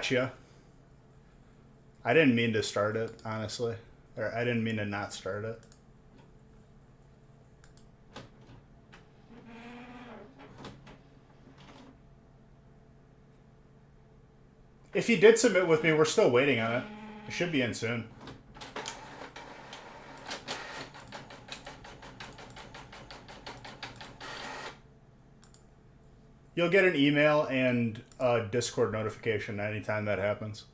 Gotcha. I didn't mean to start it, honestly. Or I didn't mean to not start it. If you did submit with me, we're still waiting on it. It should be in soon. You'll get an email and a Discord notification anytime that happens.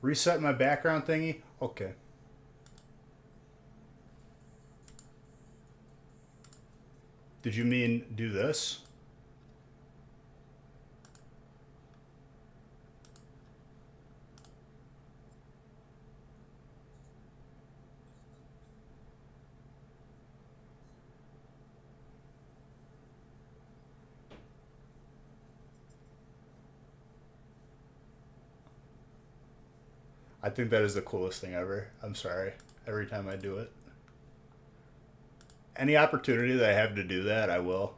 Reset my background thingy? Okay. Did you mean do this? I think that is the coolest thing ever. I'm sorry. Every time I do it. Any opportunity that I have to do that, I will.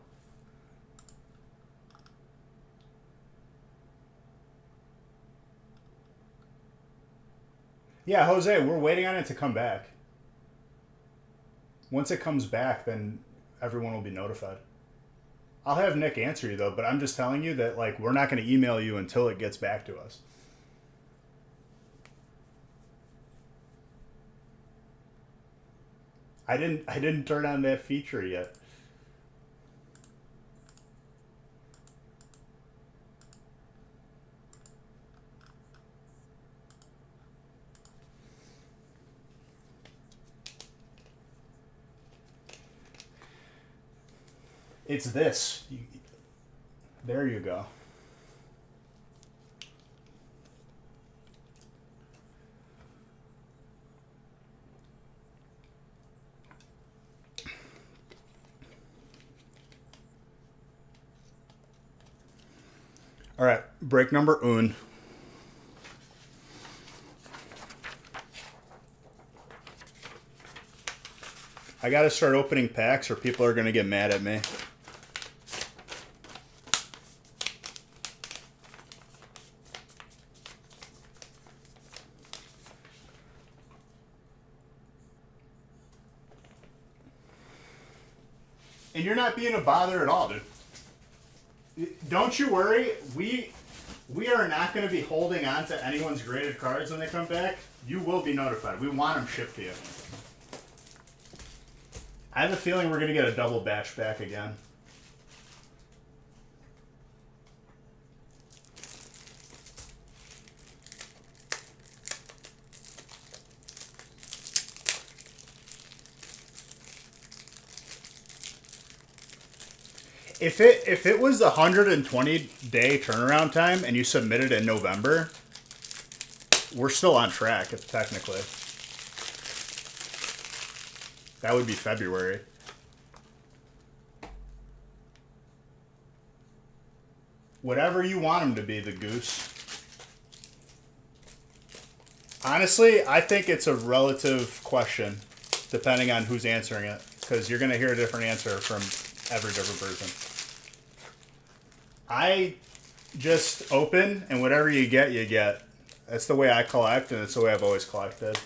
Yeah, Jose, we're waiting on it to come back. Once it comes back, then everyone will be notified. I'll have Nick answer you though, but I'm just telling you that like we're not going to email you until it gets back to us. I didn't turn on that feature yet. It's this. There you go. All right, break number un. I got to start opening packs or people are going to get mad at me. And you're not being a bother at all, dude. Don't you worry. We are not going to be holding on to anyone's graded cards when they come back. You will be notified. We want them shipped to you. I have a feeling we're going to get a double batch back again. If it was the 120-day turnaround time and you submitted in November, we're still on track, technically. That would be February. Whatever you want them to be, the goose. Honestly, I think it's a relative question, depending on who's answering it, because you're going to hear a different answer from every different person. I just open, and whatever you get, you get. That's the way I collect, and it's the way I've always collected.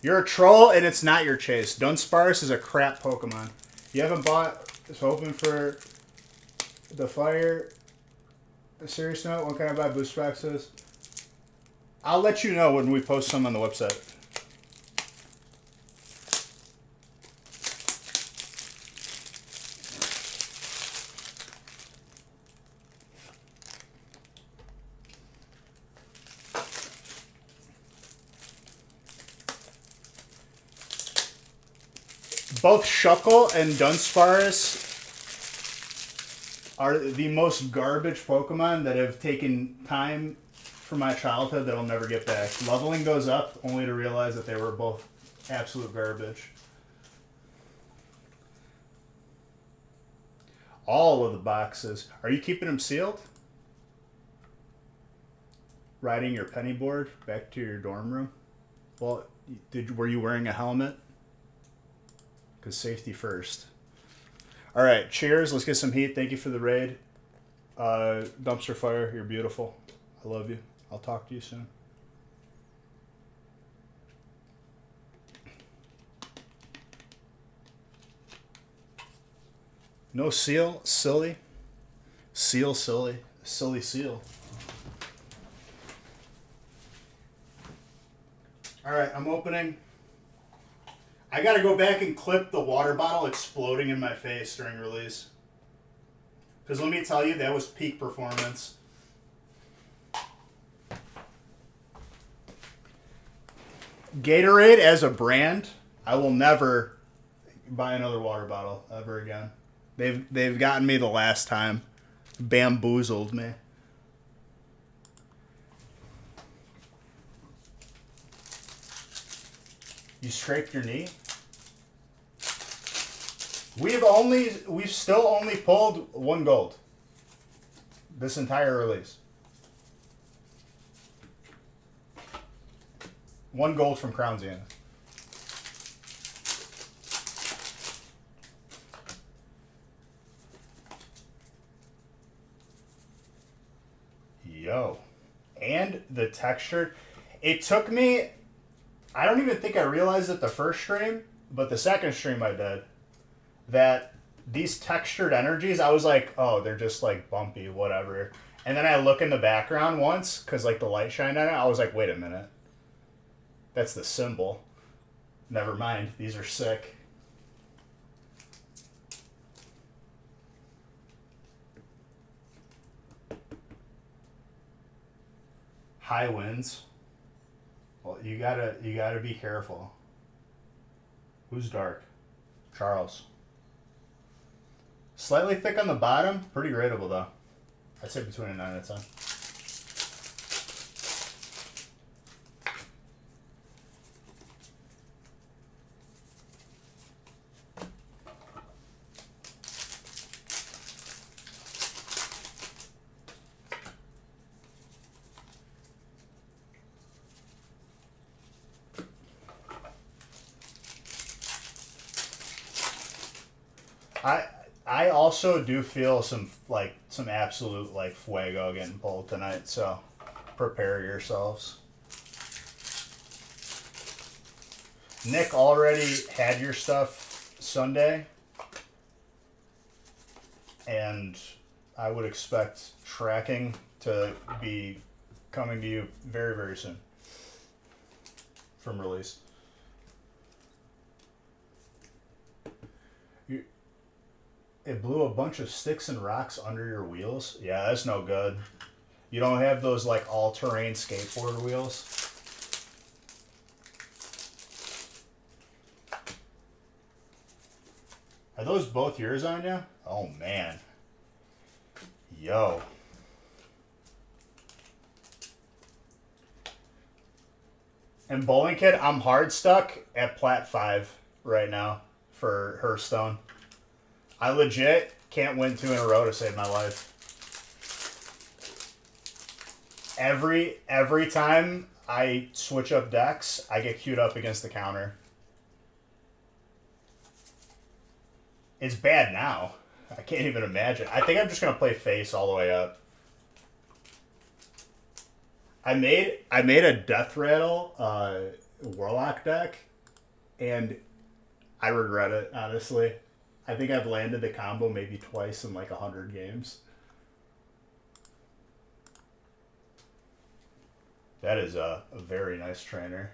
You're a troll, and it's not your chase. Dunsparce is a crap Pokemon. You haven't bought... It's hoping for the fire... A serious note, when can I buy booster boxes? I'll let you know when we post some on the website. Both Shuckle and Dunsparce are the most garbage Pokemon that have taken time from my childhood that I'll never get back. Leveling goes up only to realize that they were both absolute garbage. All of the boxes. Are you keeping them sealed? riding your penny board back to your dorm room? Well, were you wearing a helmet? Because safety first. All right, cheers. Let's get some heat. Thank you for the raid. Dumpster Fire, you're beautiful. I love you. I'll talk to you soon. No seal, silly. Seal, silly. Silly seal. All right, I'm opening. I got to go back and clip the water bottle exploding in my face during release. Because let me tell you, that was peak performance. Gatorade as a brand, I will never buy another water bottle ever again. They've gotten me the last time. Bamboozled me. You scraped your knee? We've still only pulled 1 gold this entire release. 1 gold from Crown Zenith. Yo. And the texture. It took me, I don't even think I realized it the first stream, but the second stream I did, that these textured energies, I was like, oh, they're just like bumpy, whatever. And then I look in the background once, because like the light shined on it, I was like, wait a minute. That's the symbol. Never mind, these are sick. High winds. Well, you gotta be careful. Who's dark? Charles. Slightly thick on the bottom, pretty rateable though. I'd say between a 9 and a 10. I also do feel some absolute like fuego getting pulled tonight, so prepare yourselves. Nick already had your stuff Sunday, and I would expect tracking to be coming to you very, very soon from release. It blew a bunch of sticks and rocks under your wheels. Yeah, that's no good. You don't have those like all-terrain skateboard wheels. Are those both yours on you? Oh man. Yo. And Bowling Kid, I'm hard stuck at Plat 5 right now for Hearthstone. I legit can't win 2 in a row to save my life. Every time I switch up decks, I get queued up against the counter. It's bad now. I can't even imagine. I think I'm just gonna play face all the way up. I made a Death Rattle Warlock deck, and I regret it, honestly. I think I've landed the combo maybe twice in like 100 games. That is a very nice trainer.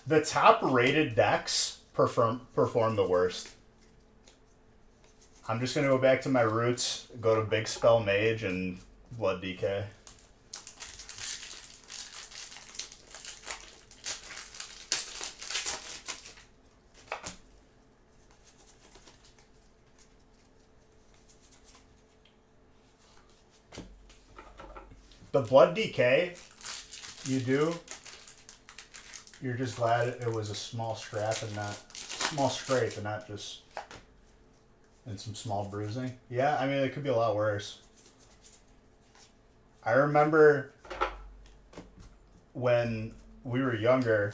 The top rated decks perform the worst. I'm just going to go back to my roots, go to Big Spell Mage and Blood DK. The Blood DK, you're just glad it was a small scrape and not just and some small bruising. Yeah, I mean, it could be a lot worse. I remember when we were younger,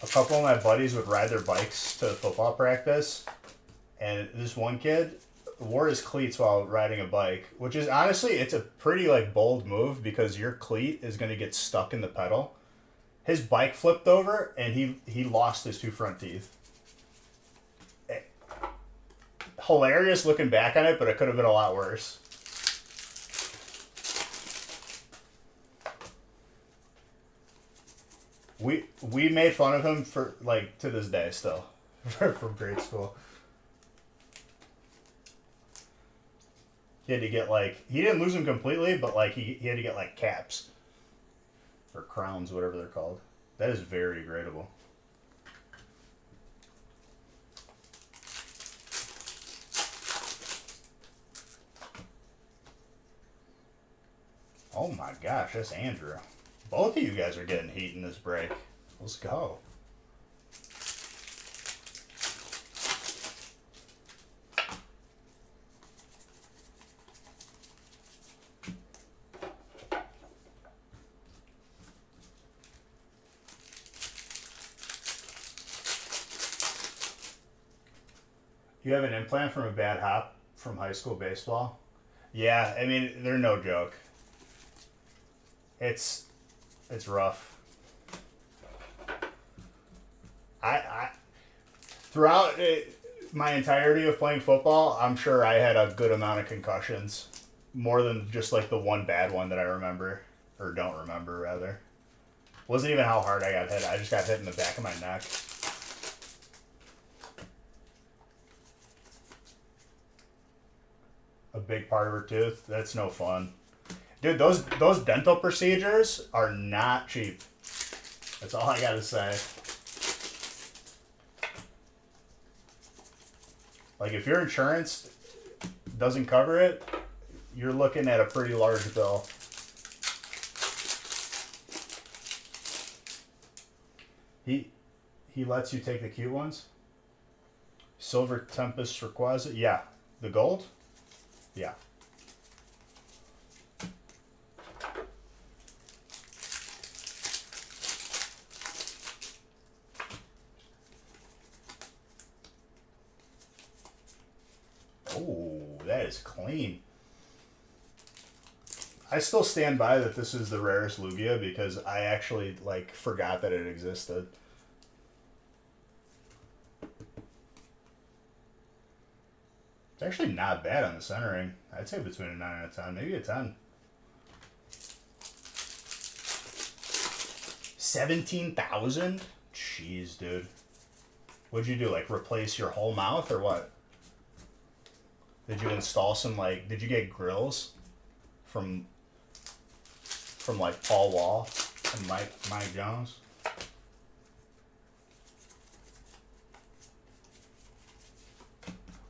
a couple of my buddies would ride their bikes to football practice, and this one kid wore his cleats while riding a bike, which is honestly, it's a pretty like bold move because your cleat is going to get stuck in the pedal. His bike flipped over and he lost his two front teeth. Hilarious looking back on it, but it could have been a lot worse. We made fun of him for like to this day still from grade school. He had to get like he didn't lose them completely, but like he had to get like caps or crowns, whatever they're called. That is very gradable. Oh my gosh, that's Andrew. Both of you guys are getting heat in this break. Let's go. You have an implant from a bad hop from high school baseball? Yeah, I mean, they're no joke. It's rough. I throughout my entirety of playing football, I'm sure I had a good amount of concussions, more than just like the one bad one that I remember or don't remember rather. Wasn't even how hard I got hit. I just got hit in the back of my neck. A big part of her tooth. That's no fun. Dude, those dental procedures are not cheap. That's all I gotta say. Like, if your insurance doesn't cover it, you're looking at a pretty large bill. He lets you take the cute ones? Silver Tempest Rayquaza? Yeah. The gold? Yeah. Oh, that is clean. I still stand by that this is the rarest Lugia because I actually like forgot that it existed. It's actually not bad on the centering. I'd say between a 9 and a 10, maybe a 10. 17,000? Jeez, dude. What'd you do? Like replace your whole mouth or what? Did you install some like? Did you get grills from like Paul Wall and Mike Jones?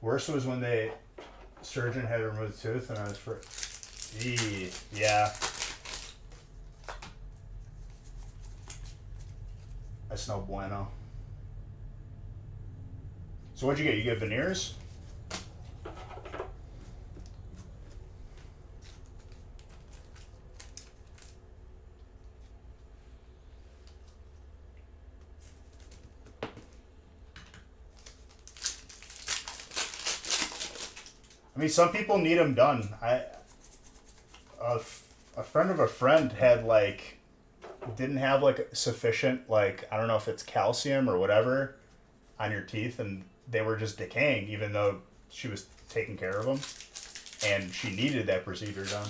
Worst was when the surgeon had to remove the tooth and I was for. Yeah. That's no bueno. So what'd you get? You get veneers? I mean, some people need them done. A friend of a friend had like, didn't have like sufficient like, I don't know if it's calcium or whatever on your teeth, and they were just decaying even though she was taking care of them, and she needed that procedure done.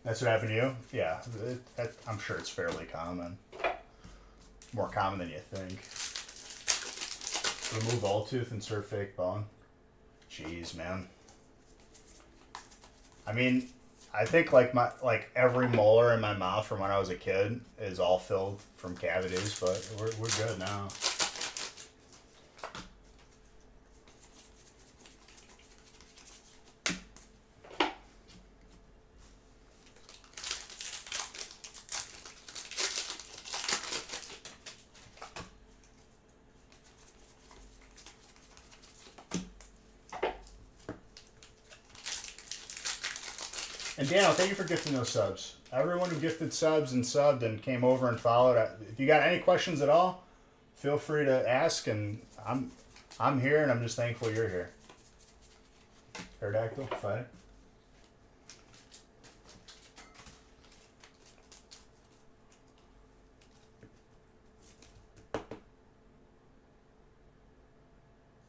That's what happened to you? Yeah, I'm sure it's fairly common. More common than you think. Remove all tooth, insert fake bone. Jeez, man. I mean, I think like every molar in my mouth from when I was a kid is all filled from cavities, but we're good now. And Daniel, thank you for gifting those subs. Everyone who gifted subs and subbed and came over and followed. If you got any questions at all, feel free to ask. And I'm here, and I'm just thankful you're here. Aerodactyl, fight.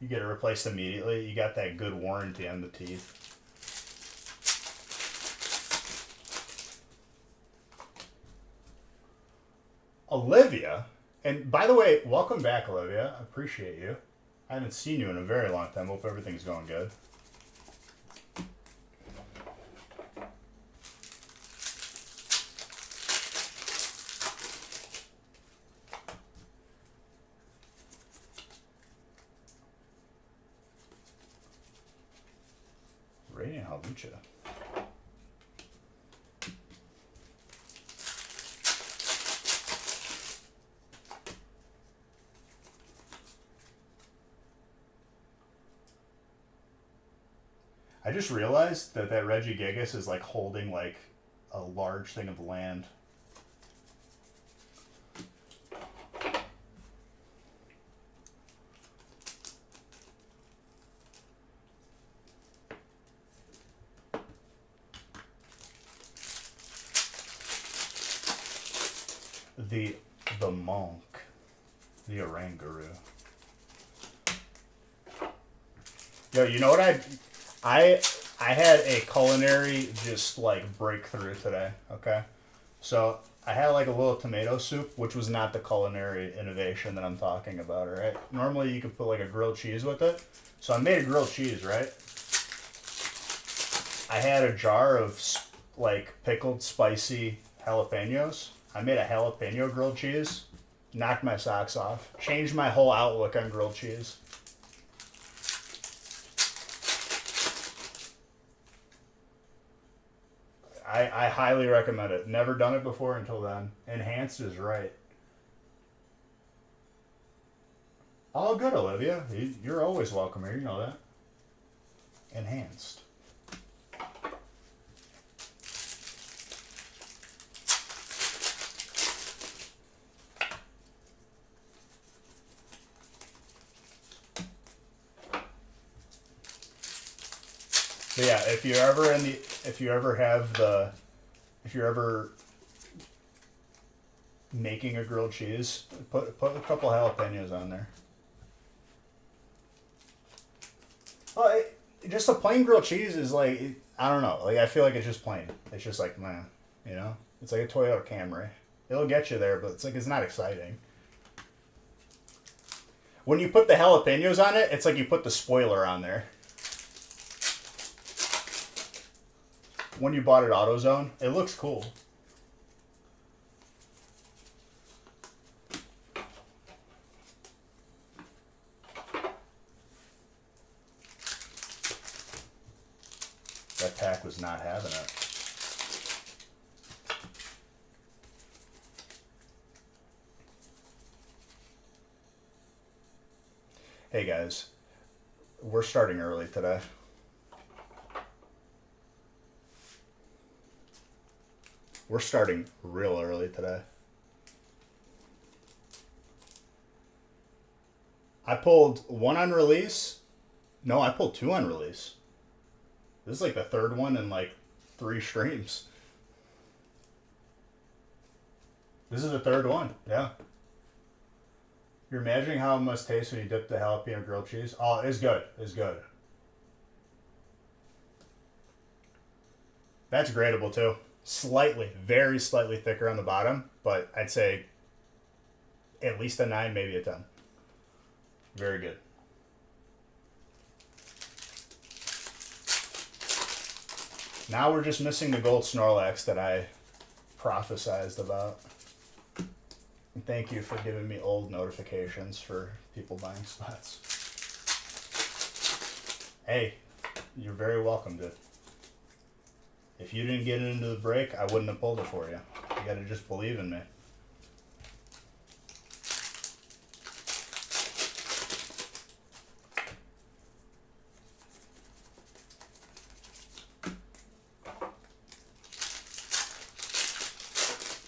You get it replaced immediately. You got that good warranty on the teeth. Olivia, and by the way, welcome back, Olivia. I appreciate you. I haven't seen you in a very long time. Hope everything's going good. Radiant Halucha. I just realized that Regigigas is like holding like a large thing of land. The monk, the Oranguru. Yo, you know what I had a culinary just like breakthrough today, okay? So I had like a little tomato soup, which was not the culinary innovation that I'm talking about, all right? Normally you could put like a grilled cheese with it. So I made a grilled cheese, right? I had a jar of like pickled spicy jalapenos. I made a jalapeno grilled cheese, knocked my socks off, changed my whole outlook on grilled cheese. I highly recommend it. Never done it before until then. Enhanced is right. All good, Olivia. You're always welcome here. You know that. Enhanced. But yeah, if you're ever making a grilled cheese, put a couple jalapenos on there. Well, just a plain grilled cheese is like, I don't know, like I feel like it's just plain. It's just like, man, you know, it's like a Toyota Camry. It'll get you there, but it's not exciting. When you put the jalapenos on it, it's like you put the spoiler on there. When you bought it AutoZone, it looks cool. That pack was not having it. Hey guys, we're starting early today. We're starting real early today. I pulled one on release. No, I pulled two on release. This is like the third one in like 3 streams. This is the third one, yeah. You're imagining how it must taste when you dip the jalapeno grilled cheese? Oh, it's good. It's good. That's gradable too. Slightly, very slightly thicker on the bottom, but I'd say at least a 9, maybe a 10. Very good. Now we're just missing the gold Snorlax that I prophesized about. And thank you for giving me old notifications for people buying spots. Hey, you're very welcome, dude. If you didn't get it into the break, I wouldn't have pulled it for you. You gotta just believe in me.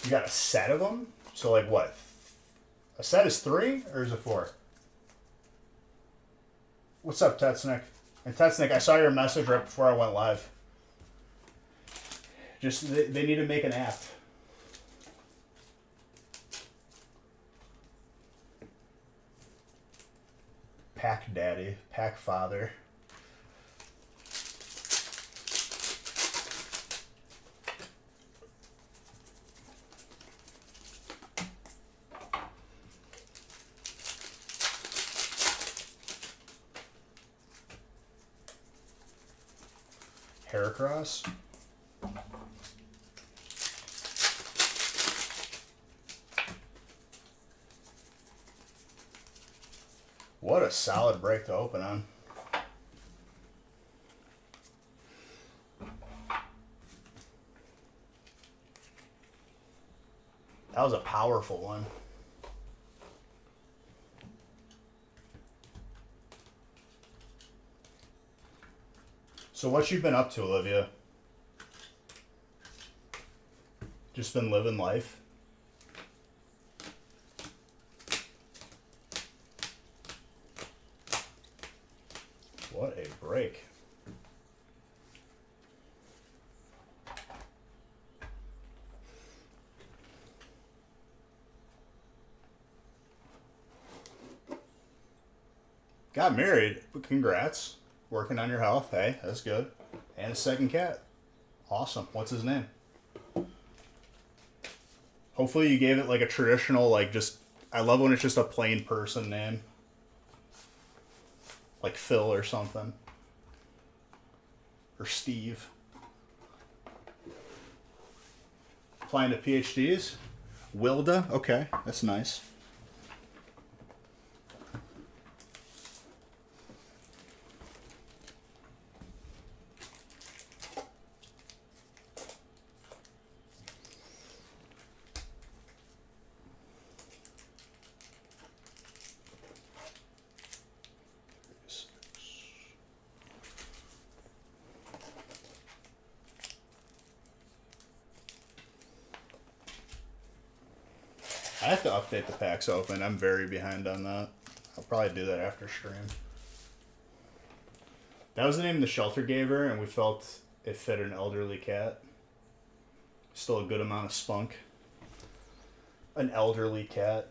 You got a set of them? So like what? A set is 3 or is it 4? What's up, Tetsnick? And Tetsnick, I saw your message right before I went live. Just they need to make an app. Pack daddy, pack father. Heracross. What a solid break to open on. That was a powerful one. So what you been up to, Olivia? Just been living life? What a break. Got married. Congrats. Working on your health. Hey, that's good. And a second cat. Awesome. What's his name? Hopefully you gave it like a traditional, like just, I love when it's just a plain person name. Like Phil or something. Or Steve. Applying to PhDs? Wilda? Okay, that's nice. I have to update the packs open. I'm very behind on that. I'll probably do that after stream. That was the name the shelter gave her, and we felt it fit an elderly cat. Still a good amount of spunk. An elderly cat.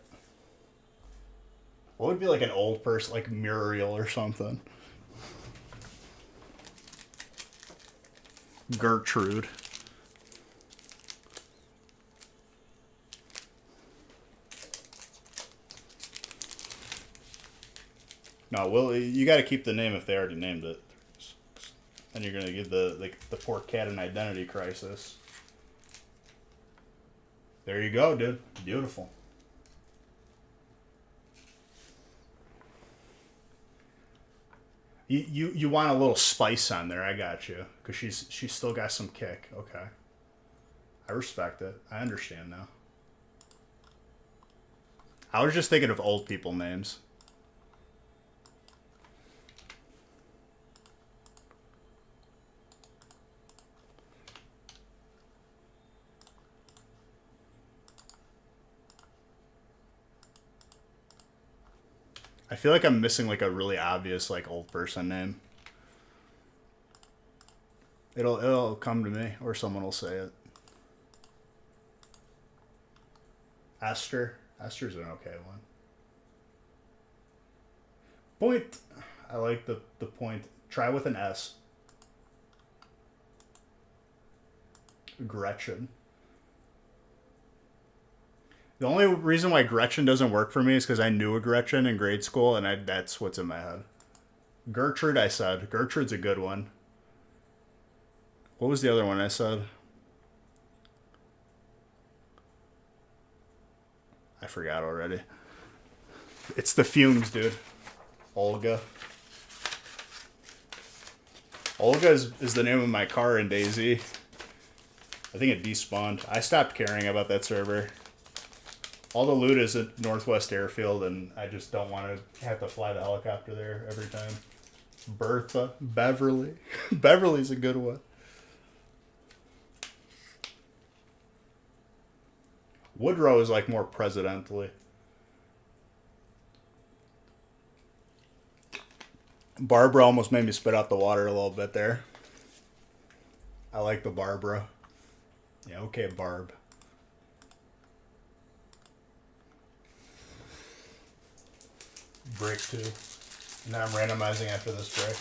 What would be like an old person, like Muriel or something? Gertrude. No, well, you got to keep the name if they already named it. And you're going to give the poor cat an identity crisis. There you go, dude. Beautiful. You want a little spice on there. I got you. Because she's still got some kick. Okay. I respect it. I understand now. I was just thinking of old people names. I feel like I'm missing like a really obvious like old person name. It'll come to me or someone will say it. Esther. Esther's an okay one. Point. I like the point. Try with an S. Gretchen. The only reason why Gretchen doesn't work for me is because I knew a Gretchen in grade school, and that's what's in my head. Gertrude, I said. Gertrude's a good one. What was the other one I said? I forgot already. It's the fumes, dude. Olga. Olga is the name of my car in DayZ. I think it despawned. I stopped caring about that server. All the loot is at Northwest Airfield, and I just don't want to have to fly the helicopter there every time. Bertha. Beverly. Beverly's a good one. Woodrow is like more presidently. Barbara almost made me spit out the water a little bit there. I like the Barbara. Yeah, okay, Barb. Break 2. Now I'm randomizing after this break.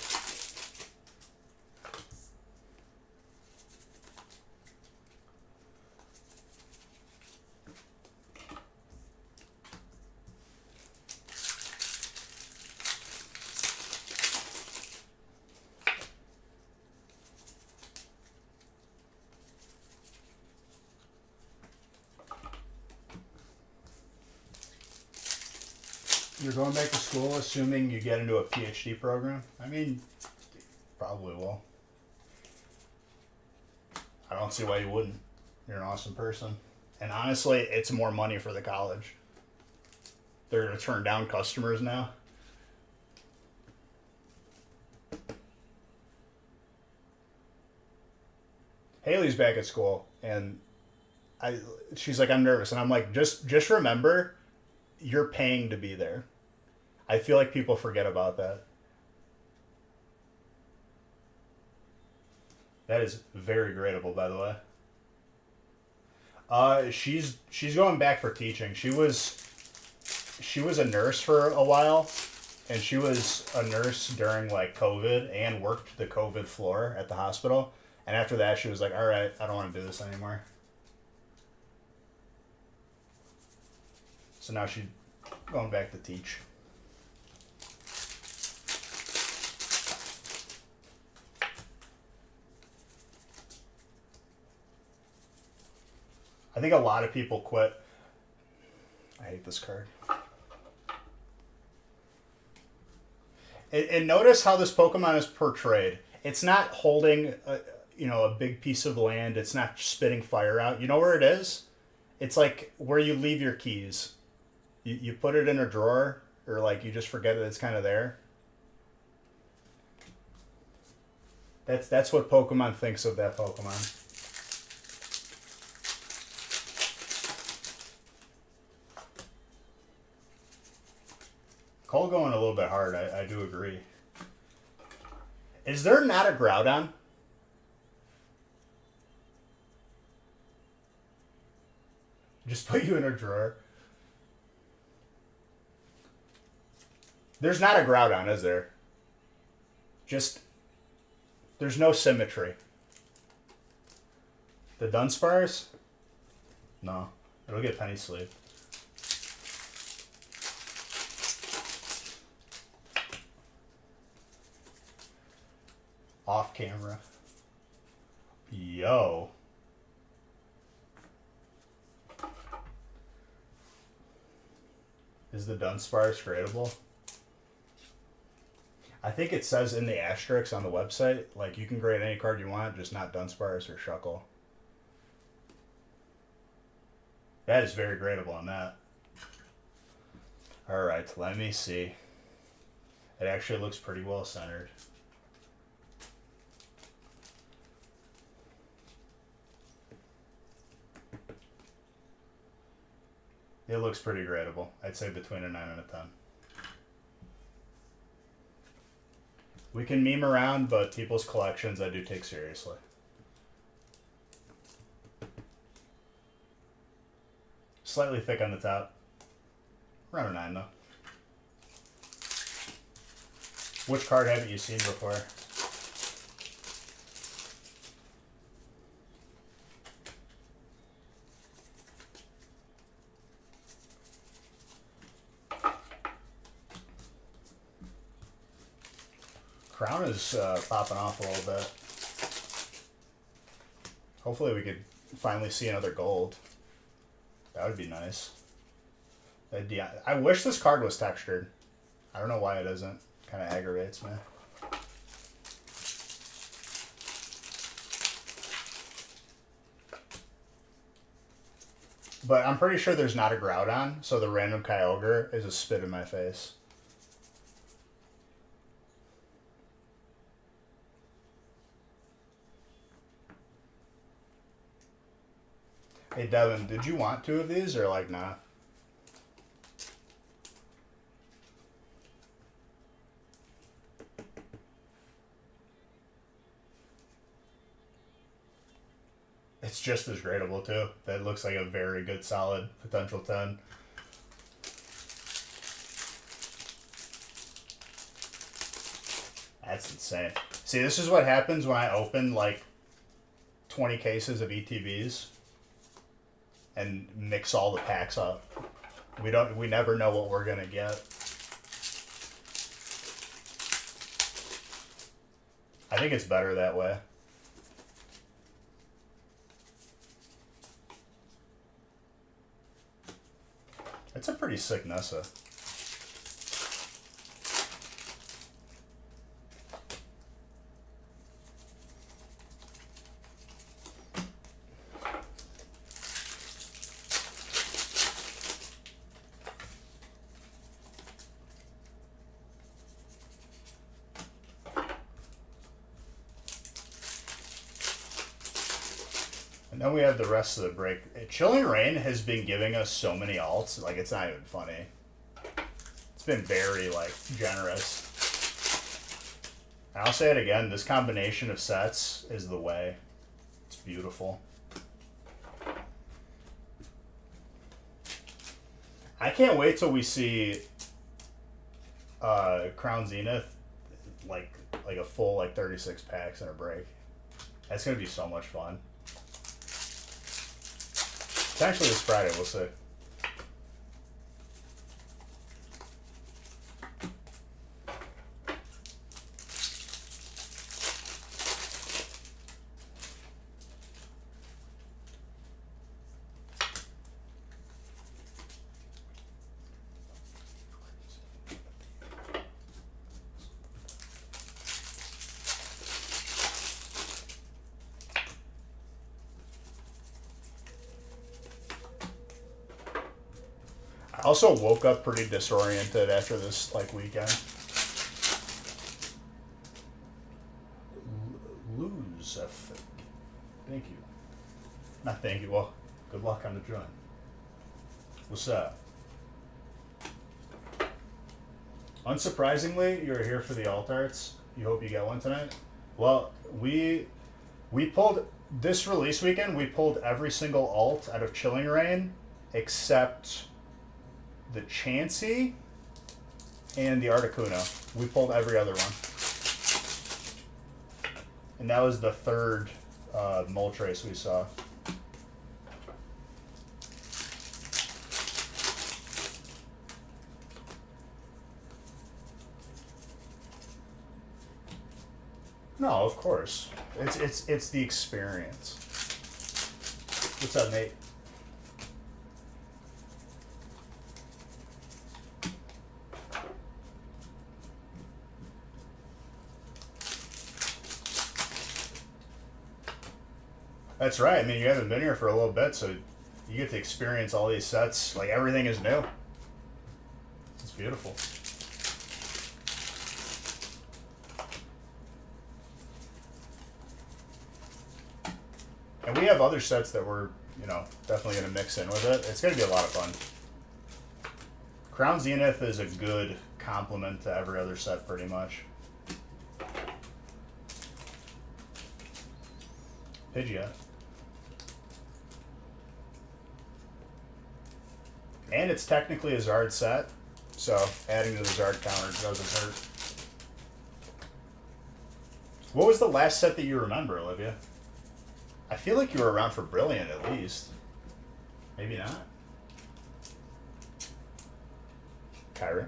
You're going back to school assuming you get into a PhD program? I mean, probably will. I don't see why you wouldn't. You're an awesome person. And honestly, it's more money for the college. They're going to turn down customers now. Haley's back at school, and she's like, I'm nervous. And I'm like, just remember, you're paying to be there. I feel like people forget about that. That is very gradable, by the way. She's going back for teaching. She was a nurse for a while, and she was a nurse during like COVID and worked the COVID floor at the hospital. And after that, she was like, "All right, I don't want to do this anymore." So now she's going back to teach. I think a lot of people quit. I hate this card. And notice how this Pokemon is portrayed. It's not holding a big piece of land. It's not spitting fire out. You know where it is? It's like where you leave your keys. You put it in a drawer, or like you just forget that it's kind of there. That's what Pokemon thinks of that Pokemon. Cole going a little bit hard, I do agree. Is there not a Groudon? Just put you in a drawer. There's not a Groudon, is there? There's no symmetry. The Dunsparce? No. It'll get Penny Sleep. Off camera. Yo. Is the Dunsparce gradable? I think it says in the asterisks on the website, like you can grade any card you want, just not Dunsparce or Shuckle. That is very gradable on that. Alright, let me see. It actually looks pretty well centered. It looks pretty gradable. I'd say between a 9 and a 10. We can meme around, but people's collections I do take seriously. Slightly thick on the top. Around a 9 though. Which card haven't you seen before? Crown is popping off a little bit. Hopefully we could finally see another gold. That would be nice. I wish this card was textured. I don't know why it isn't. Kind of aggravates me. But I'm pretty sure there's not a Groudon, so the random Kyogre is a spit in my face. Hey Devin, did you want two of these or like nah? It's just as gradable too. That looks like a very good solid potential 10. That's insane. See, this is what happens when I open like 20 cases of ETBs and mix all the packs up. We never know what we're gonna get. I think it's better that way. It's a pretty sick Nessa. And then we have the rest of the break. Chilling Reign has been giving us so many alts, like it's not even funny. It's been very like generous. And I'll say it again, this combination of sets is the way. It's beautiful. I can't wait till we see Crown Zenith like a full like 36 packs in a break. That's gonna be so much fun. Potentially this Friday, we'll see. I also woke up pretty disoriented after this like weekend. Lose, thank you. Not thank you. Well, good luck on the joint. What's up? Unsurprisingly, you're here for the alt arts. You hope you get one tonight. Well, we pulled this release weekend. We pulled every single alt out of Chilling Reign except the Chansey and the Articuno. We pulled every other one. And that was the third Moltres we saw. No, of course. It's the experience. What's up, Nate? That's right. I mean, you haven't been here for a little bit, so you get to experience all these sets. Like, everything is new. It's beautiful. And we have other sets that we're, definitely going to mix in with it. It's going to be a lot of fun. Crown Zenith is a good complement to every other set, pretty much. Pidgeot. And it's technically a Zard set, so adding to the Zard counter doesn't hurt. What was the last set that you remember, Olivia? I feel like you were around for Brilliant at least. Maybe not. Kyra?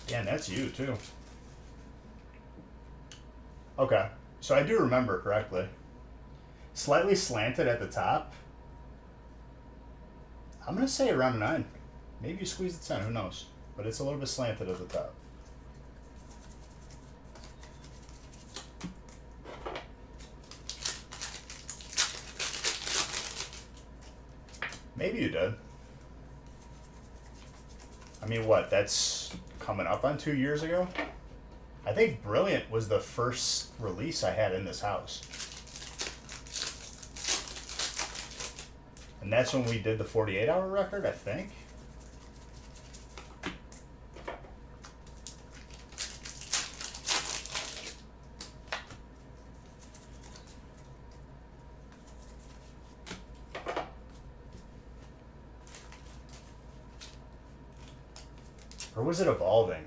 Yeah, and that's you too. Okay, so I do remember correctly. Slightly slanted at the top. I'm gonna say around a 9. Maybe you squeeze the 10, who knows? But it's a little bit slanted at the top. I mean, what? That's coming up on 2 years ago? I think Brilliant was the first release I had in this house. And that's when we did the 48-hour record, I think. Or was it Evolving?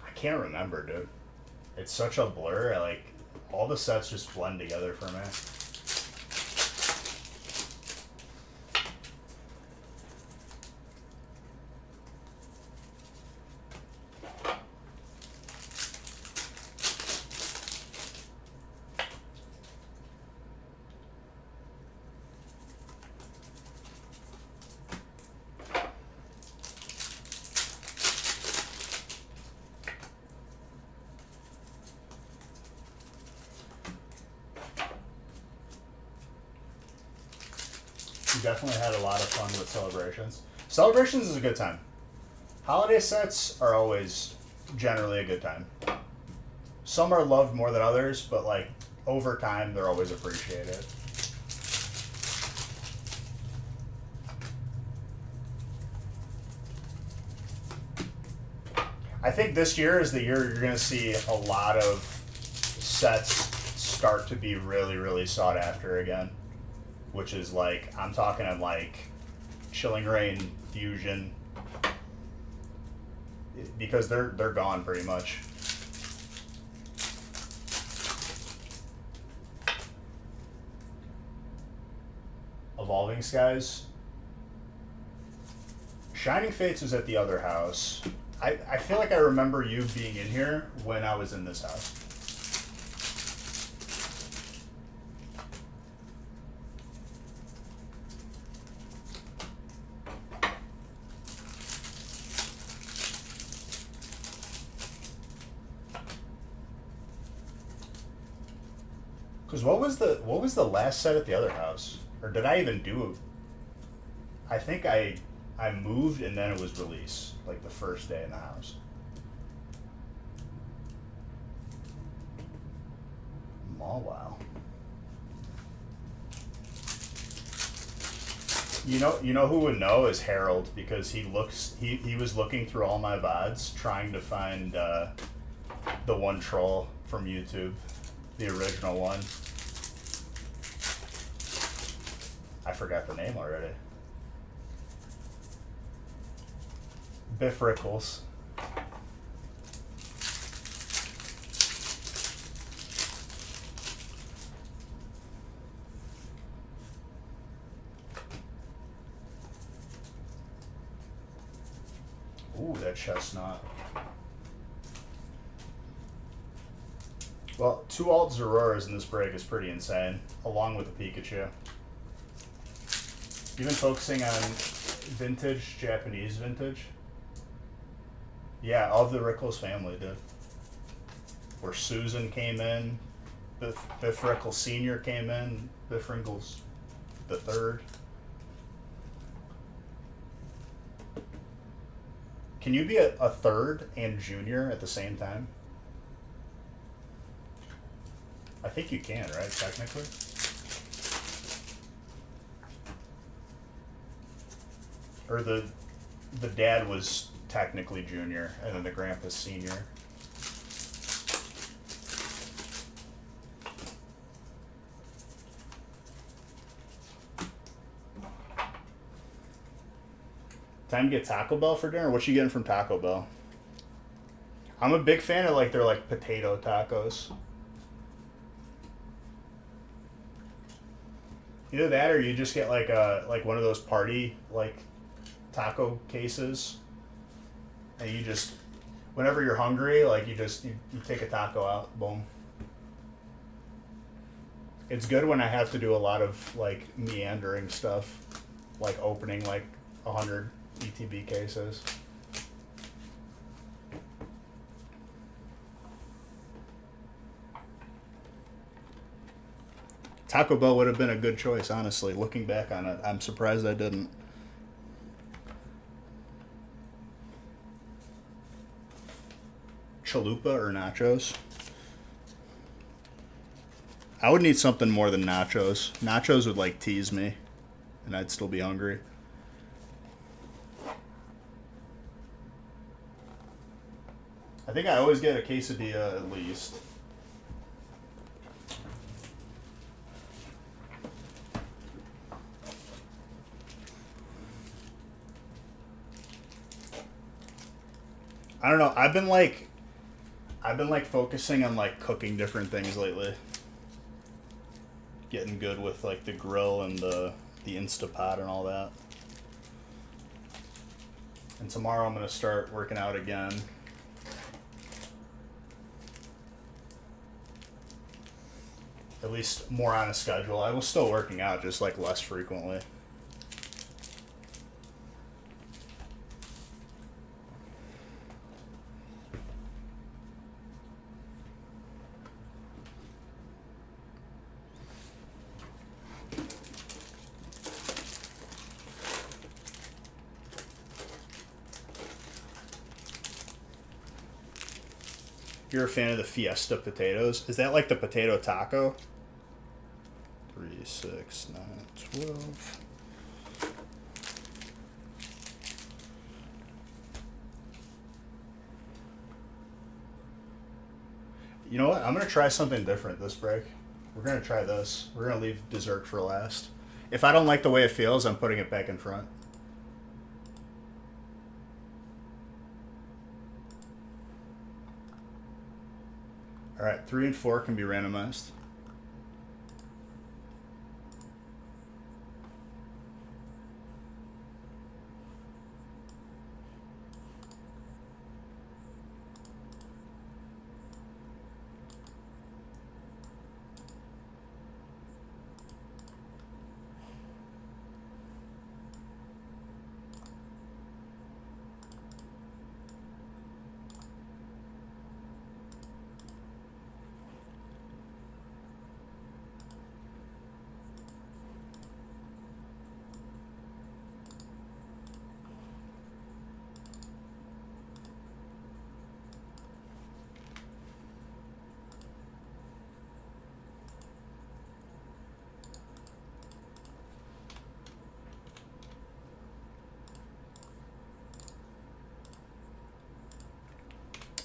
I can't remember, dude. It's such a blur. All the sets just blend together for me. We definitely had a lot of fun with Celebrations. Celebrations is a good time. Holiday sets are always generally a good time. Some are loved more than others, but over time they're always appreciated. I think this year is the year you're going to see a lot of sets start to be really, really sought after again. Which is I'm talking Chilling Reign, Fusion, because they're gone pretty much. Evolving Skies. Shining Fates was at the other house. I feel like I remember you being in here when I was in this house. Because what was the last set at the other house? Or did I even do it? I think I moved and then it was released, the first day in the house. Oh, wow. You know who would know is Harold, because he was looking through all my VODs trying to find the one troll from YouTube, the original one. I forgot the name already. Biff Rickles. Ooh, that chestnut. Well, 2 alt Zororas in this break is pretty insane, along with the Pikachu. You've been focusing on vintage, Japanese vintage? Yeah, of the Rickles family, dude. Where Susan came in, Biff Rickles Sr. came in, Biff Rickles the third. Can you be a third and junior at the same time? I think you can, right, technically? Or the dad was technically junior, and then the grandpa's senior. Time to get Taco Bell for dinner? What you getting from Taco Bell? I'm a big fan of their potato tacos. Either that or you just get one of those party taco cases, and you just, whenever you're hungry, you take a taco out, boom. It's good when I have to do a lot of meandering stuff, opening 100 ETB cases. Taco Bell would have been a good choice, honestly. Looking back on it, I'm surprised I didn't. chalupa or nachos. I would need something more than nachos. Nachos would like tease me, and I'd still be hungry. I think I always get a quesadilla at least. I don't know. I've been like focusing on like cooking different things lately. Getting good with like the grill and the Instapot and all that. And tomorrow I'm gonna start working out again. At least more on a schedule. I was still working out, just like less frequently. You're a fan of the Fiesta potatoes? Is that like the potato taco? 3, 6, 9, 12. You know what? I'm going to try something different this break. We're going to try this. We're going to leave dessert for last. If I don't like the way it feels, I'm putting it back in front. All right, 3 and 4 can be randomized.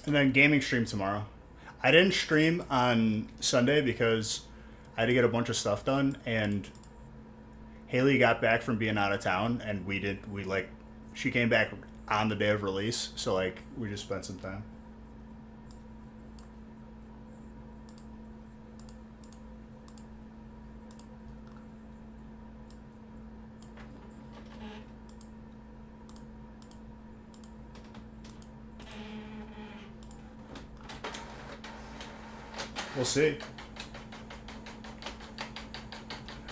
And then gaming stream tomorrow. I didn't stream on Sunday because I had to get a bunch of stuff done, and Haley got back from being out of town, and she came back on the day of release, so like we just spent some time. We'll see.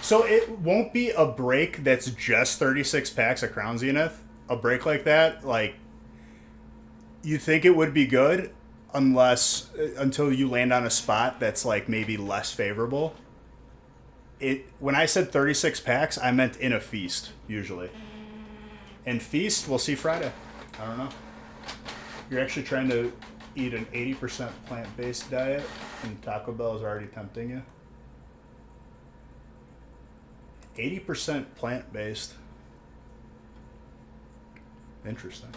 So it won't be a break that's just 36 packs of Crown Zenith. A break like that, like, you think it would be good until you land on a spot that's like maybe less favorable. When I said 36 packs, I meant in a feast usually. And feast, we'll see Friday. I don't know. You're actually trying to eat an 80% plant-based diet, and Taco Bell is already tempting you. 80% plant-based. Interesting.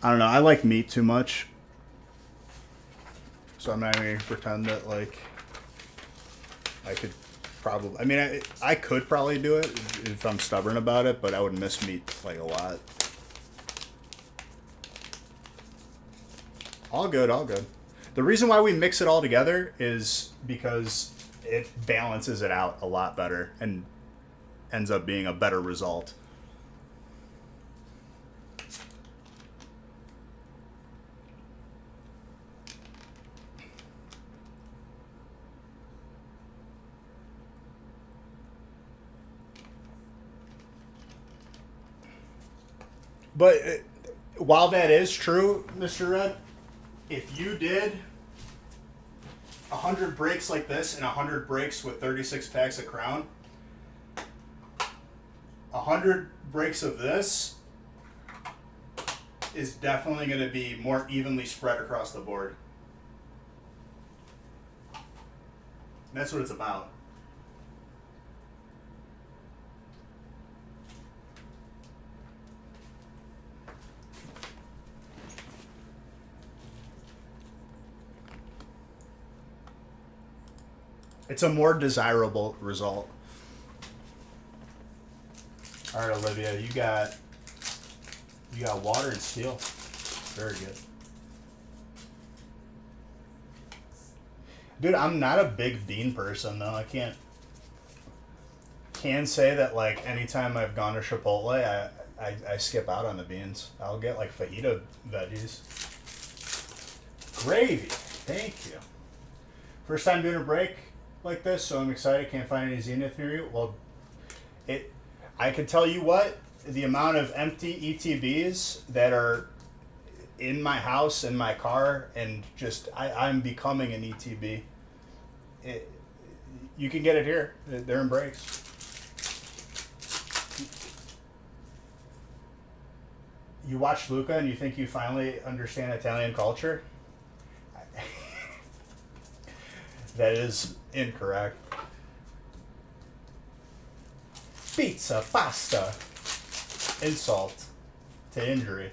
I don't know. I like meat too much. So I'm not even going to pretend that, like, I could probably... I mean, I could probably do it if I'm stubborn about it, but I would miss meat, like, a lot. All good, all good. The reason why we mix it all together is because it balances it out a lot better and ends up being a better result. But while that is true, Mr. Red, if you did 100 breaks like this and 100 breaks with 36 packs of Crown. 100 breaks of this is definitely going to be more evenly spread across the board. That's what it's about. It's a more desirable result. All right, Olivia, you got water and steel. Very good. Dude, I'm not a big bean person though. I can say that like anytime I've gone to Chipotle, I skip out on the beans. I'll get like fajita veggies. Gravy. Thank you. First time doing a break like this, so I'm excited. Can't find any Zenith near you. Well, I can tell you what, the amount of empty ETBs that are in my house, in my car, and just I'm becoming an ETB. You can get it here. They're in breaks. You watch Luca and you think you finally understand Italian culture? That is incorrect. Pizza, pasta, insult to injury.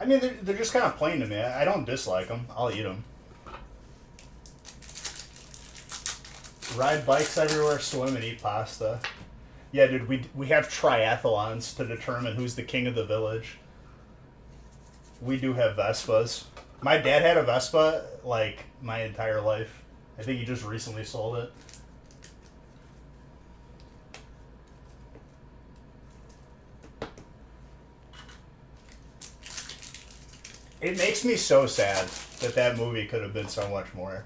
I mean, they're just kind of plain to me. I don't dislike them. I'll eat them. Ride bikes everywhere, swim, and eat pasta. Yeah, dude, we have triathlons to determine who's the king of the village. We do have Vespas. My dad had a Vespa, like, my entire life. I think he just recently sold it. It makes me so sad that movie could have been so much more.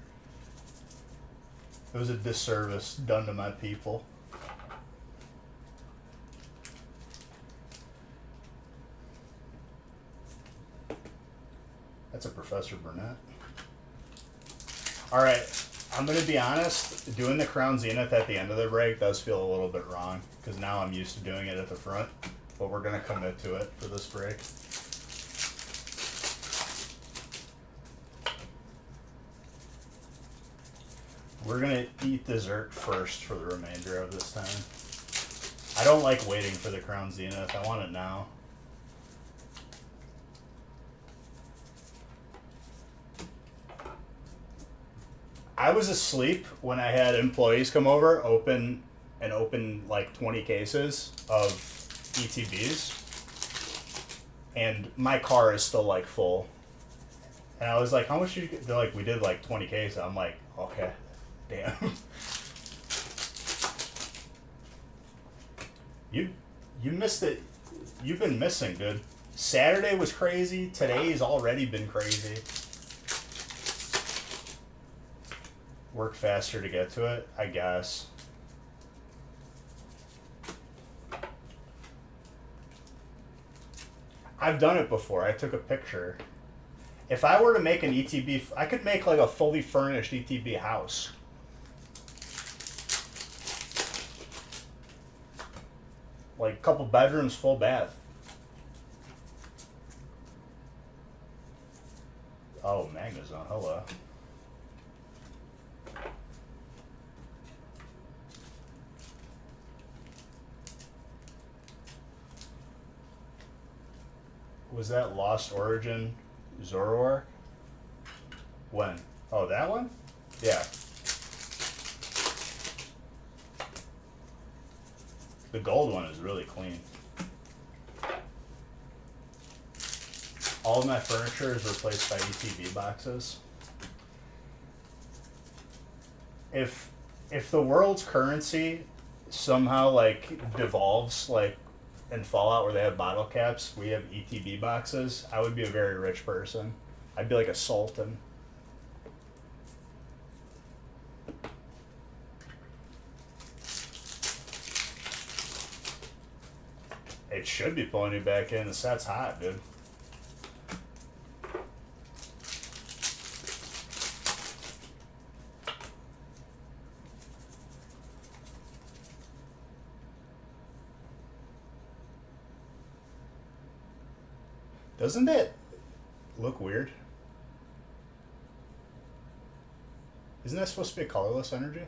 It was a disservice done to my people. That's a Professor Burnett. All right, I'm going to be honest. Doing the Crown Zenith at the end of the break does feel a little bit wrong because now I'm used to doing it at the front, but we're going to commit to it for this break. We're going to eat dessert first for the remainder of this time. I don't like waiting for the Crown Zenith. I want it now. I was asleep when I had employees come over, open like 20 cases of ETBs, and my car is still like full. And I was like, "How much did you get?" They're like, "We did like 20 cases." I'm like, "Okay, damn." You missed it. You've been missing, dude. Saturday was crazy. Today's already been crazy. Work faster to get to it, I guess. I've done it before. I took a picture. If I were to make an ETB, I could make like a fully furnished ETB house. Like a couple bedrooms, full bath. Oh, Magnazone, hello. Was that Lost Origin Zoroark? When? Oh, that one? Yeah. The gold one is really clean. All of my furniture is replaced by ETB boxes. If the world's currency somehow like devolves like in Fallout where they have bottle caps, we have ETB boxes, I would be a very rich person. I'd be like a sultan. It should be pulling you back in. The set's hot, dude. Doesn't it look weird? Isn't that supposed to be a colorless energy?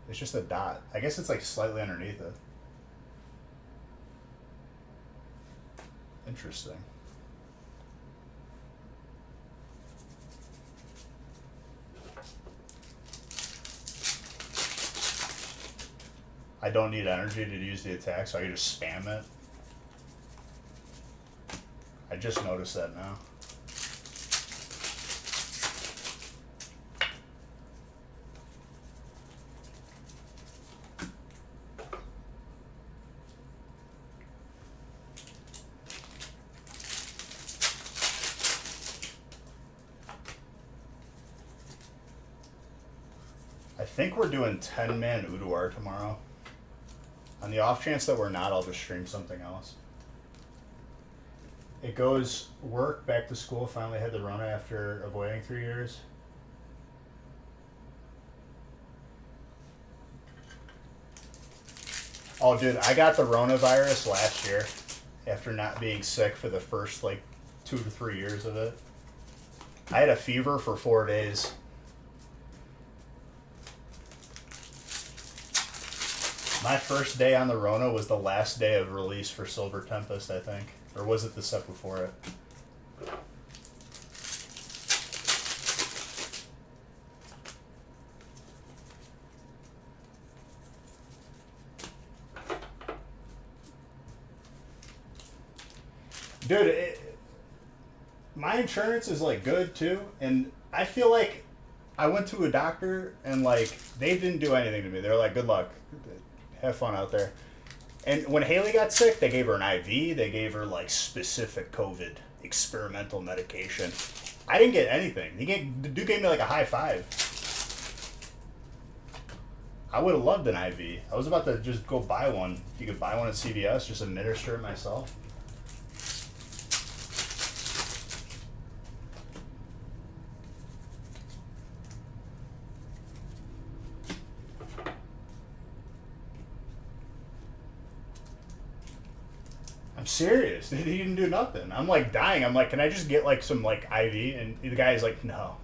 It's just a dot. I guess it's like slightly underneath it. Interesting. I don't need energy to use the attack, so I can just spam it. I just noticed that now. I think we're doing 10-man Uduar tomorrow. On the off chance that we're not, I'll just stream something else. It goes work, back to school, finally had the Rona after avoiding 3 years. Oh, dude, I got the Ronavirus last year after not being sick for the first, like, 2 to 3 years of it. I had a fever for 4 days. My first day on the Rona was the last day of release for Silver Tempest, I think. Or was it the set before it? Dude, my insurance is like good too, and I feel like I went to a doctor and like they didn't do anything to me. They're like, good luck, have fun out there. And when Haley got sick, they gave her an IV. They gave her like specific COVID experimental medication. I didn't get anything. The dude gave me like a high five. I would have loved an IV. I was about to just go buy one. If you could buy one at CVS, just administer it myself. Serious. He didn't do nothing. I'm like dying. I'm like, can I just get like some like IV? And the guy's like, no.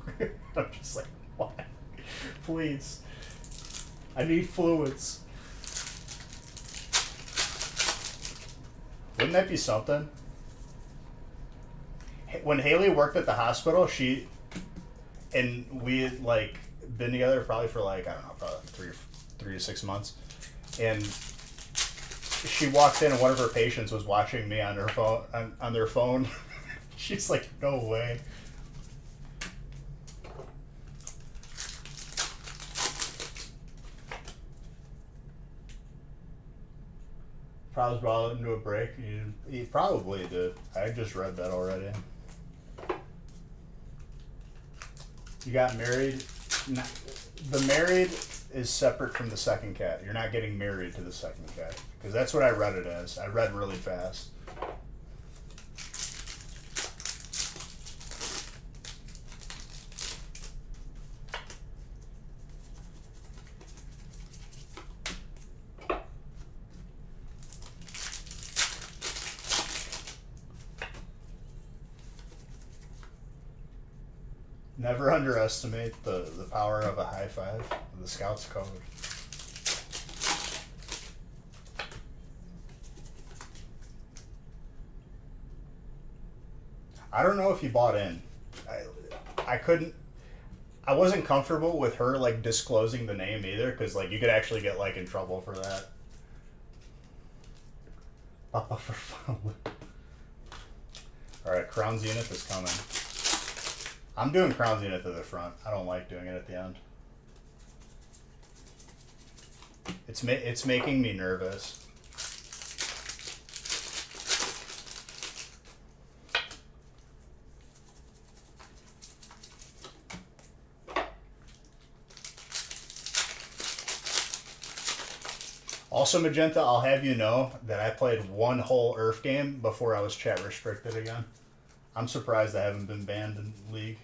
I'm just like, why? Please. I need fluids. Wouldn't that be something? When Haley worked at the hospital, we had like been together probably for like, I don't know, probably like 3 to 6 months. And she walked in and one of her patients was watching me on her phone on their phone. She's like, no way. Probably brought it into a break. He probably did. I just read that already. You got married. The married is separate from the second cat. You're not getting married to the second cat. Because that's what I read it as. I read really fast. Never underestimate the power of a high five. The Scouts code. I don't know if he bought in. I couldn't. I wasn't comfortable with her like disclosing the name either, because like you could actually get like in trouble for that. Papa for fun. All right, Crown Zenith is coming. I'm doing Crown Zenith at the front. I don't like doing it at the end. It's making me nervous. Also, Magenta, I'll have you know that I played one whole Earth game before I was chat restricted again. I'm surprised I haven't been banned in League.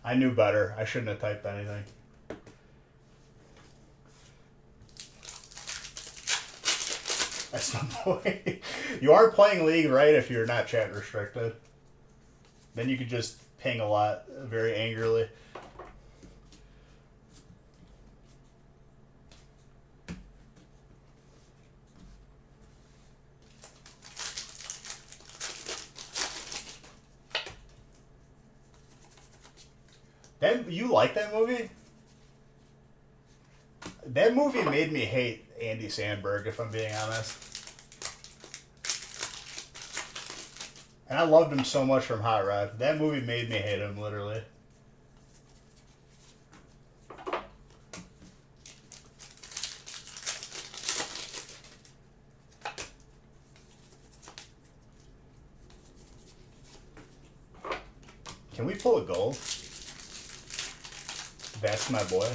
I knew better. I shouldn't have typed anything. That's my boy. You are playing League, right, if you're not chat restricted. Then you could just ping a lot very angrily. You like that movie? That movie made me hate Andy Samberg, if I'm being honest. And I loved him so much from Hot Rod. That movie made me hate him, literally. Can we pull a gold? That's my boy.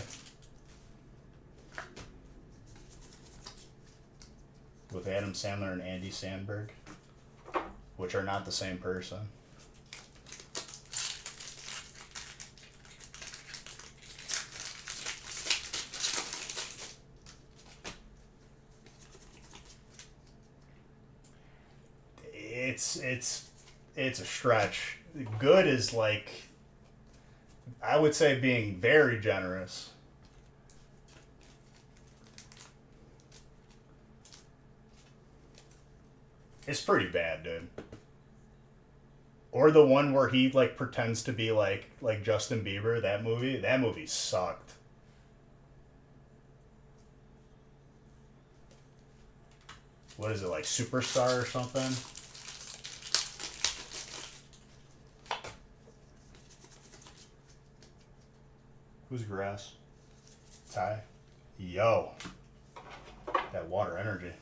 With Adam Sandler and Andy Samberg, which are not the same person. It's a stretch. Good is like, I would say, being very generous. It's pretty bad, dude. Or the one where he like pretends to be like Justin Bieber. That movie sucked. What is it, like Superstar or something? Who's grass? Ty? Yo. That water energy.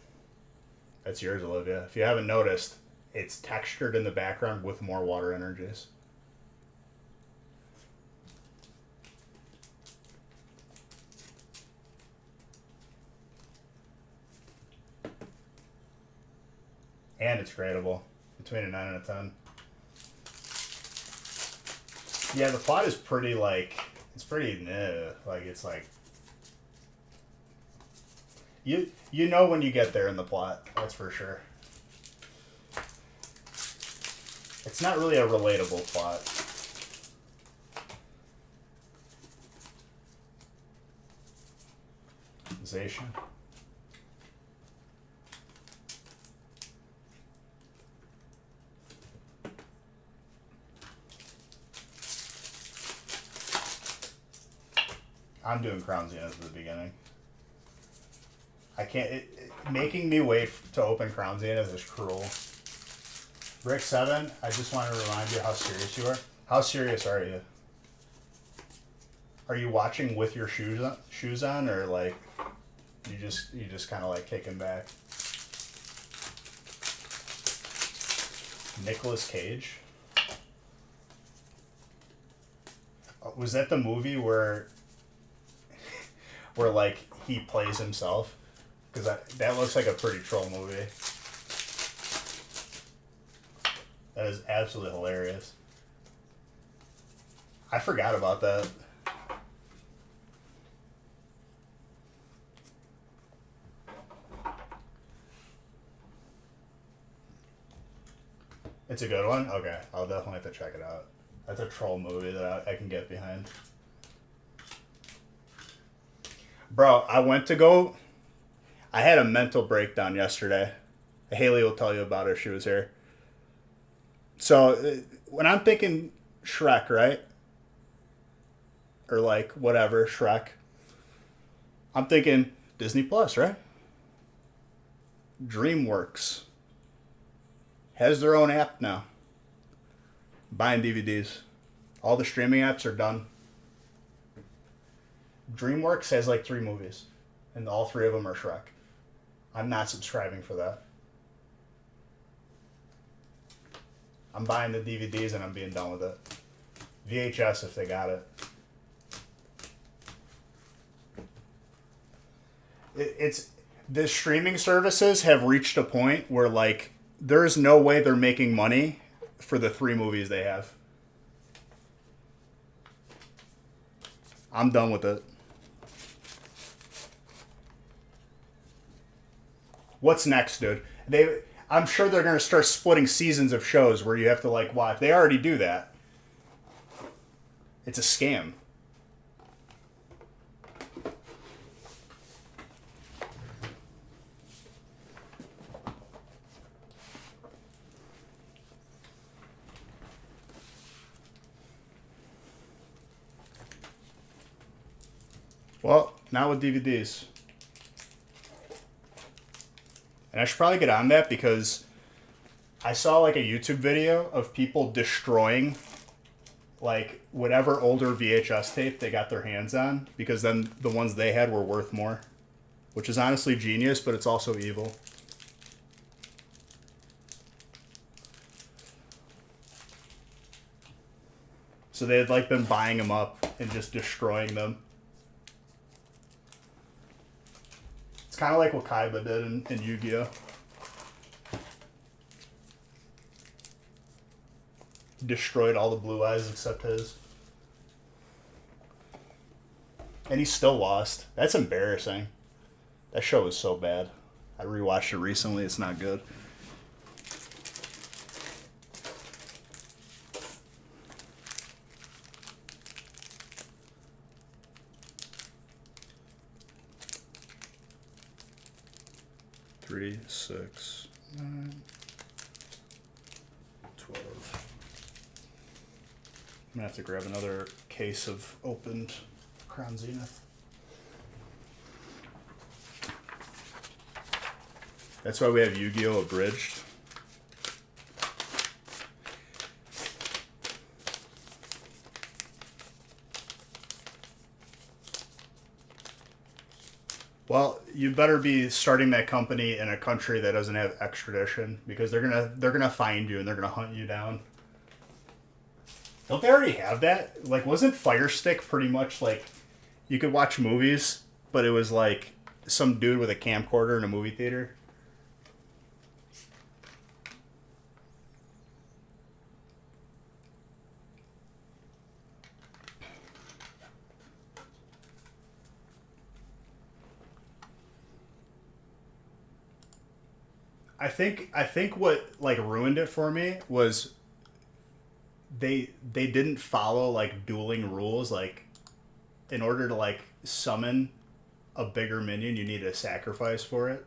That's yours, Olivia. If you haven't noticed, it's textured in the background with more water energies. And it's gradable. Between a 9 and a 10. Yeah, the plot is pretty, like... It's pretty... like, it's like... You know when you get there in the plot. That's for sure. It's not really a relatable plot. Zation. I'm doing Crown Zenith at the beginning. I can't... making me wait to open Crown Zenith is cruel. Rick 7, I just want to remind you how serious you are. How serious are you? Are you watching with your shoes on, or like you just kind of like kicking back? Nicolas Cage. Was that the movie where like he plays himself? Because that looks like a pretty troll movie. That is absolutely hilarious. I forgot about that. It's a good one? Okay, I'll definitely have to check it out. That's a troll movie that I can get behind. Bro, I had a mental breakdown yesterday. Haley will tell you about it if she was here. So, when I'm thinking Shrek, right? Or like, whatever, Shrek. I'm thinking Disney Plus, right? DreamWorks has their own app now. Buying DVDs. All the streaming apps are done. DreamWorks has like 3 movies, and all 3 of them are Shrek. I'm not subscribing for that. I'm buying the DVDs and I'm being done with it. VHS if they got it. It's the streaming services have reached a point where like there's no way they're making money for the 3 movies they have. I'm done with it. What's next, dude? I'm sure they're gonna start splitting seasons of shows where you have to like watch. They already do that. It's a scam. Well, not with DVDs. And I should probably get on that because I saw like a YouTube video of people destroying like whatever older VHS tape they got their hands on because then the ones they had were worth more. Which is honestly genius, but it's also evil. So they had like been buying them up and just destroying them. It's kind of like what Kaiba did in Yu-Gi-Oh! Destroyed all the blue eyes except his. And he still lost. That's embarrassing. That show was so bad. I rewatched it recently. It's not good. Three, 6, 9, 12. I'm gonna have to grab another case of opened Crown Zenith. That's why we have Yu-Gi-Oh! Abridged. Well, you better be starting that company in a country that doesn't have extradition because they're gonna find you and they're gonna hunt you down. Don't they already have that? Like, wasn't Fire Stick pretty much like you could watch movies, but it was like some dude with a camcorder in a movie theater? I think what like ruined it for me was they didn't follow like dueling rules. Like in order to like summon a bigger minion, you needed a sacrifice for it,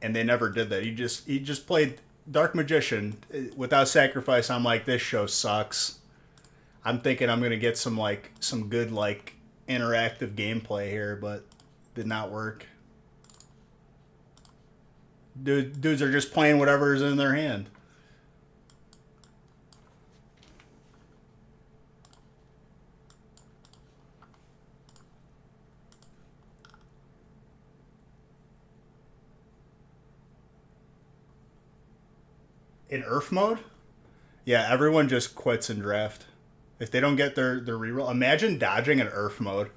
and they never did that. He just played Dark Magician without sacrifice. I'm like, this show sucks. I'm thinking I'm gonna get some good like interactive gameplay here, but did not work. Dudes are just playing whatever is in their hand. In Earth mode, yeah, everyone just quits in draft. If they don't get their reroll, imagine dodging in Earth mode.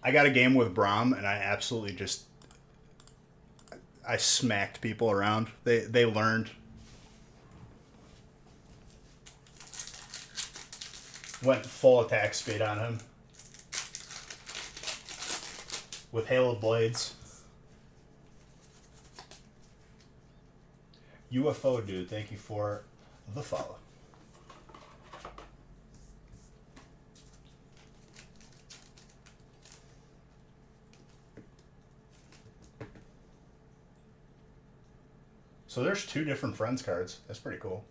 I got a game with Braum, and I absolutely just I smacked people around. They learned. Went full attack speed on him with Hail of Blades. UFO dude, thank you for the follow. So there's 2 different friends cards. That's pretty cool.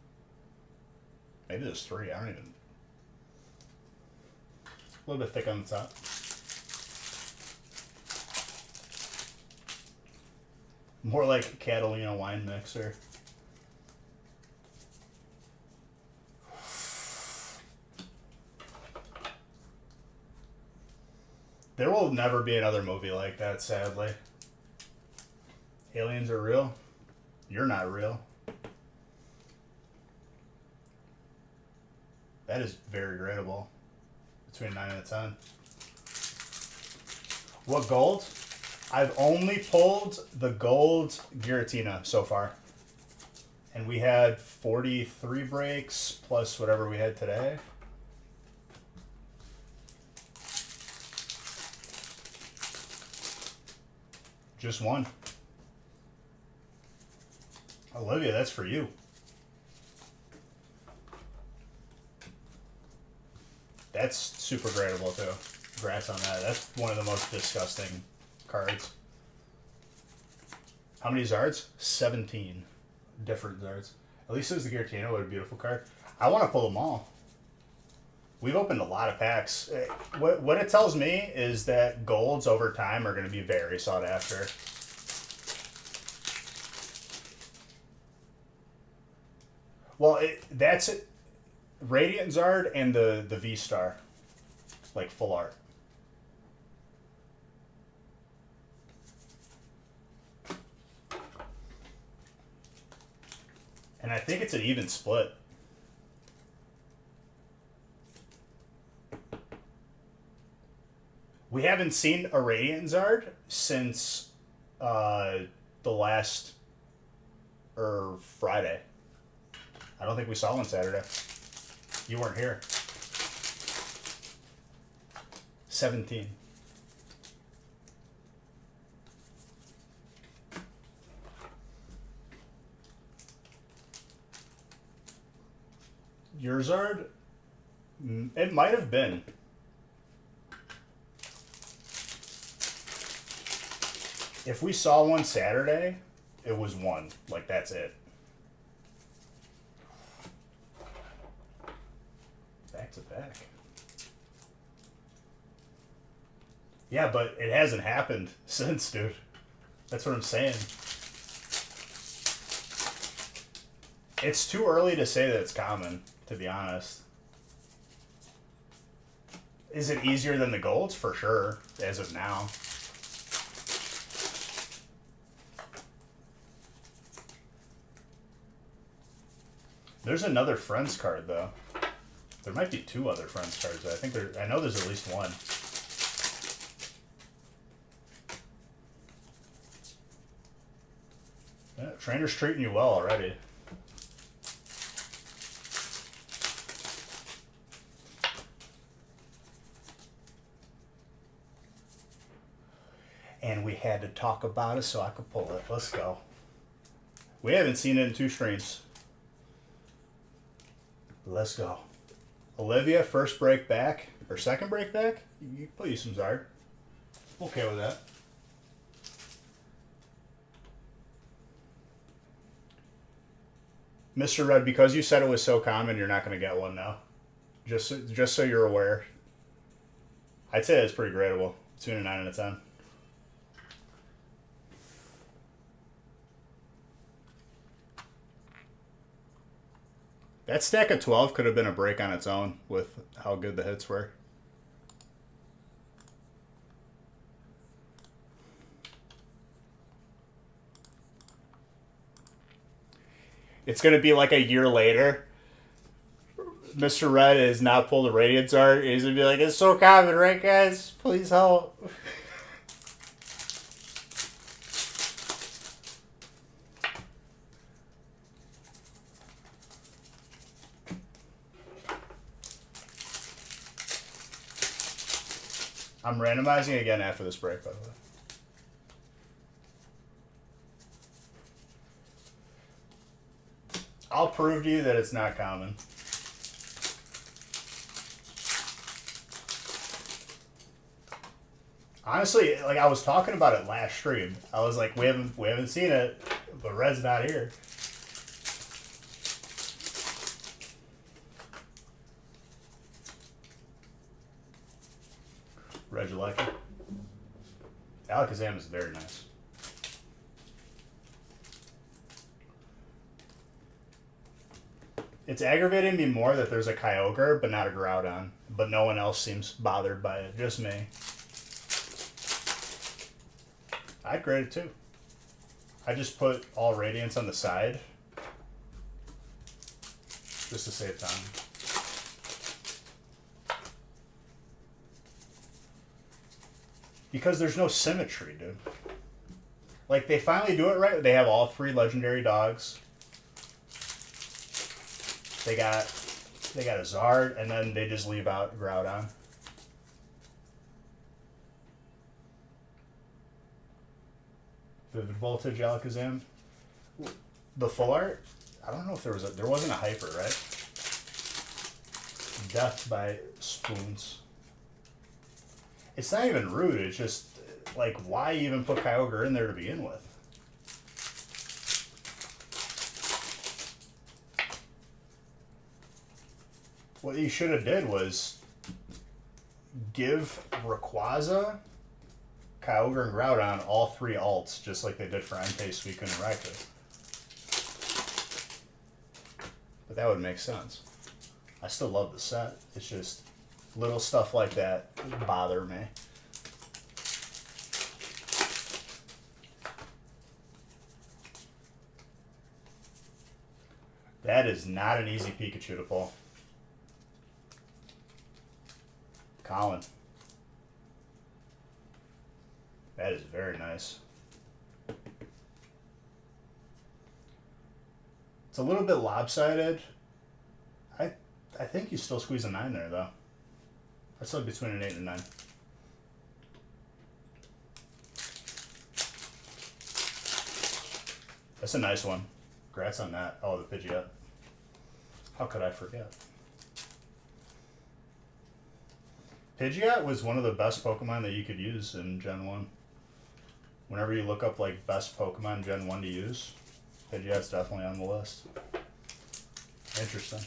Maybe there's 3. I don't even. A little bit thick on the top. More like Catalina wine mixer. There will never be another movie like that, sadly. Aliens are real. You're not real. That is very gradable. Between 9 and a 10. What gold? I've only pulled the gold Giratina so far. And we had 43 breaks plus whatever we had today. Just one. Olivia, that's for you. That's super gradable too. Congrats on that. That's one of the most disgusting cards. How many Zards? 17 different Zards. At least it was the Giratina. What a beautiful card. I want to pull them all. We've opened a lot of packs. What it tells me is that golds over time are going to be very sought after. Well, that's it. Radiant Zard and the V-Star. Like full art. And I think it's an even split. We haven't seen a Radiant Zard since the last Friday. I don't think we saw one Saturday. You weren't here. 17. Your Zard? It might have been. If we saw one Saturday, it was one. Like, that's it. Back to back. Yeah, but it hasn't happened since, dude. That's what I'm saying. It's too early to say that it's common, to be honest. Is it easier than the golds? For sure, as of now. There's another Friends card, though. There might be two other Friends cards. I know there's at least one. Yeah, Trainer's treating you well already. And we had to talk about it so I could pull it. Let's go. We haven't seen it in 2 streams. Let's go. Olivia, first break back, or second break back? You can play some Zard. Okay with that. Mr. Red, because you said it was so common, you're not going to get one now. Just so you're aware. I'd say it's pretty gradable. Between a 9 and a 10. That stack of 12 could have been a break on its own with how good the hits were. It's going to be like a year later. Mr. Red is not pulled a Radiant Zard. He's going to be like, it's so common, right, guys? Please help. I'm randomizing again after this break, by the way. I'll prove to you that it's not common. Honestly, like I was talking about it last stream. I was like, we haven't seen it, but Red's not here. Red, you like it? Alakazam is very nice. It's aggravating me more that there's a Kyogre, but not a Groudon. But no one else seems bothered by it. Just me. I'd grade it too. I just put all radiants on the side just to save time. Because there's no symmetry, dude. Like, they finally do it right. They have all 3 legendary dogs. They got a Zard, and then they just leave out Groudon. Vivid Voltage, Alakazam. The full art, I don't know if there wasn't a hyper, right? Death by Spoons. It's not even rude, it's just, like, why even put Kyogre in there to begin with? What you should have did was give Rayquaza, Kyogre, and Groudon all 3 alts, just like they did for Entei, Suicune, and Raikou. But that would make sense. I still love the set. It's just little stuff like that bother me. That is not an easy Pikachu to pull. Colin. That is very nice. It's a little bit lopsided. I think you still squeeze a 9 there, though. I'd say between an 8 and a 9. That's a nice one. Congrats on that. Oh, the Pidgeot. How could I forget? Pidgeot was one of the best Pokemon that you could use in Gen 1. Whenever you look up, like, best Pokemon Gen 1 to use, Pidgeot's definitely on the list. Interesting.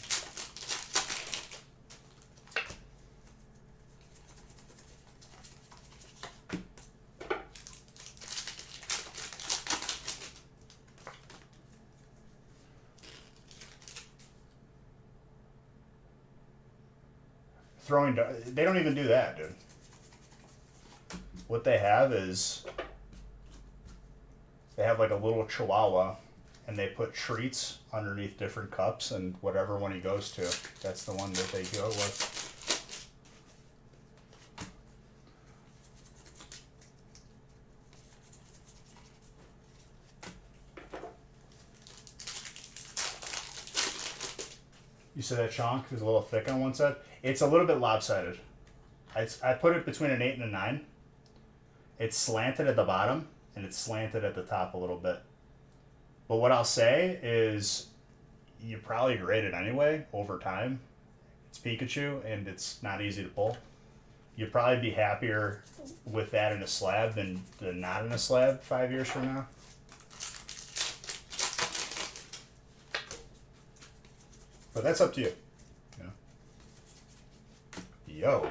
They don't even do that, dude. What they have is they have like a little chihuahua and they put treats underneath different cups, and whatever one he goes to, that's the one that they go with. You said that chonk is a little thick on one side. It's a little bit lopsided. I put it between an 8 and a 9. It's slanted at the bottom, and it's slanted at the top a little bit. But what I'll say is you probably grade it anyway over time. It's Pikachu, and it's not easy to pull. You'd probably be happier with that in a slab than not in a slab 5 years from now. But that's up to you. Yo.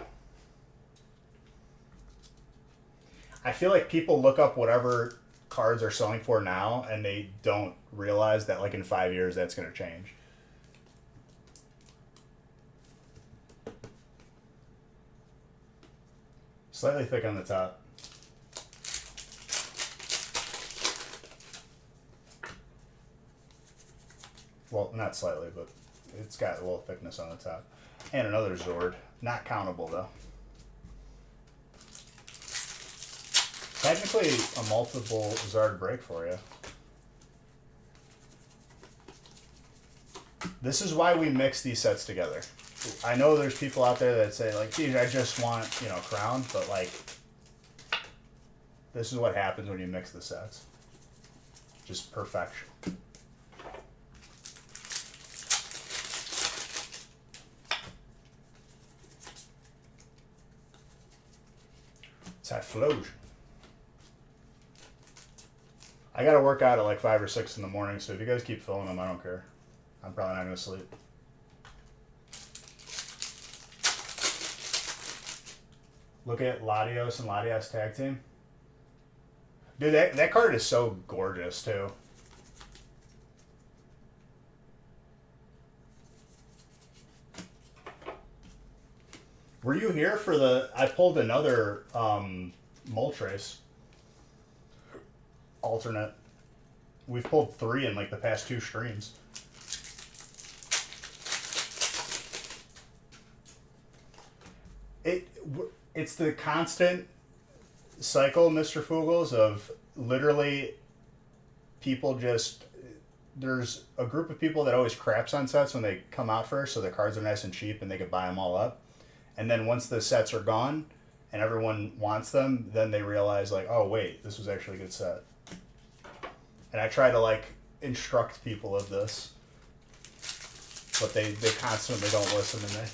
I feel like people look up whatever cards are selling for now, and they don't realize that, like, in 5 years that's going to change. Slightly thick on the top. Well, not slightly, but it's got a little thickness on the top. And another Zord. Not countable, though. Technically, a multiple Zard break for you. This is why we mix these sets together. I know there's people out there that say, like, geez, I just want, Crown, but, like, this is what happens when you mix the sets. Just perfection. It's Typhlosion. I gotta work out at like 5 or 6 in the morning, so if you guys keep filling them, I don't care. I'm probably not gonna sleep. Look at Latios and Latias tag team. Dude, that card is so gorgeous too. Were you here for the... I pulled another Moltres. alternate. We've pulled 3 in like the past 2 streams. It's the constant cycle, Mr. Fugels, of literally people just... There's a group of people that always craps on sets when they come out first, so the cards are nice and cheap and they can buy them all up. And then once the sets are gone and everyone wants them, then they realize, like, oh, wait, this was actually a good set. And I try to, like, instruct people of this. But they constantly don't listen to me.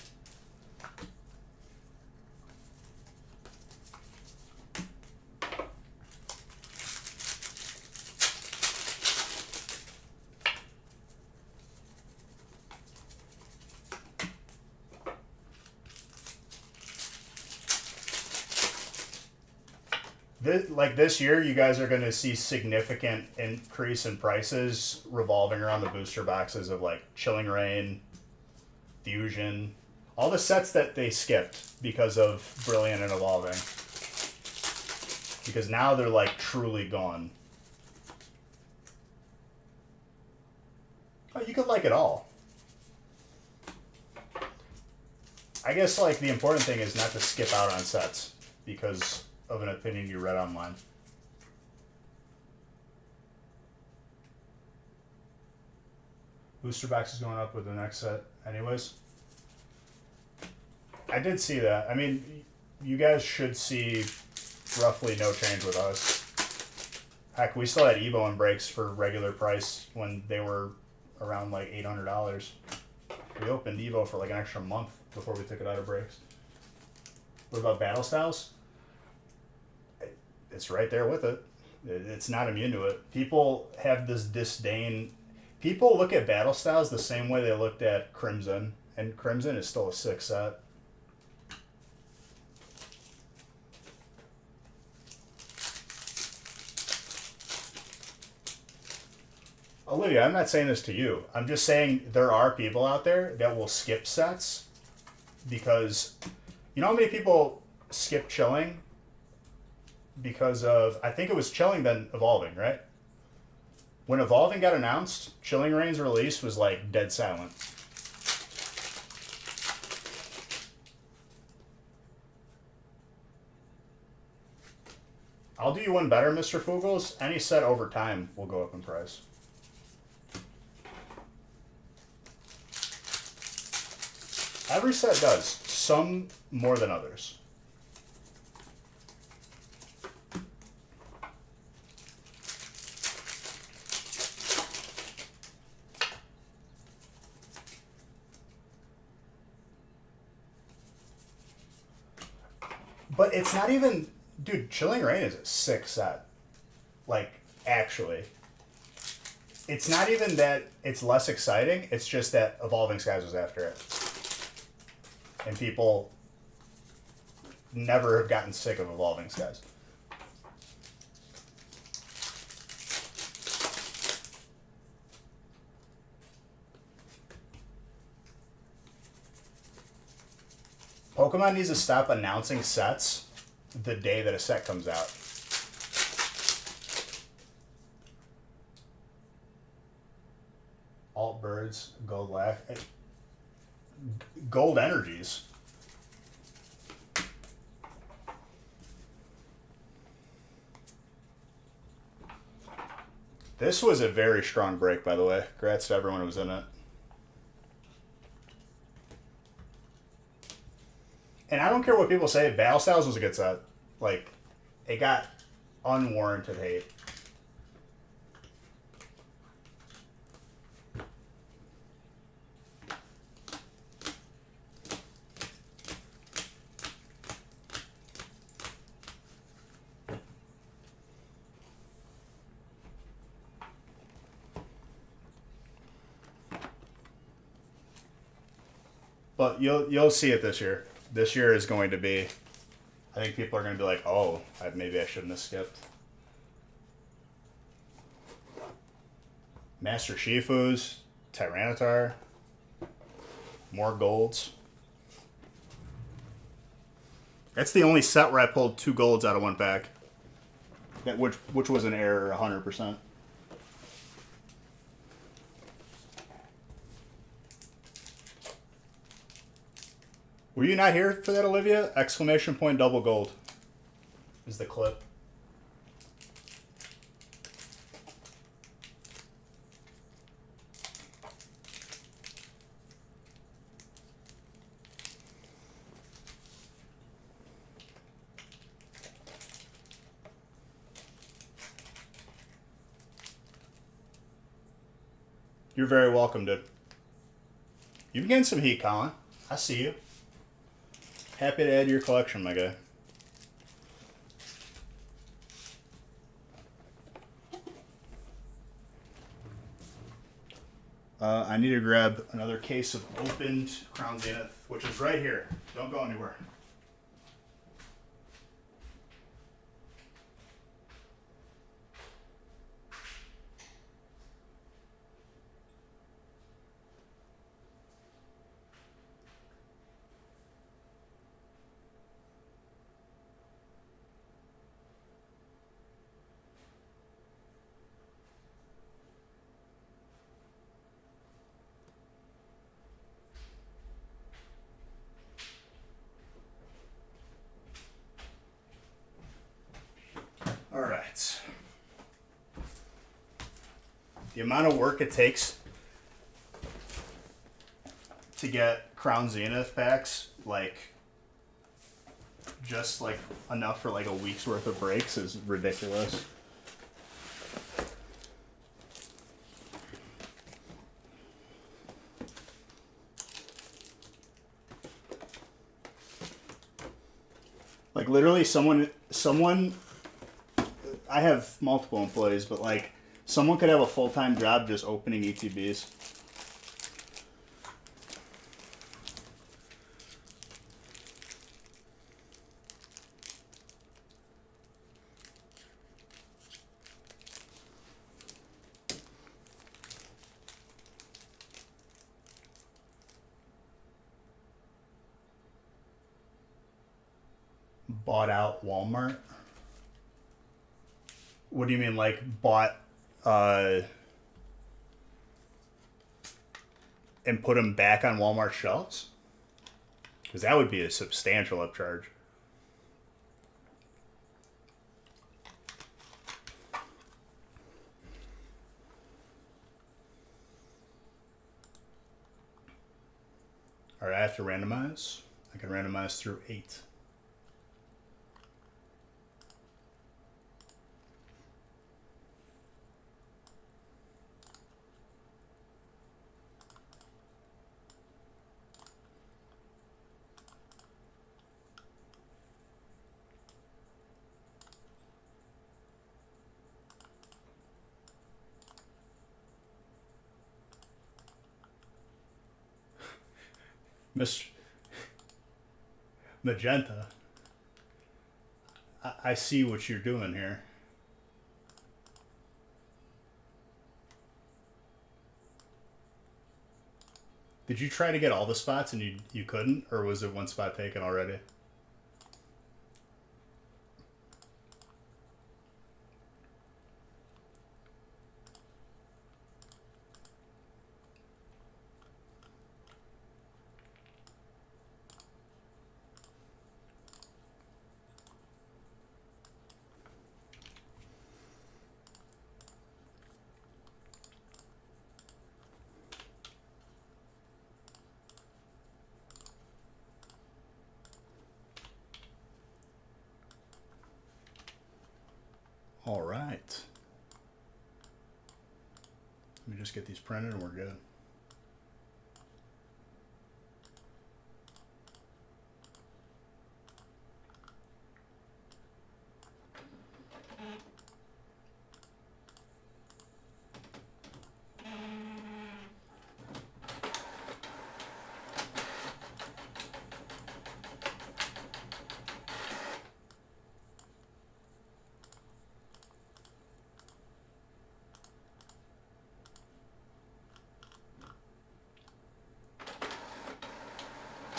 This year, you guys are going to see significant increase in prices revolving around the booster boxes of like Chilling Reign, Fusion, all the sets that they skipped because of Brilliant and Evolving. Because now they're like truly gone. Oh, you could like it all. I guess like the important thing is not to skip out on sets because of an opinion you read online. Booster box is going up with the next set anyways. I did see that. I mean, you guys should see roughly no change with us. Heck, we still had Evo and breaks for regular price when they were around like $800. We opened Evo for like an extra month before we took it out of breaks. What about Battle Styles? It's right there with it. It's not immune to it. People have this disdain. People look at Battle Styles the same way they looked at Crimson, and Crimson is still a 6 set. Olivia, I'm not saying this to you. I'm just saying there are people out there that will skip sets because you know how many people skip Chilling? Because of, I think it was Chilling then Evolving, right? When Evolving got announced, Chilling Reign's release was like dead silent. I'll do you one better, Mr. Fugels. Any set over time will go up in price. Every set does, some more than others. But it's not even... Dude, Chilling Reign is a 6 set. Like, actually. It's not even that it's less exciting. It's just that Evolving Skies was after it. And people never have gotten sick of Evolving Skies. Pokemon needs to stop announcing sets the day that a set comes out. Alt Birds, Gold Laugh, Gold Energies. This was a very strong break, by the way. Congrats to everyone who was in it. And I don't care what people say, Battle Styles was a good set. Like, it got unwarranted hate. But you'll see it this year. This year is going to be, I think people are going to be like, oh, maybe I shouldn't have skipped. Master Shifu's, Tyranitar, more golds. That's the only set where I pulled 2 golds out of one pack. which was an error 100%. Were you not here for that, Olivia? Exclamation point double gold is the clip. You're very welcome, dude. You've gained some heat, Colin. I see you. Happy to add to your collection, my guy. I need to grab another case of opened Crown Zenith, which is right here. Don't go anywhere. All right. The amount of work it takes to get Crown Zenith packs, like, just like enough for like a week's worth of breaks is ridiculous. Like literally someone, I have multiple employees, but like someone could have a full-time job just opening ETBs. Bought out Walmart? What do you mean, like bought and put them back on Walmart shelves? Because that would be a substantial upcharge. All right, I have to randomize. I can randomize through 8. Mr. Magenta, I see what you're doing here. Did you try to get all the spots and you couldn't, or was it one spot taken already? All right. Let me just get these printed and we're good.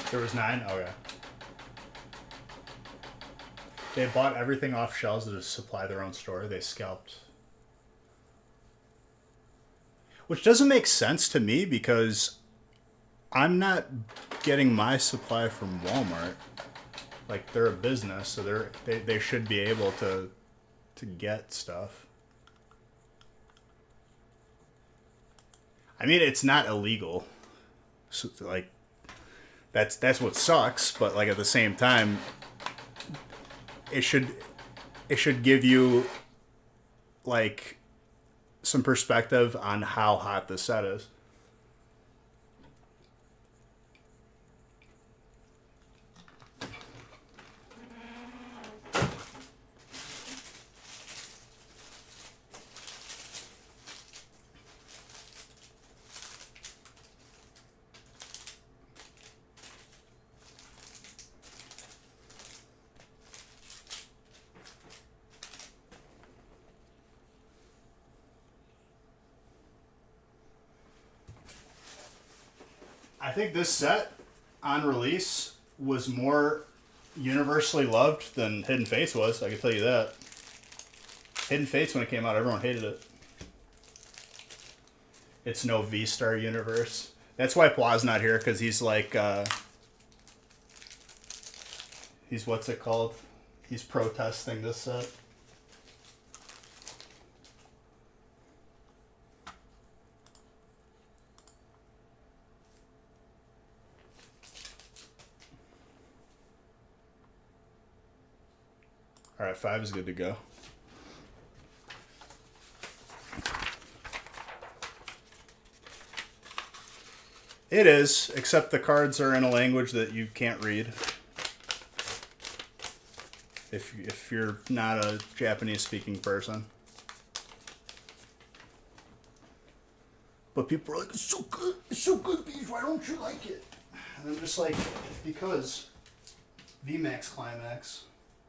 There was 9? Okay. They bought everything off shelves to supply their own store. They scalped. Which doesn't make sense to me because I'm not getting my supply from Walmart. Like, they're a business, so they should be able to get stuff. I mean, it's not illegal. So, like, that's what sucks, but like at the same time, it should give you like some perspective on how hot the set is. I think this set on release was more universally loved than Hidden Fates was. I can tell you that. Hidden Fates, when it came out, everyone hated it. It's no V-Star universe. That's why Pla's not here, because he's like, he's, what's it called? He's protesting this set. All right, 5 is good to go. It is, except the cards are in a language that you can't read. If you're not a Japanese-speaking person. But people are like, it's so good, Beej, why don't you like it? And I'm just like, because VMAX Climax.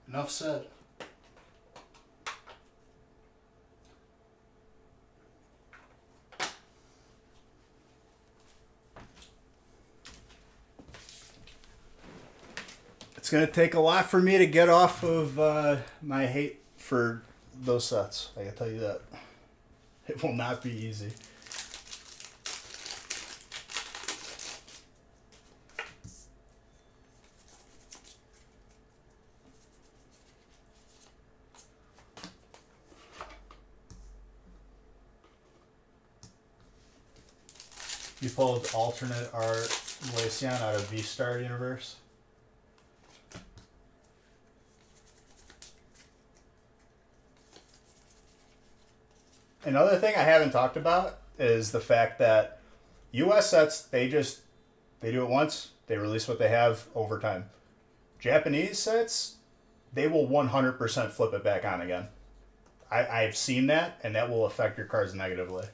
Enough said. It's going to take a lot for me to get off of my hate for those sets. I can tell you that. It will not be easy. You pulled alternate art Glaceon out of V-Star universe. Another thing I haven't talked about is the fact that US sets, they do it once, they release what they have over time. Japanese sets, they will 100% flip it back on again. I've seen that, and that will affect your cards negatively.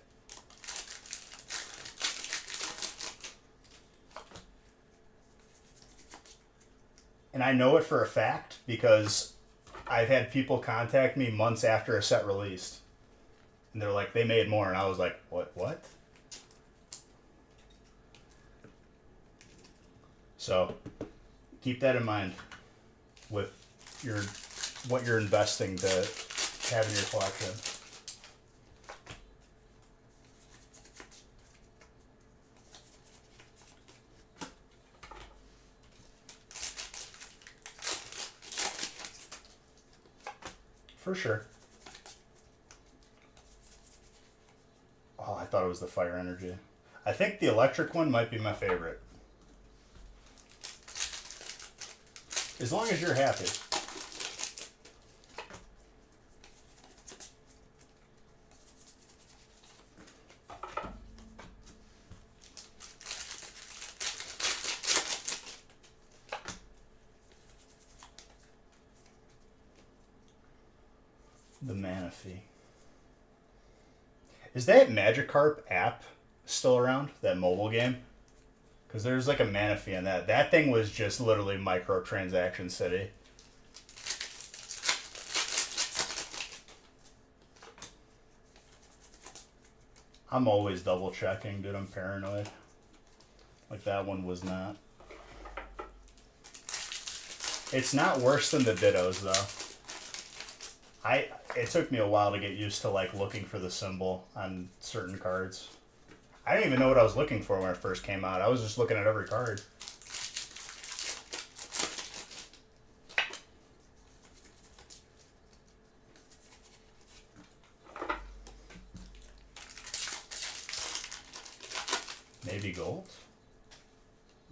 And I know it for a fact because I've had people contact me months after a set released. And they're like, they made more. And I was like, what? So keep that in mind with what you're investing to have in your collection. For sure. Oh, I thought it was the fire energy. I think the electric one might be my favorite. As long as you're happy. The Manaphy. Is that Magikarp app still around? That mobile game? Because there's like a Manaphy in that. That thing was just literally microtransaction city. I'm always double checking, dude. I'm paranoid. Like that one was not. It's not worse than the Dittos though. It took me a while to get used to like looking for the symbol on certain cards. I didn't even know what I was looking for when it first came out. I was just looking at every card. Maybe gold?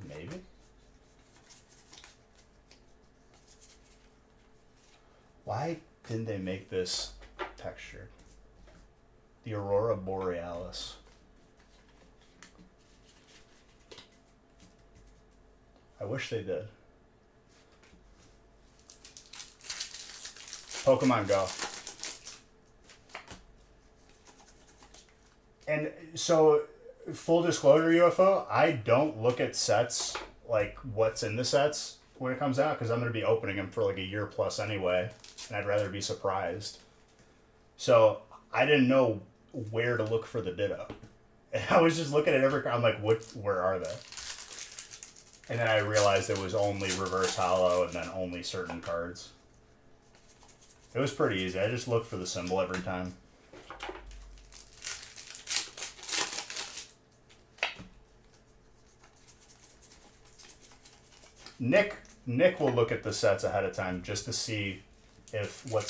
Maybe? Why didn't they make this textured? The Aurora Borealis. I wish they did. Pokemon Go. And so, full disclosure, UFO, I don't look at sets, like what's in the sets when it comes out, because I'm going to be opening them for like a year plus anyway, and I'd rather be surprised. So, I didn't know where to look for the Ditto. And I was just looking at every card, I'm like, where are they? And then I realized it was only reverse hollow and then only certain cards. It was pretty easy. I just looked for the symbol every time. Nick will look at the sets ahead of time just to see if what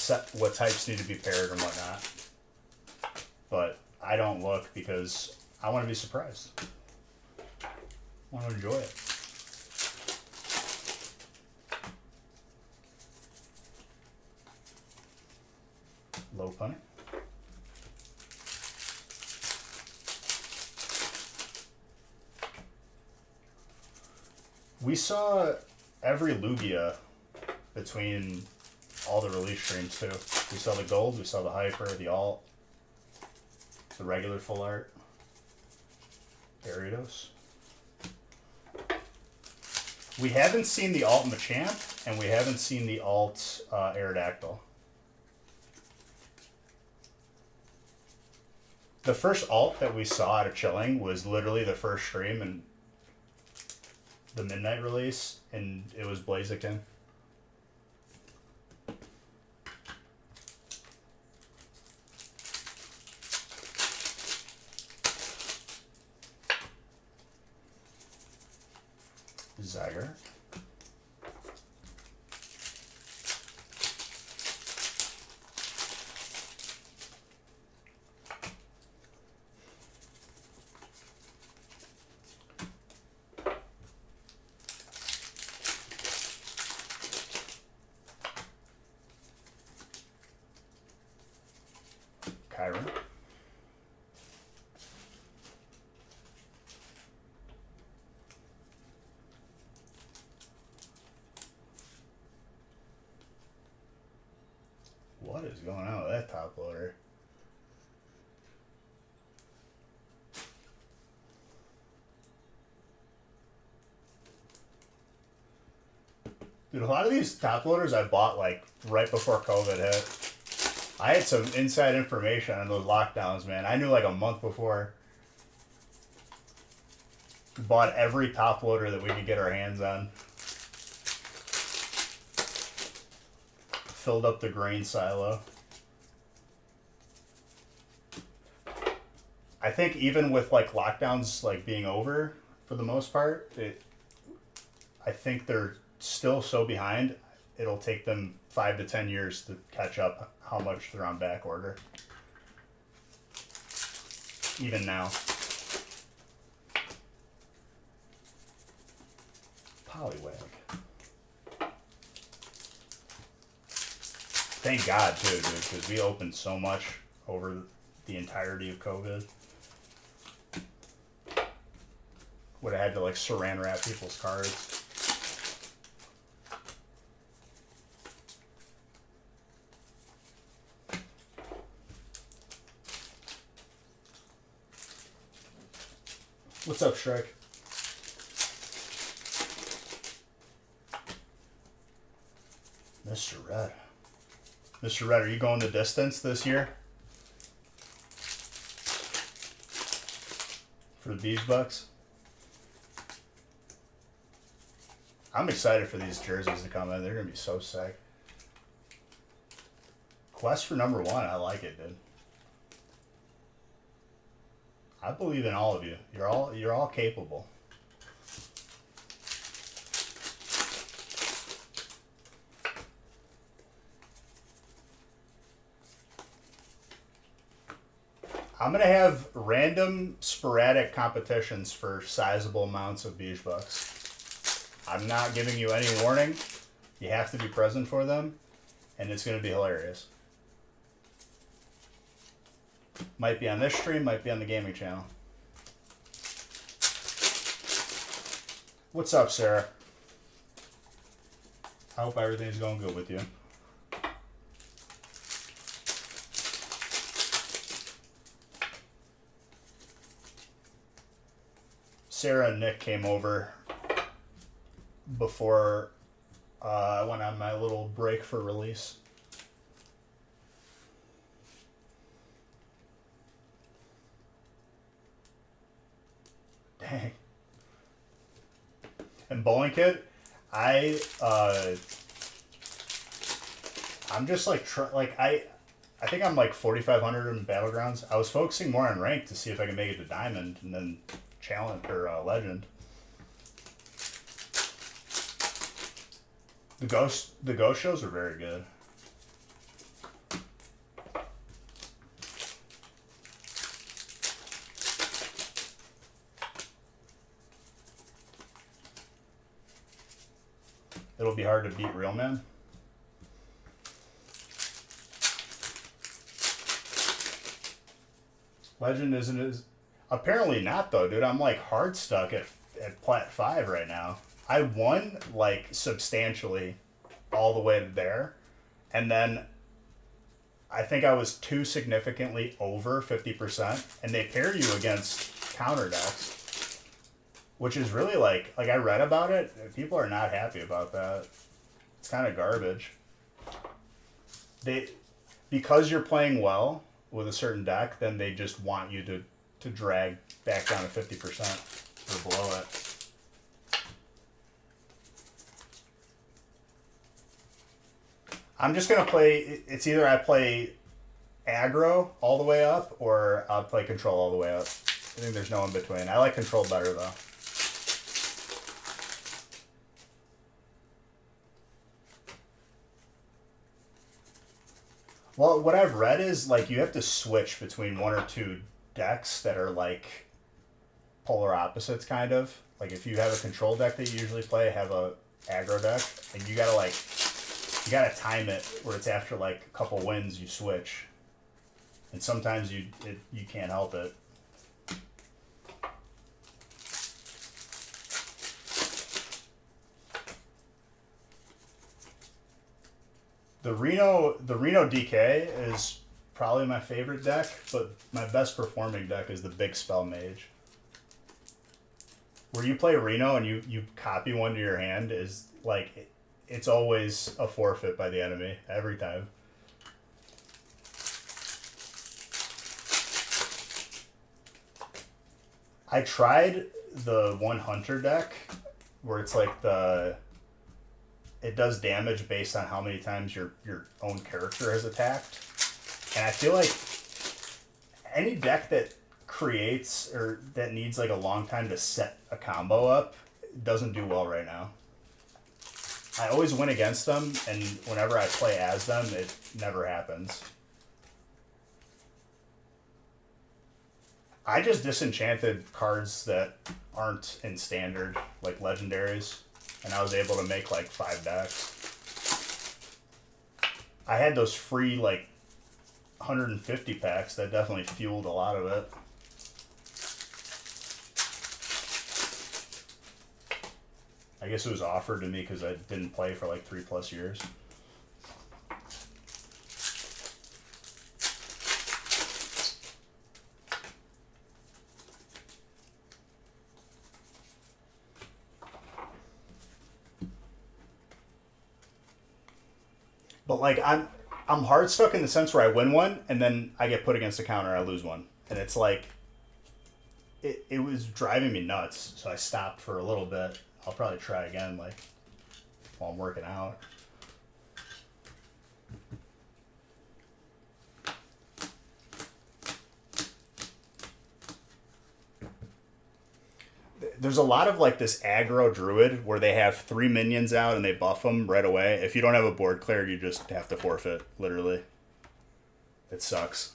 types need to be paired and whatnot. But I don't look because I want to be surprised. I want to enjoy it. Low punny. We saw every Lugia between all the release streams too. We saw the gold, we saw the hyper, the alt, the regular full art, Gyarados. We haven't seen the alt Machamp, and we haven't seen the alt Aerodactyl. The first alt that we saw at a Chilling was literally the first stream and the midnight release, and it was Blaziken. Zyger. Kyron. What is going on with that top loader? Dude, a lot of these top loaders I bought like right before COVID hit. I had some inside information on those lockdowns, man. I knew like a month before. Bought every top loader that we could get our hands on. Filled up the grain silo. I think even with like lockdowns like being over for the most part, I think they're still so behind. It'll take them 5 to 10 years to catch up how much they're on back order. Even now. Poliwag. Thank God too, dude, because we opened so much over the entirety of COVID. Would have had to like saran wrap people's cards. What's up, Shrek? Mr. Red. Mr. Red, are you going the distance this year? For the Bees Bucks? I'm excited for these jerseys to come in. They're gonna be so sick. Quest for number 1. I like it, dude. I believe in all of you. You're all capable. I'm gonna have random, sporadic competitions for sizable amounts of beach bucks. I'm not giving you any warning. You have to be present for them, and it's gonna be hilarious. Might be on this stream, might be on the gaming channel. What's up, Sarah? I hope everything's going good with you. Sarah and Nick came over before I went on my little break for release. Dang. And Bowling Kid, I'm just like I think I'm like 4,500 in Battlegrounds. I was focusing more on rank to see if I can make it to Diamond and then challenge or Legend. The ghost shows are very good. It'll be hard to beat Real Man. Legend isn't as... Apparently not, though, dude. I'm, like, hard stuck at Plat 5 right now. I won, like, substantially all the way to there. And then I think I was too significantly over 50%. And they pair you against counter decks. Which is really, like I read about it. People are not happy about that. It's kind of garbage. Because you're playing well with a certain deck, then they just want you to drag back down to 50% or below it. I'm just going to play... It's either I play aggro all the way up or I'll play control all the way up. I think there's no in between. I like control better, though. Well, what I've read is, like, you have to switch between one or two decks that are, like, polar opposites, kind of. Like, if you have a control deck that you usually play, have a aggro deck, and you gotta, like, you gotta time it where it's after, like, a couple wins you switch. And sometimes you can't help it. The Reno DK is probably my favorite deck, but my best performing deck is the Big Spell Mage. Where you play Reno and you copy one to your hand is like, it's always a forfeit by the enemy, every time. I tried the One Hunter deck, where it's like it does damage based on how many times your own character has attacked. And I feel like any deck that creates or that needs like a long time to set a combo up doesn't do well right now. I always win against them, and whenever I play as them, it never happens. I just disenchanted cards that aren't in standard, like legendaries. And I was able to make like 5 decks. I had those free like 150 packs that definitely fueled a lot of it. I guess it was offered to me because I didn't play for like 3+ years. But like I'm hard stuck in the sense where I win one and then I get put against a counter, I lose one. And it's like it was driving me nuts, so I stopped for a little bit. I'll probably try again like while I'm working out. There's a lot of like this aggro druid where they have 3 minions out and they buff them right away. If you don't have a board clear, you just have to forfeit, literally. It sucks.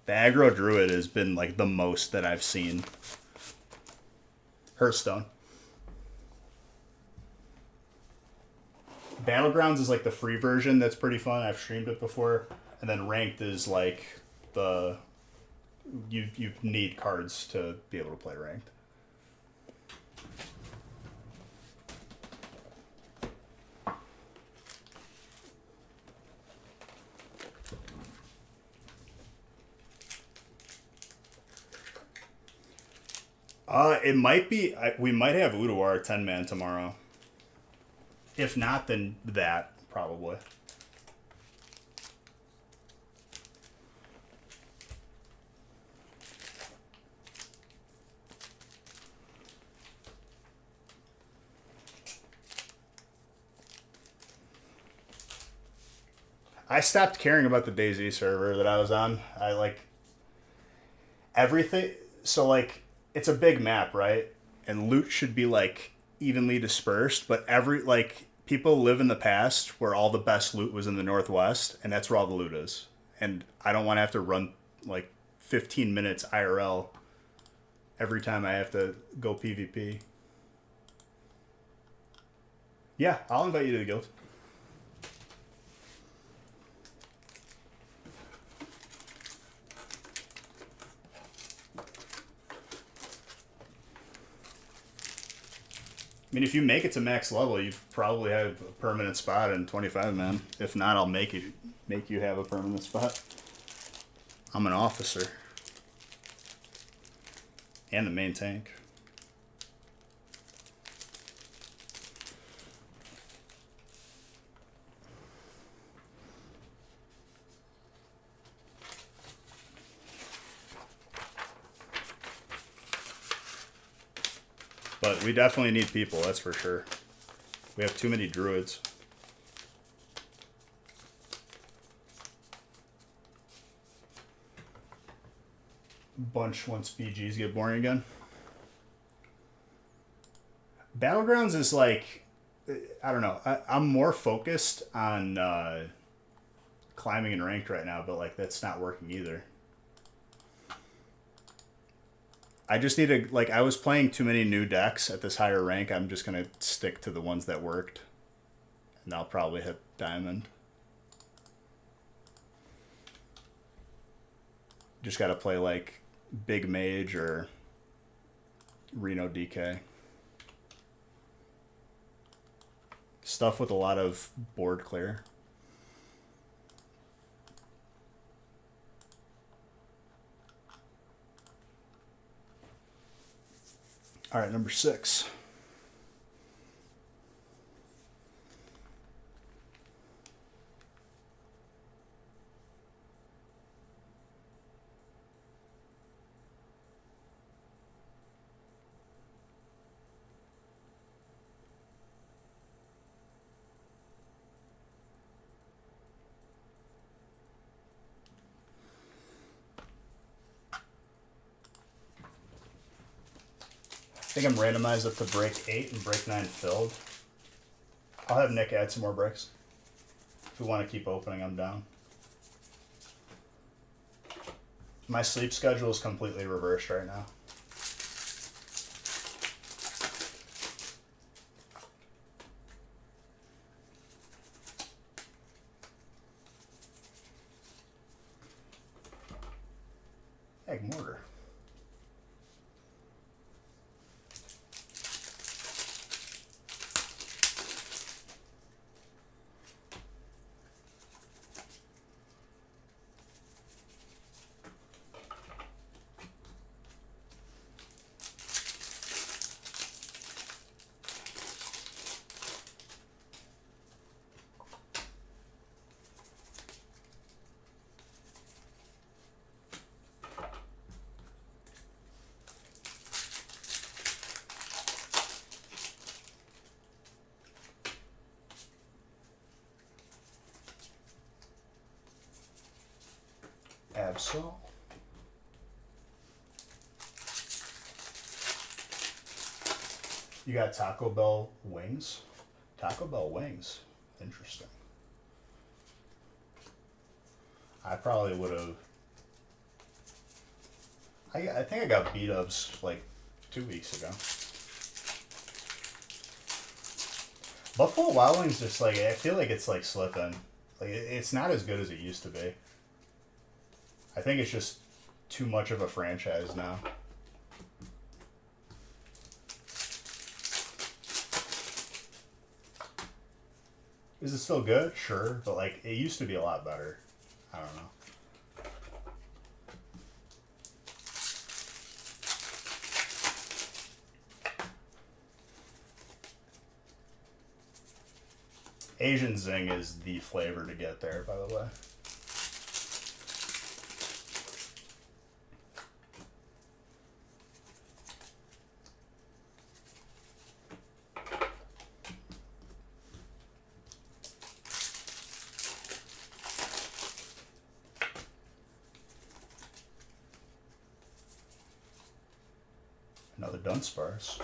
The aggro druid has been like the most that I've seen. Hearthstone. Battlegrounds is like the free version that's pretty fun. I've streamed it before. And then ranked is like the you need cards to be able to play ranked. It might be. We might have Udawar 10-man tomorrow. If not, then that probably. I stopped caring about the DayZ server that I was on. I like everything. So like it's a big map, right? And loot should be like evenly dispersed, but every like people live in the past where all the best loot was in the northwest, and that's where all the loot is. And I don't want to have to run like 15 minutes IRL every time I have to go PvP. Yeah, I'll invite you to the guild. I mean, if you make it to max level, you probably have a permanent spot in 25, man. If not, I'll make you have a permanent spot. I'm an officer. And the main tank. But we definitely need people, that's for sure. We have too many druids. Bunch once BGs get boring again. Battlegrounds is like, I don't know. I'm more focused on climbing and ranked right now, but like that's not working either. I just need to, like, I was playing too many new decks at this higher rank. I'm just going to stick to the ones that worked. And I'll probably hit Diamond. Just got to play, like, Big Mage or Reno DK. Stuff with a lot of board clear. All right, number 6. I think I'm randomized up to break 8 and break 9 filled. I'll have Nick add some more breaks. If we want to keep opening, I'm down. My sleep schedule is completely reversed right now. Egg mortar. Absol. You got Taco Bell wings. Taco Bell wings. Interesting. I probably would have. I think I got B-dubs like 2 weeks ago. Buffalo Wild Wings just like, I feel like it's like slipping. Like it's not as good as it used to be. I think it's just too much of a franchise now. Is it still good? Sure, but like it used to be a lot better. I don't know. Asian Zing is the flavor to get there, by the way. Another Dunsparce.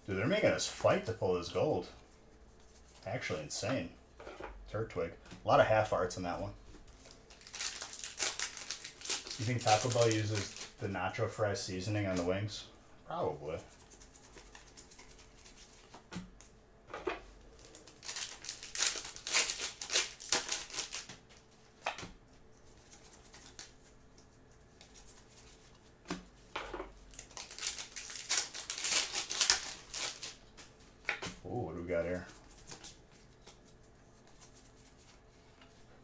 Dude, they're making us fight to pull this gold. Actually insane. Turtwig. A lot of half arts in that one. You think Taco Bell uses the nacho fry seasoning on the wings? Probably. Ooh, what do we got here?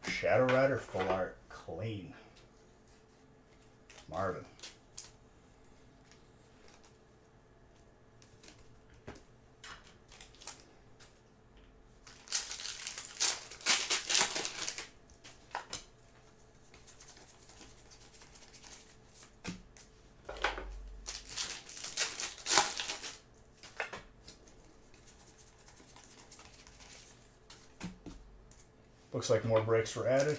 Shadow Rider Full Art Clean. Marvin. Looks like more breaks were added.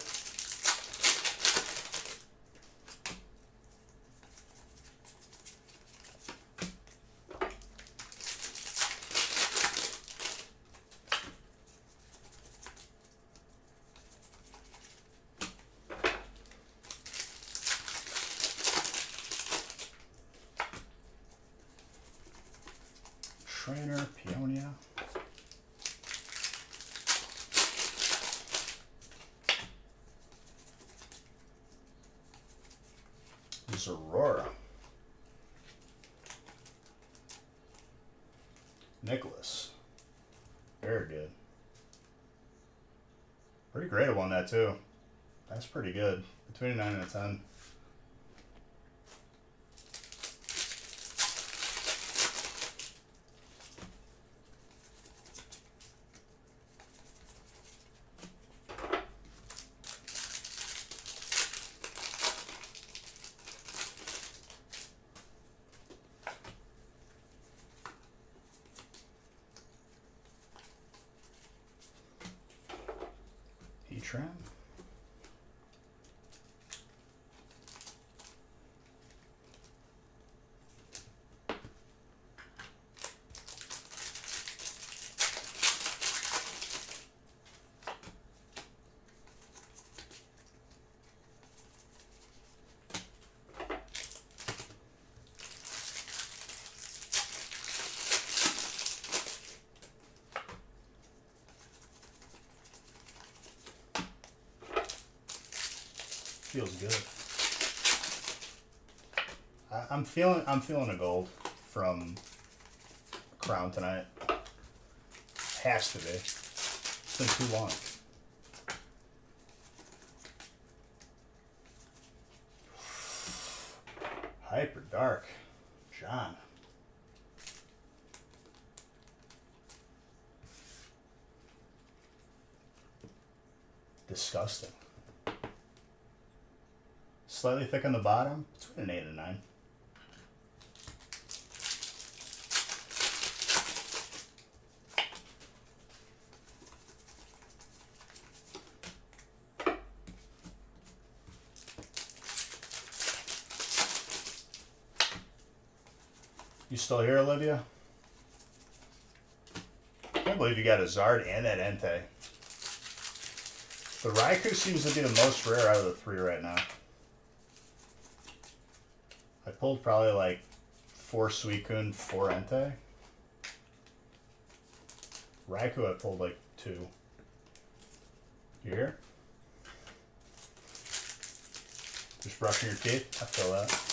Trainer, Peonia. Aurora. Nicholas. Very good. Pretty great on that too. That's pretty good. Between a 9 and a 10. Heatran. Feels good. I'm feeling a gold from Crown tonight. Has to be. It's been too long. Hyper Dark. John. Disgusting. Slightly thick on the bottom, between an 8 and a 9. You still here, Olivia? I can't believe you got a Zard and that Entei. The Raikou seems to be the most rare out of the three right now. I pulled probably like 4 Suicune, 4 Entei. Raikou I pulled like 2. You here? Just brushing your teeth? I feel that.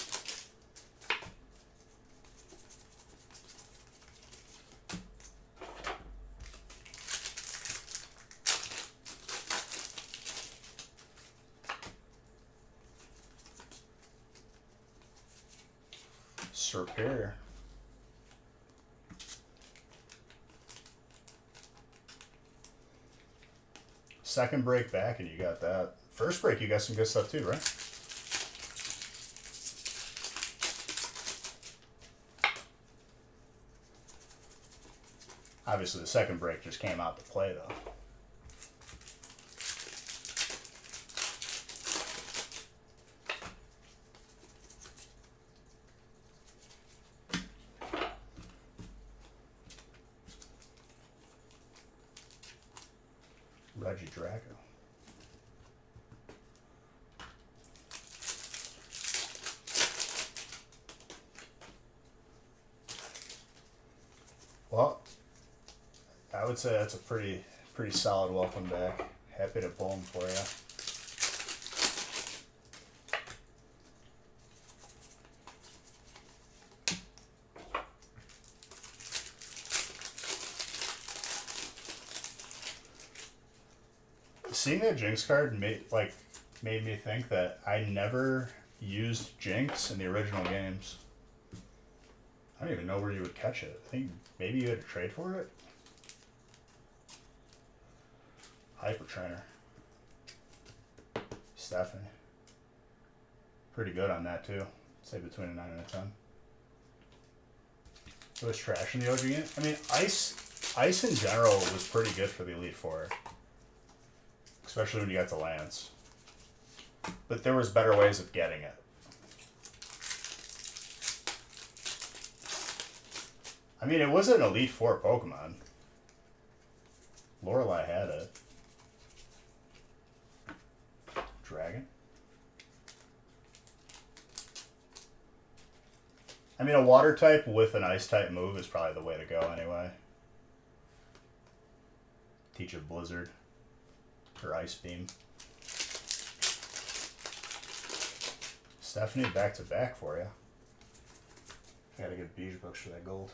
Serperior. Second break back and you got that. First break you got some good stuff too, right? Obviously the second break just came out to play though. Regidrago. Well, I would say that's a pretty solid welcome back. Happy to pull them for you. Seeing that Jinx card made me think that I never used Jinx in the original games. I don't even know where you would catch it. I think maybe you had to trade for it? Hyper Trainer. Stephanie. Pretty good on that too. I'd say between a 9 and a 10. It was trash in the OG game. I mean, Ice in general was pretty good for the Elite Four. Especially when you got to Lance. But there was better ways of getting it. I mean, it was an Elite Four Pokemon. Lorelei had it. Dragon. I mean, a water type with an ice type move is probably the way to go anyway. Teach it Blizzard. Or Ice Beam. Stephanie, back to back for you. I gotta get Beige Books for that gold.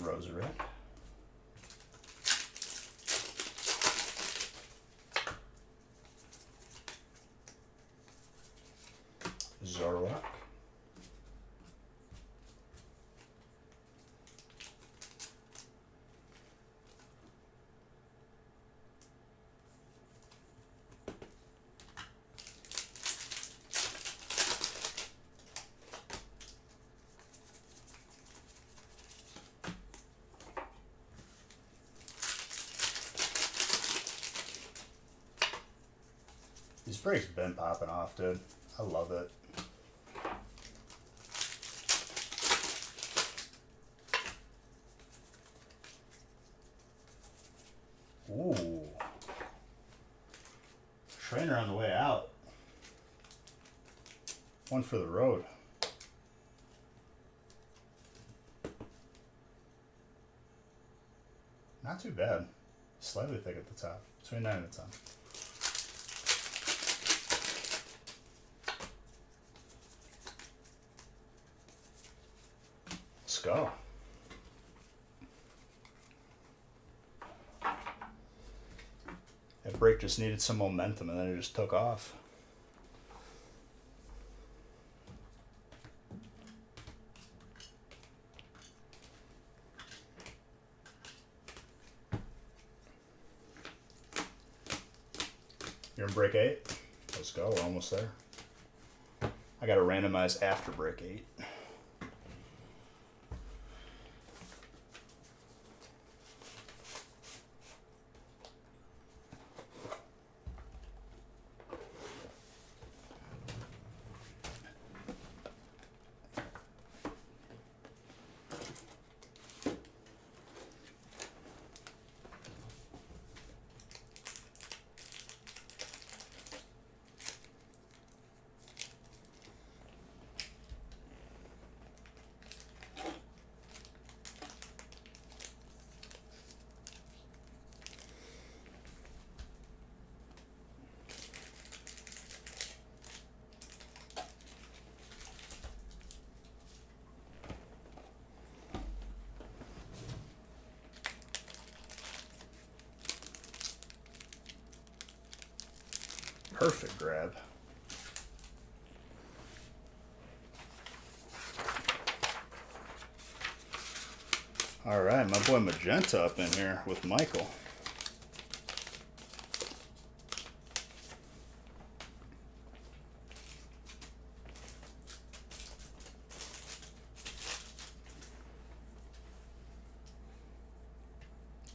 Roserade. Zoroark. These breaks been popping off, dude. I love it. Ooh. Trainer on the way out. One for the road. Not too bad. Slightly thick at the top. Between 9 and 10. Let's go. That break just needed some momentum and then it just took off. You're in break 8? Let's go, we're almost there. I gotta randomize after break 8. Perfect grab. All right, my boy Magenta up in here with Michael.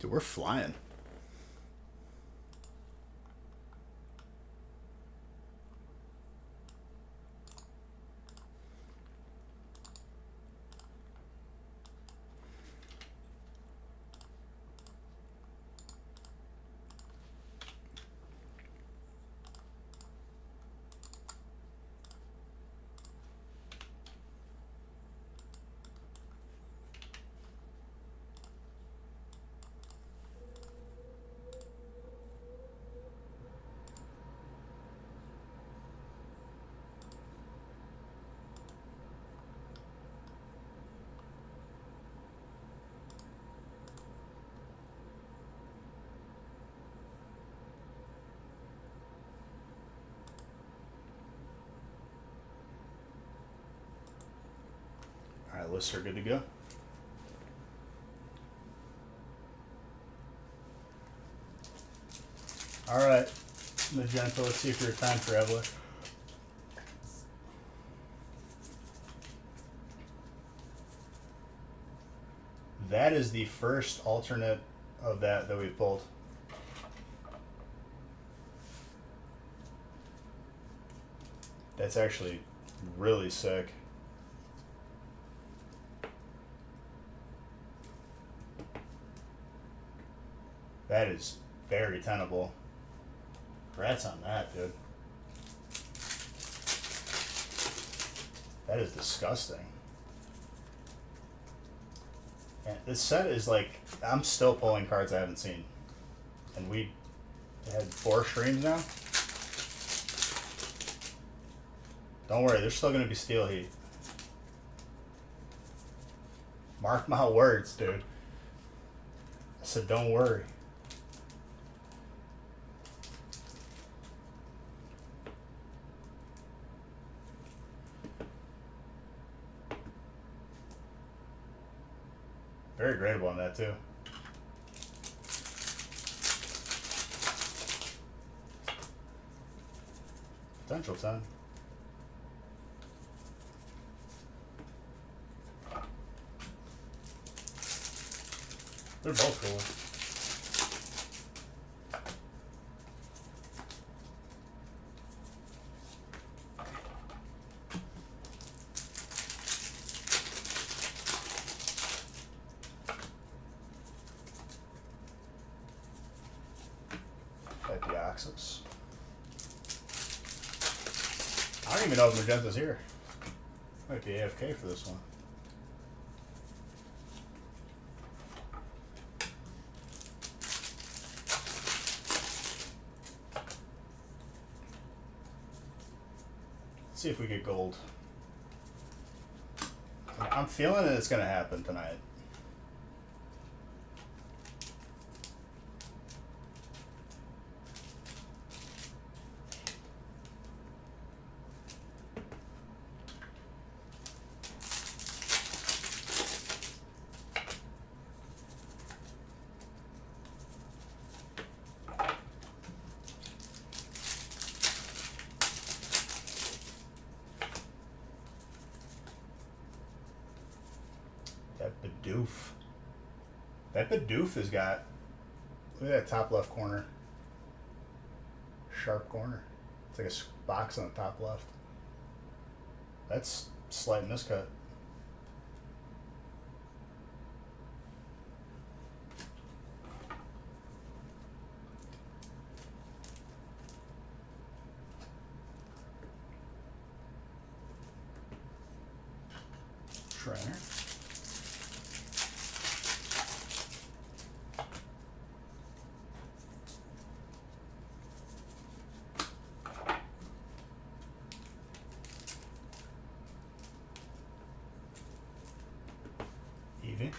Dude, we're flying. All right, lists are good to go. All right, Magenta, let's see if you're a time traveler. That is the first alternate of that we've pulled. That's actually really sick. That is very tenable. Congrats on that, dude. That is disgusting. And this set is like, I'm still pulling cards I haven't seen. And we had 4 streams now. Don't worry, there's still going to be Steel Heat. Mark my words, dude. I said, don't worry. Very gradable on that, too. Potential 10. They're both cool. Like the Oxus. I don't even know if Magenta's here. Might be AFK for this one. Let's see if we get gold. I'm feeling that it's going to happen tonight. Bidoof. That Bidoof has got, look at that top left corner. Sharp corner. It's like a box on the top left. That's slight miscut. Trainer. Evie.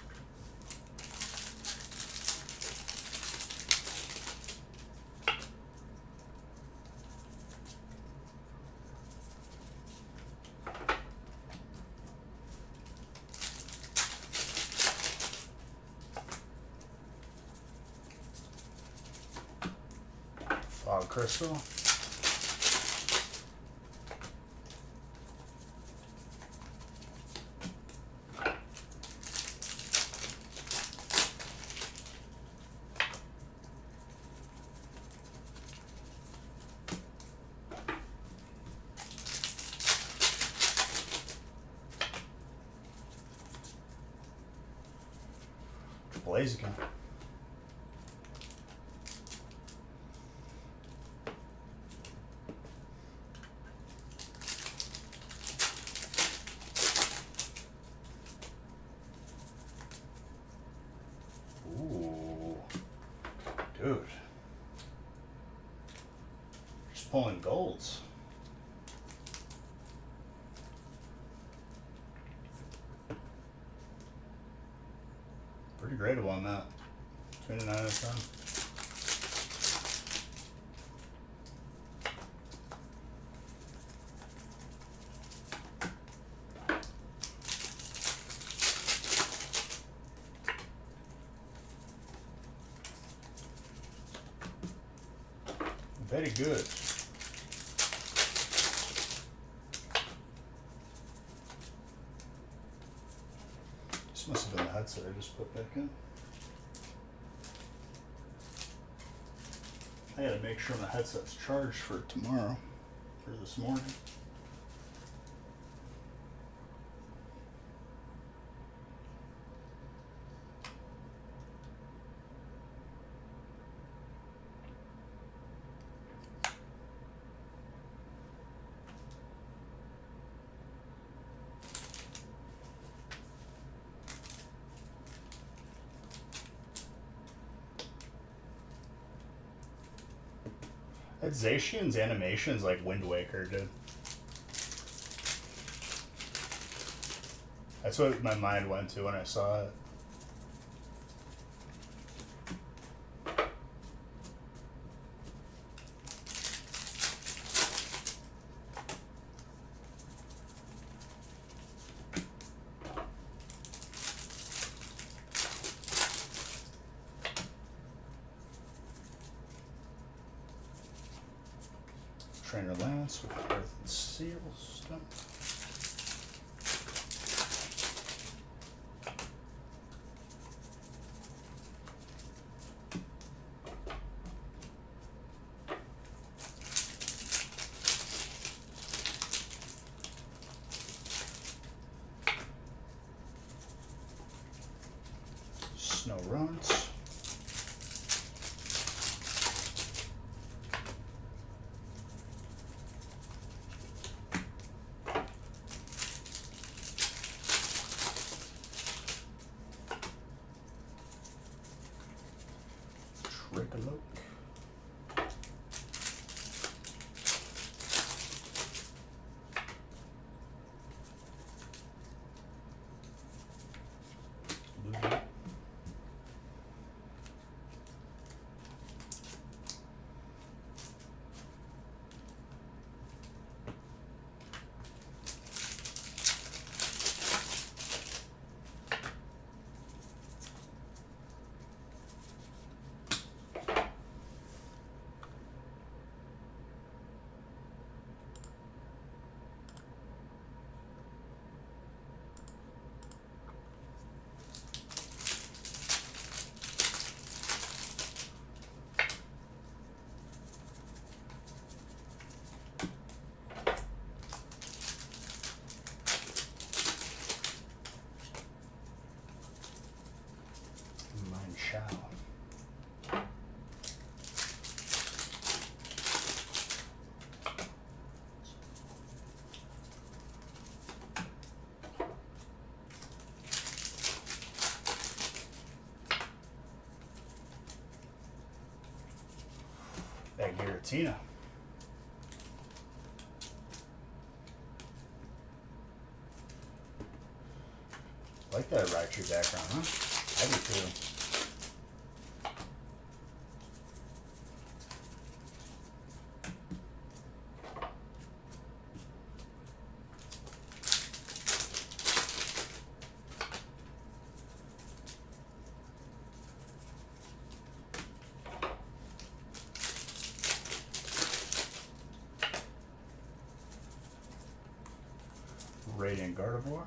Fog Crystal. Blaziken. Ooh. Dude. Just pulling golds. Pretty gradable on that. 29 out of 10. Very good. This must have been the headset I just put back in. I gotta make sure my headset's charged for tomorrow, for this morning. That Zacian's animation's like Wind Waker, dude. That's what my mind went to when I saw it. Trainer Lance with Earth and Seal stump. Snow Runs. Trigaloke. Chow. That Giratina. I like that Raichu background, huh? I do too. Radiant Gardevoir.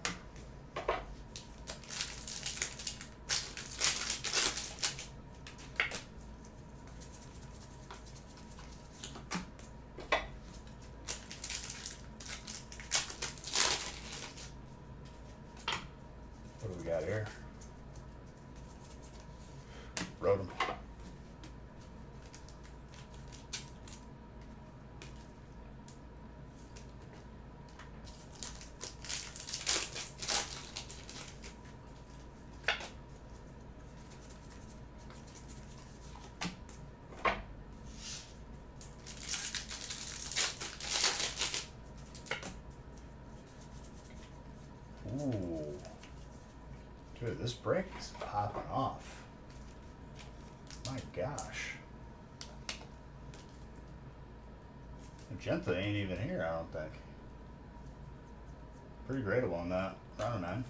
What do we got here? Rotom. Ooh. Dude, this break is popping off. My gosh. Magenta ain't even here, I don't think. Pretty gradable on that. Round 9.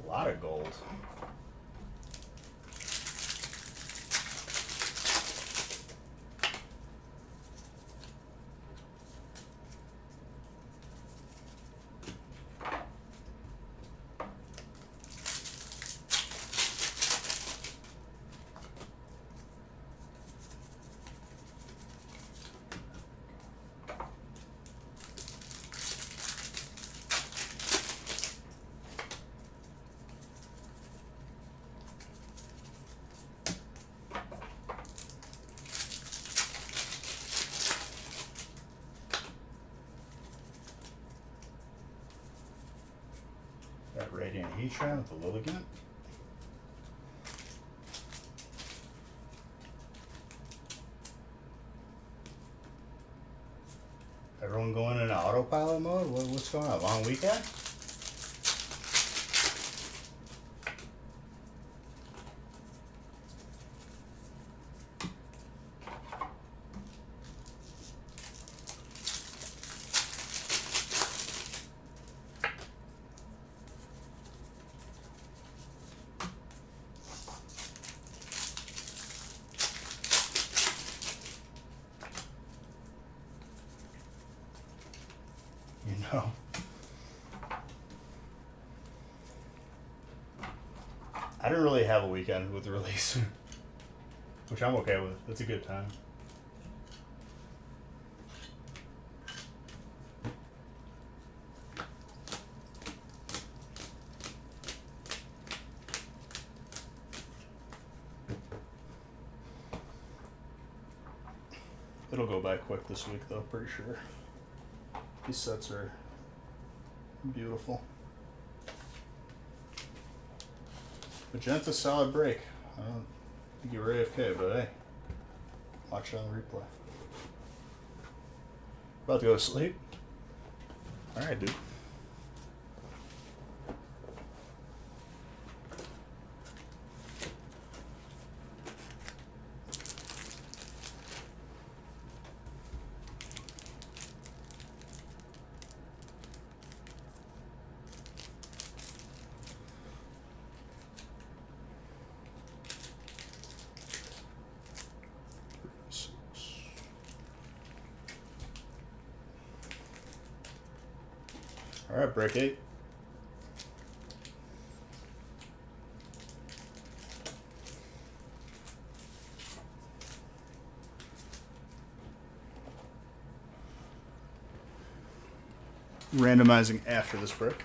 A lot of gold. That Radiant Heatran with the Lilligant. Everyone going into autopilot mode? What's going on? Long weekend? You know. I didn't really have a weekend with the release, which I'm okay with. It's a good time. It'll go by quick this week, though, pretty sure. These sets are beautiful. Magenta solid break. I don't think you were AFK, but hey, watch it on the replay. About to go to sleep? Alright, dude. Alright, break 8. randomizing after this break.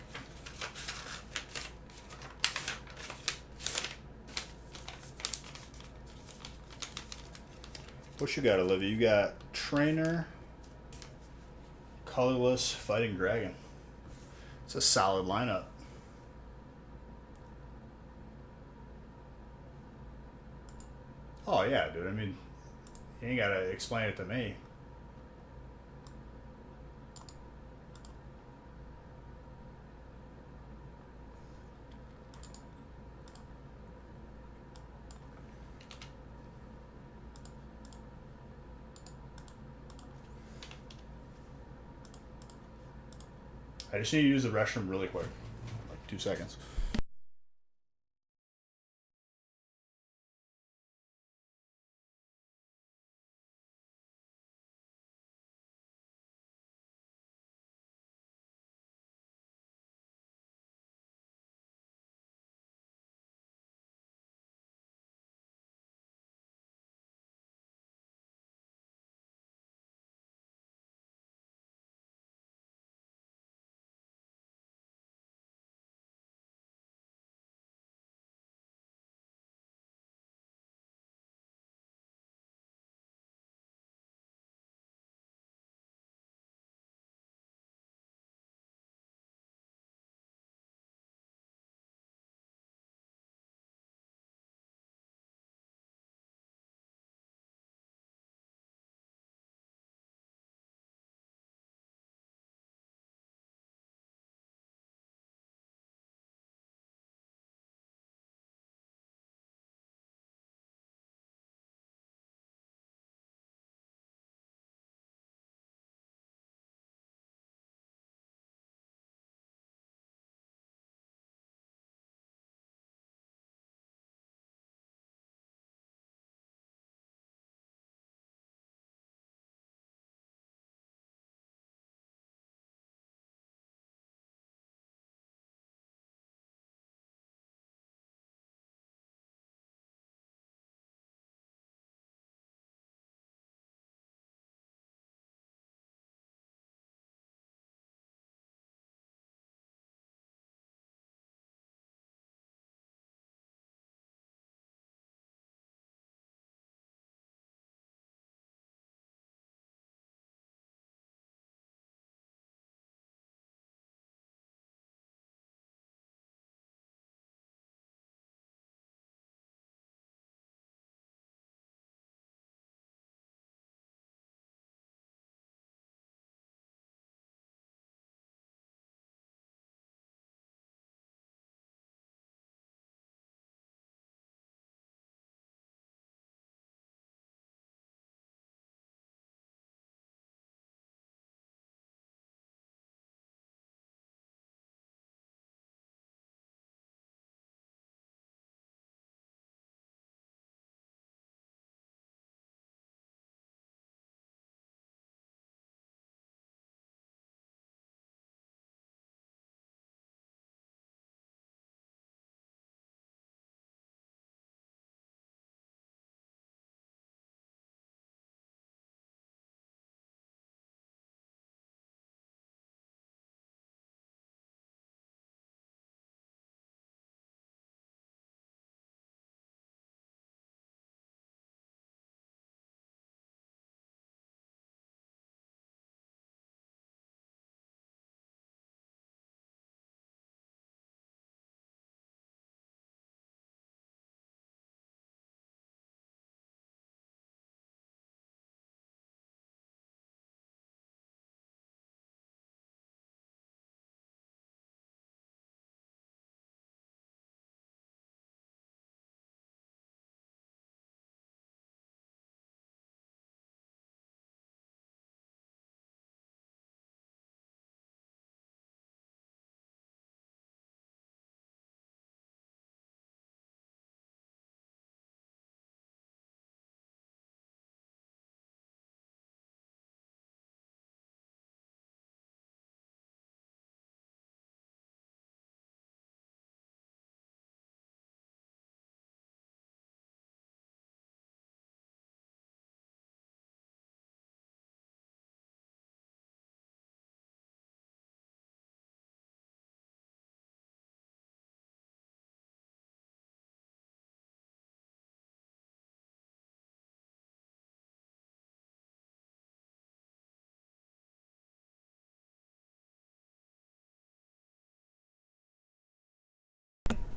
What you got, Olivia? You got Trainer, Colorless, Fighting Dragon. It's a solid lineup. Oh yeah, dude. I mean, you ain't gotta explain it to me. I just need to use the restroom really quick, like 2 seconds.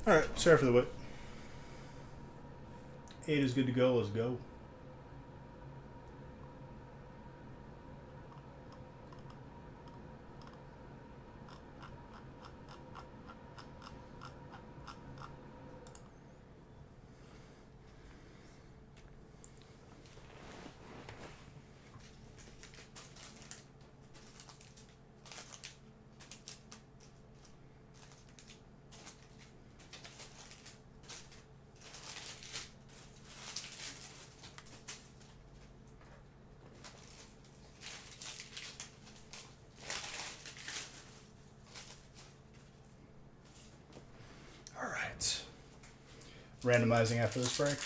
All right, sorry for the wait. 8 is good to go. Let's go. All right. Randomizing after this break.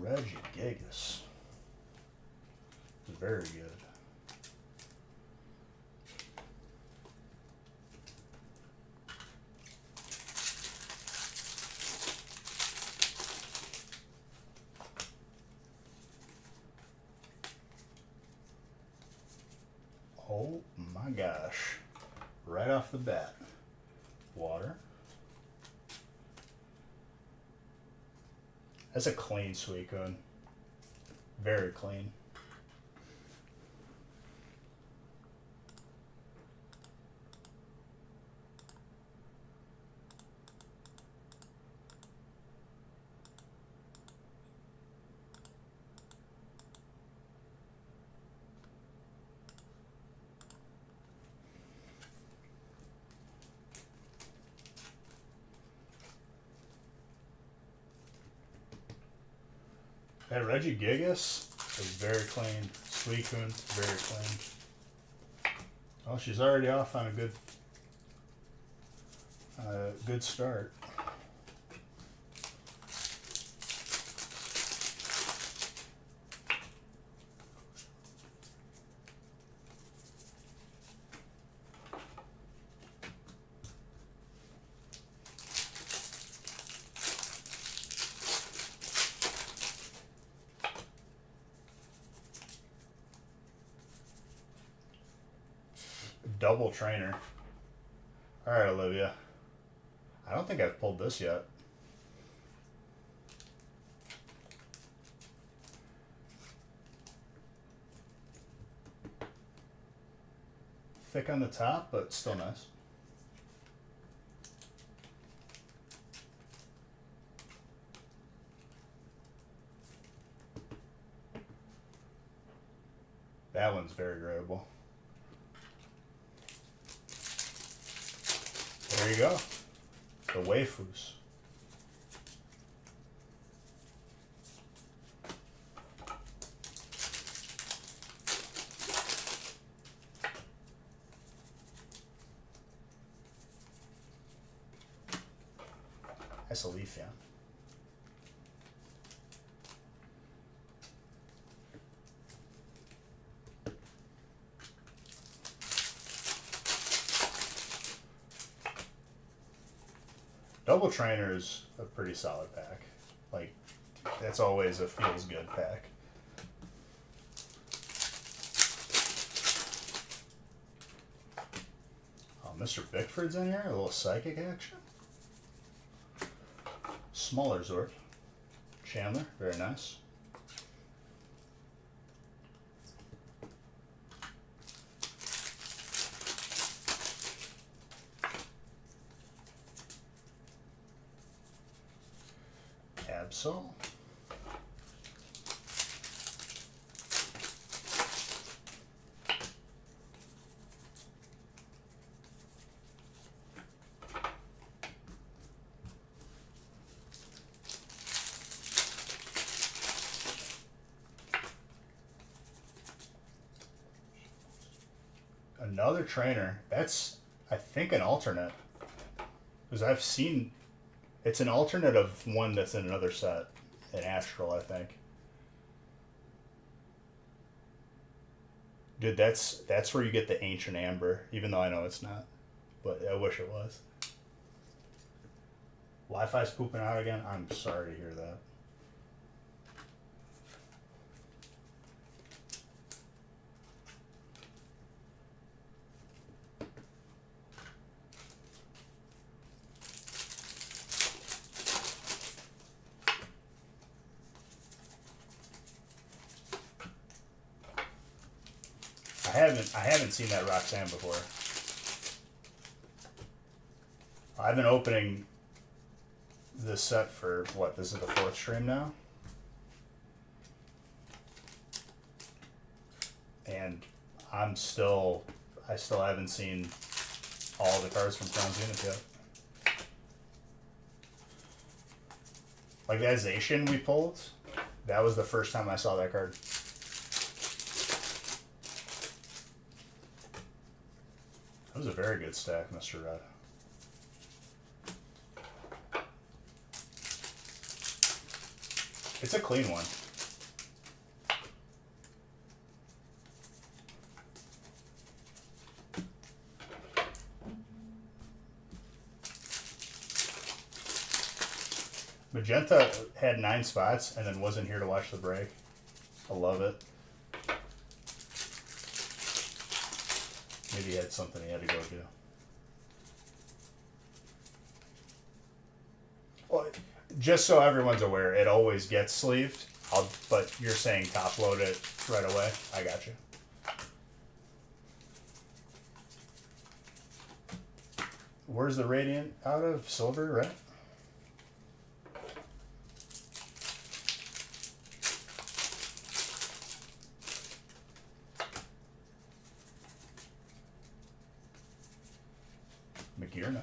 Reggie Gigas. Very good. Oh my gosh. Right off the bat. Water. That's a clean Suicune. Very clean. That Reggie Gigas is very clean. Suicune, very clean. Oh, she's already off on a good start. Double trainer. Alright, Olivia. I don't think I've pulled this yet. Thick on the top, but still nice. That one's very grabbable. There you go. The waifus. That's a leaf, yeah. Double Trainer is a pretty solid pack. Like, that's always a feels good pack. Oh, Mr. Bickford's in here, a little psychic action. Smaller Zord. Chandler, very nice. Absol. Another trainer. That's, I think, an alternate. Because I've seen... It's an alternate of one that's in another set. An Astral, I think. Dude, that's where you get the Ancient Amber. Even though I know it's not. But I wish it was. Wi-Fi's pooping out again? I'm sorry to hear that. haven't seen that Roxanne before. I've been opening this set for what? This is the 4th stream now, and I still haven't seen all the cards from Crown Zenith yet. Like that Zacian we pulled, that was the first time I saw that card. That was a very good stack, Mr. Red. It's a clean one. Magenta had 9 spots and then wasn't here to watch the break. I love it. Maybe he had something he had to go do. Well, just so everyone's aware, it always gets sleeved. But you're saying top load it right away. I got you. Where's the Radiant out of? Silver, right? Magirna.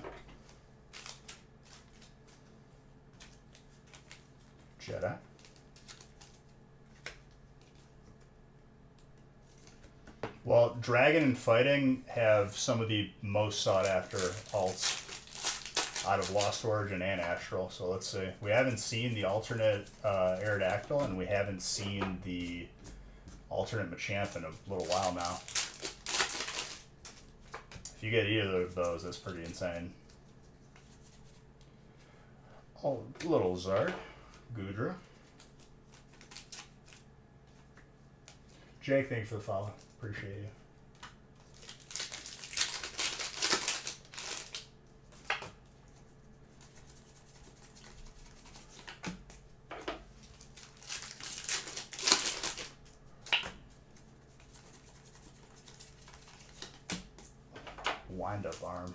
Jedi. Well, Dragon and Fighting have some of the most sought after alts out of Lost Origin and Astral. So let's see. We haven't seen the alternate Aerodactyl, and we haven't seen the alternate Machamp in a little while now. If you get either of those, that's pretty insane. Oh, little Zard. Goodra. Jake, thank you for the follow. Appreciate you. Wind up arm.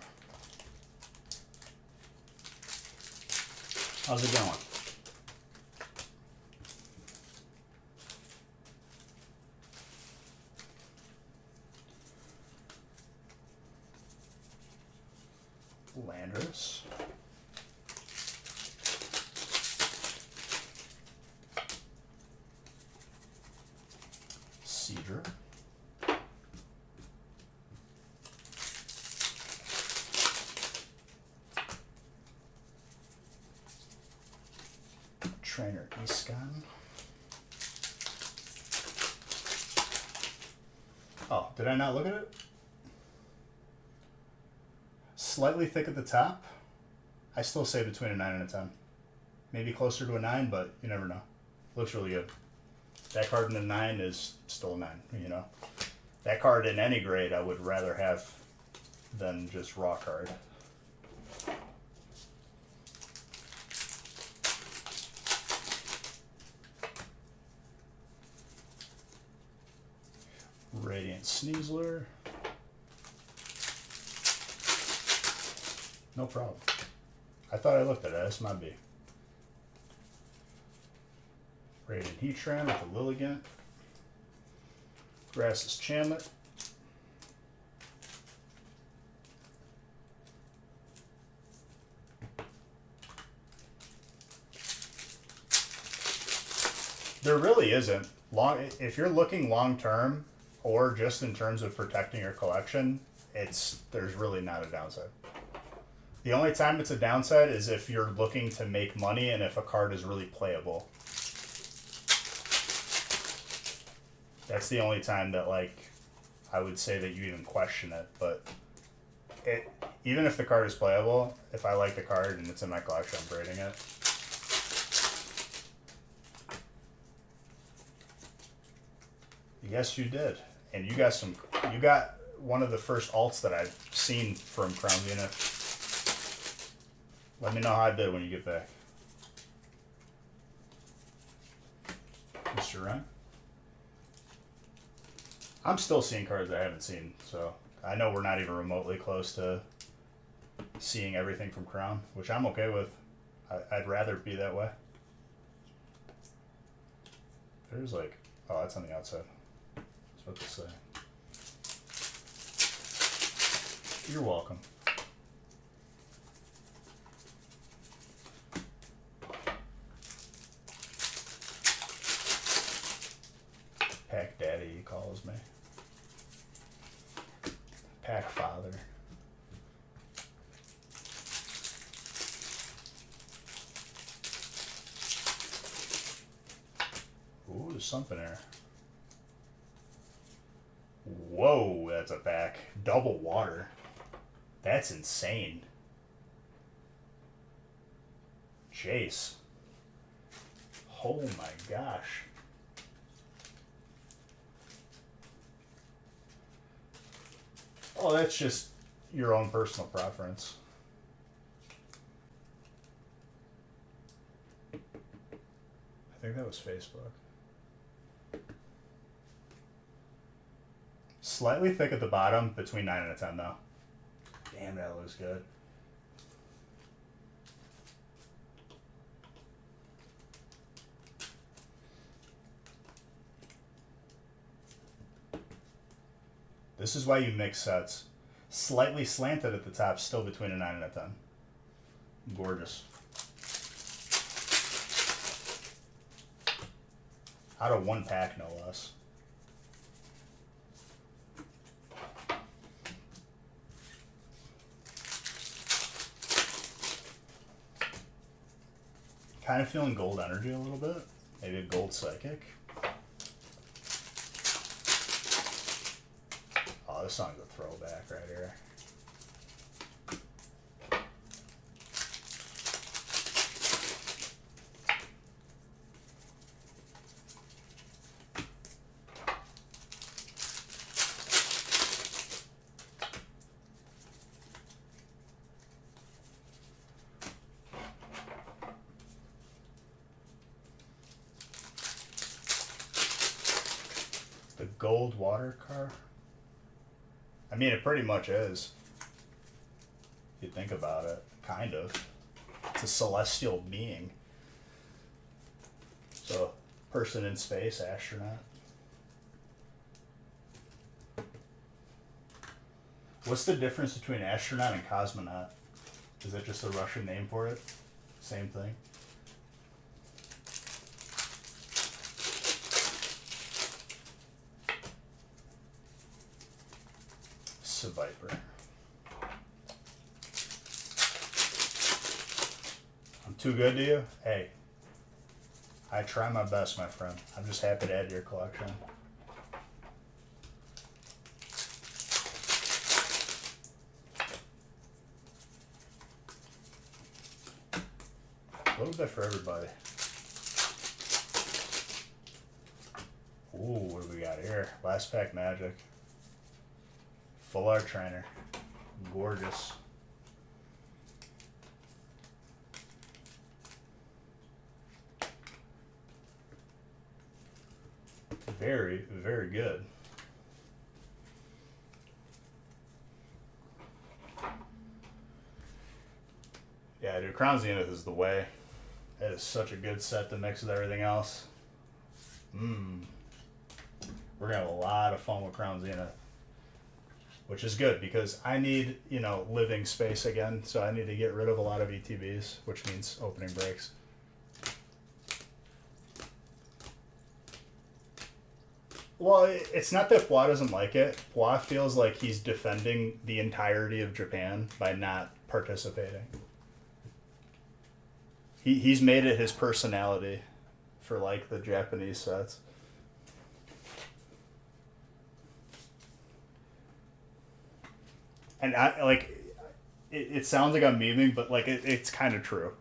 How's it going? Landorus. Seadra. Trainer Iskan. Oh, did I not look at it? Slightly thick at the top. I still say between a 9 and a 10. Maybe closer to a 9, but you never know. Looks really good. That card in a 9 is still a 9, you know. That card in any grade I would rather have than just raw card. Radiant Sneasler. No problem. I thought I looked at it. That's my B. Radiant Heatran with the Lilligant. Grasses Chamlet. There really isn't. If you're looking long term, or just in terms of protecting your collection, there's really not a downside. The only time it's a downside is if you're looking to make money and if a card is really playable. That's the only time that, like, I would say that you even question it. But even if the card is playable, if I like the card and it's in my collection, I'm grading it. Yes, you did. And you got one of the first alts that I've seen from Crown Zenith. Let me know how I did when you get back. Mr. Ryan? I'm still seeing cards I haven't seen, so I know we're not even remotely close to seeing everything from Crown, which I'm okay with. I'd rather be that way. There's like, oh, that's on the outside. I was about to say. You're welcome. Pack Daddy, he calls me. Pack Father. Ooh, there's something there. Whoa, that's a pack. Double water. That's insane. Jace. Oh my gosh. Oh, that's just your own personal preference. I think that was Facebook. Slightly thick at the bottom, between 9 and a 10 though. Damn, that looks good. This is why you mix sets. Slightly slanted at the top, still between a 9 and a 10. Gorgeous. Out of one pack, no less. Kind of feeling gold energy a little bit. Maybe a gold psychic. Oh, this song's a throwback right here. The gold water car. I mean, it pretty much is. If you think about it, kind of. It's a celestial being. So, person in space, astronaut. What's the difference between astronaut and cosmonaut? Is that just a Russian name for it? Same thing? Viper. I'm too good to you? Hey, I try my best, my friend. I'm just happy to add to your collection. A little bit for everybody. Ooh, what do we got here? Last pack magic. Full art trainer. Gorgeous. Very, very good. Yeah, dude, Crown Zenith is the way. That is such a good set to mix with everything else. We're gonna have a lot of fun with Crown Zenith. Which is good because I need, living space again. So I need to get rid of a lot of ETBs, which means opening breaks. Well, it's not that Pua doesn't like it. Pua feels like he's defending the entirety of Japan by not participating. He's made it his personality for like the Japanese sets. And it sounds like I'm memeing, but it's kind of true.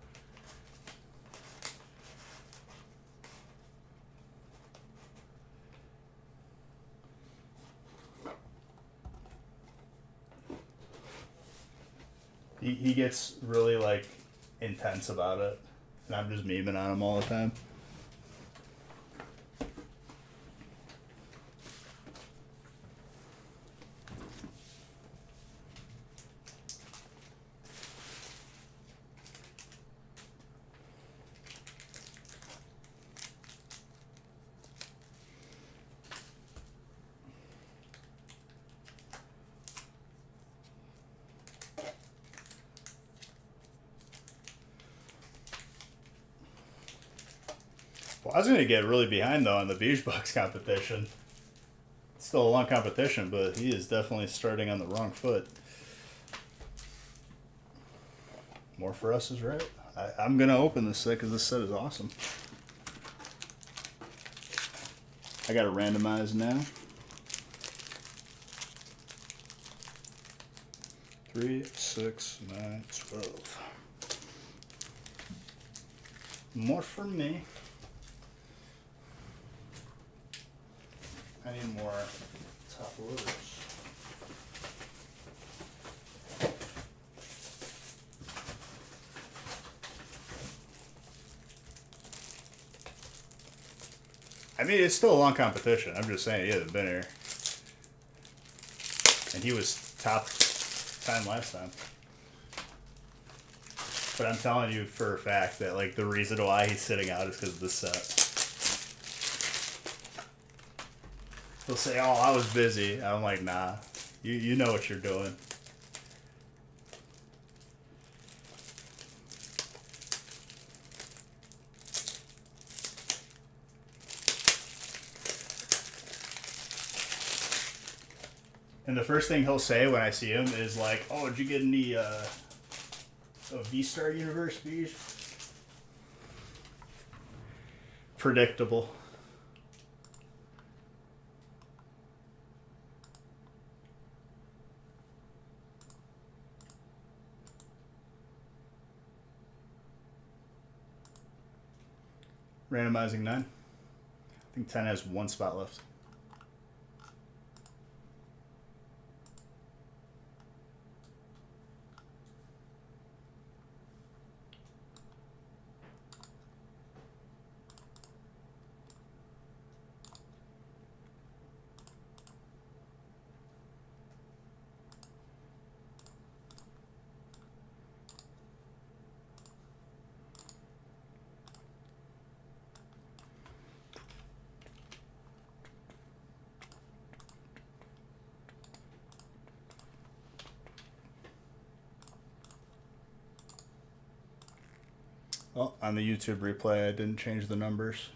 He gets really intense about it, and I'm just memeing on him all the time. I was gonna get really behind though on the Beach Bucks competition. It's still a long competition, but he is definitely starting on the wrong foot. More for us is right. I'm gonna open this set because this set is awesome. I gotta randomize now. 3, 6, 9, 12. More for me. I need more top loaders. I mean, it's still a long competition. I'm just saying he hasn't been here. And he was top 10 last time. But I'm telling you for a fact that, like, the reason why he's sitting out is because of this set. He'll say, oh, I was busy. I'm like, nah. You know what you're doing. And the first thing he'll say when I see him is like, oh, did you get any V-Star Universe Beach? Predictable. Randomizing 9. I think 10 has one spot left. Well, on the YouTube replay, I didn't change the numbers.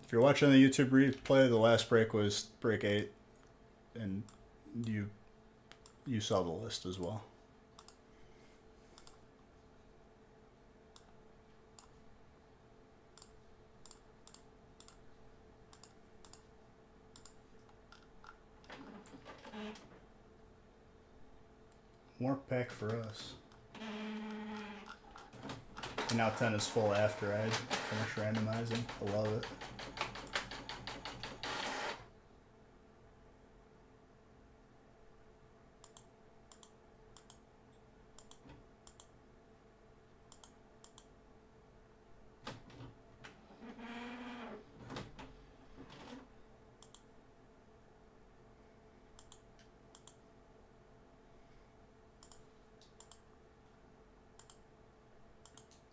If you're watching the YouTube replay, the last break was break 8, and you saw the list as well. More pack for us. And now 10 is full after I finish randomizing. I love it.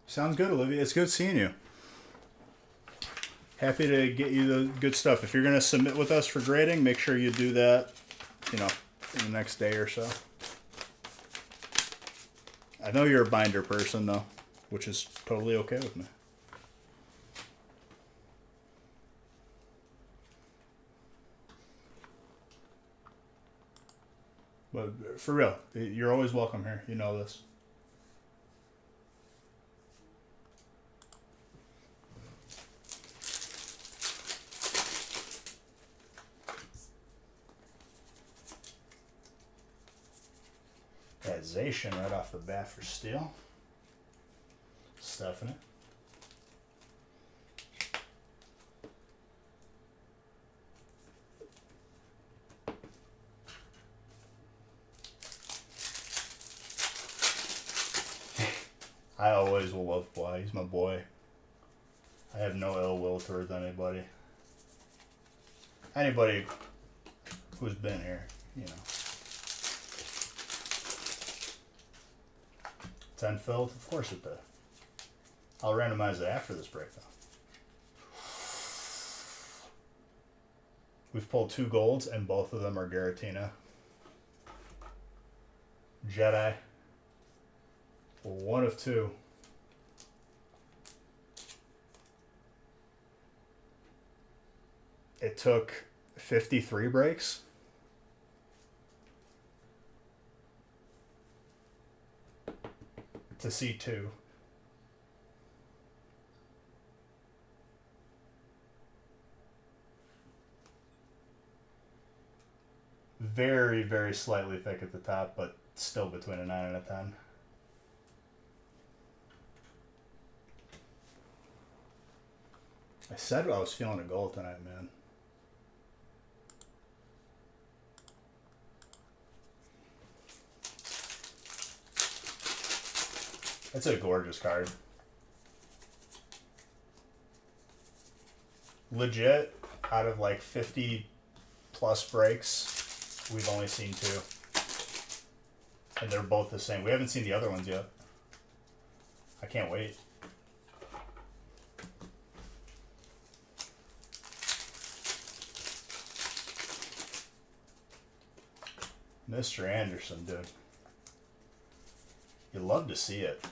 Sounds good, Olivia. It's good seeing you. Happy to get you the good stuff. If you're going to submit with us for grading, make sure you do that, in the next day or so. I know you're a binder person, though, which is totally okay with me. But for real, you're always welcome here. You know this. Zation right off the bat for Steel. Stuffing it. I always will love Bly. He's my boy. I have no ill will towards anybody. Anybody who's been here, 10 filled? Of course it did. I'll randomize it after this break, though. We've pulled 2 golds, and both of them are Giratina. Jedi. 1 of 2. It took 53 breaks. To see 2. Very, very slightly thick at the top, but still between a 9 and a 10. I said I was feeling a goal tonight, man. It's a gorgeous card. Legit, out of like 50 plus breaks, we've only seen 2. And they're both the same. We haven't seen the other ones yet. I can't wait. Mr. Anderson, dude. You love to see it.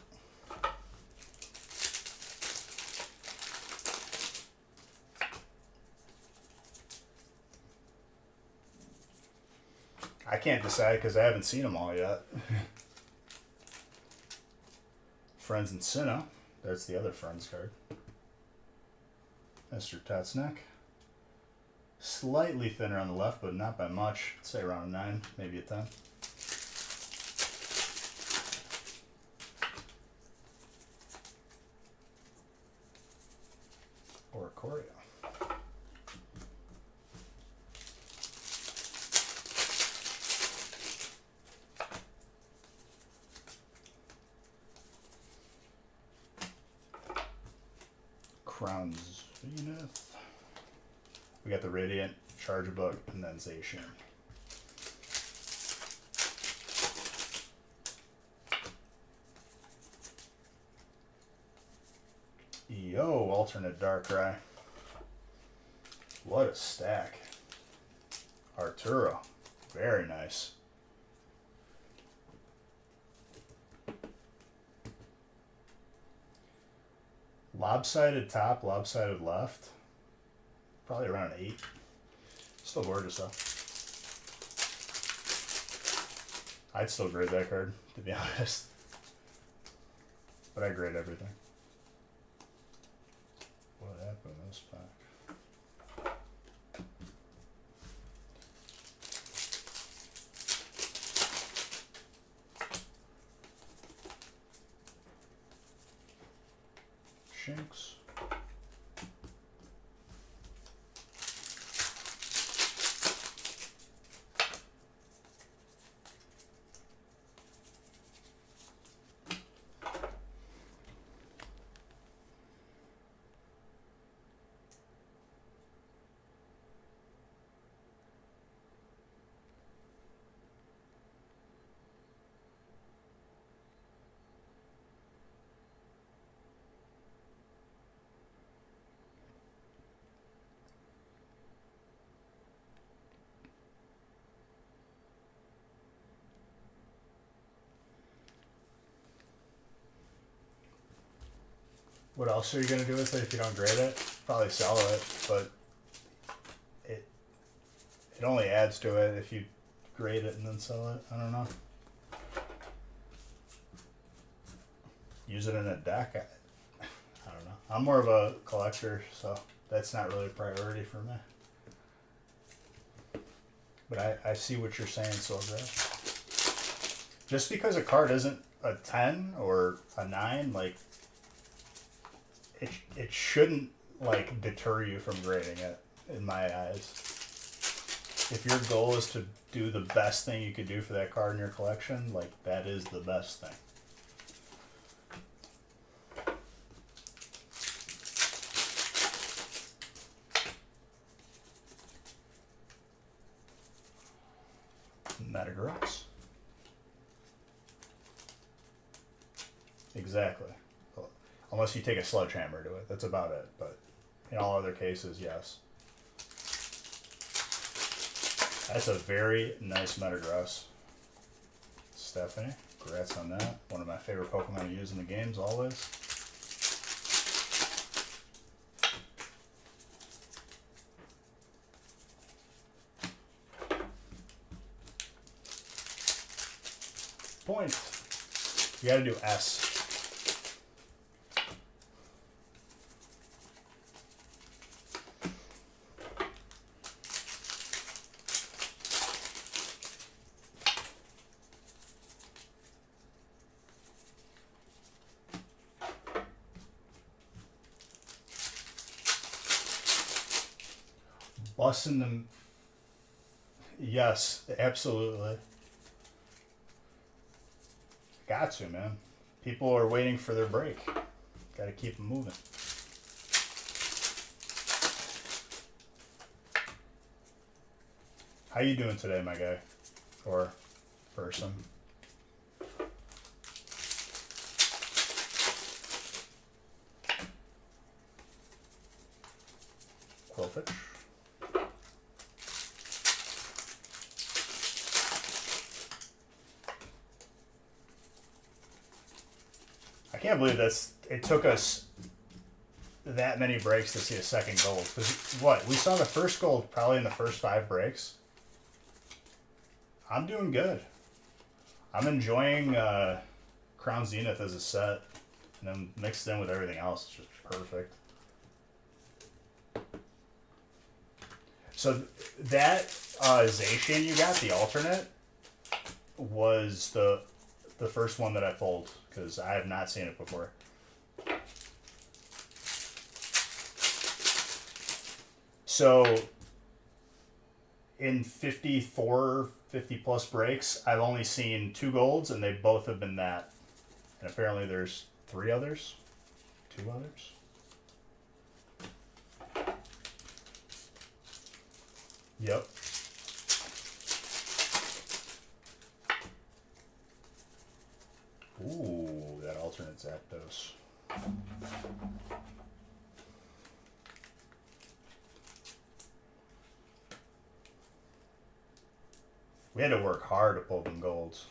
I can't decide because I haven't seen them all yet. Friends and Sinnoh. That's the other Friends card. Mr. Tetznick. Slightly thinner on the left, but not by much. I'd say around a 9, maybe a 10. Or a Corio. Crowns Zenith. We got the Radiant, Charger Book, and then Zacian. Yo, alternate Darkrai. What a stack. Arturo. Very nice. Lopsided top, lopsided left. Probably around an 8. Still gorgeous though. I'd still grade that card, to be honest. But I grade everything. What happened in this pack? Shinx. What else are you gonna do with it if you don't grade it? Probably sell it, but it only adds to it if you grade it and then sell it. I don't know. Use it in a deck. I don't know. I'm more of a collector, so that's not really a priority for me. But I see what you're saying, Soldier. Just because a card isn't a 10 or a 9, like, it shouldn't, like, deter you from grading it, in my eyes. If your goal is to do the best thing you could do for that card in your collection, like, that is the best thing. Metagross. Exactly. Unless you take a sledgehammer to it. That's about it. But in all other cases, yes. That's a very nice Metagross. Stephanie, congrats on that. One of my favorite Pokemon to use in the games always. point. You gotta do S. Busting them. Yes, absolutely. Got to, man. People are waiting for their break. Got to keep them moving. How you doing today, my guy? Or person? Quillfish. I can't believe it took us that many breaks to see a second gold. Because what? We saw the first gold probably in the first 5 breaks. I'm doing good. I'm enjoying Crown Zenith as a set. And then mixed in with everything else. It's just perfect. So that Zacian you got, the alternate, was the first one that I pulled. Because I have not seen it before. So in 50 plus breaks, I've only seen 2 golds, and they both have been that. And apparently there's 3 others. 2 others. Yep. Ooh, that alternate Zapdos. We had to work hard to pull them golds.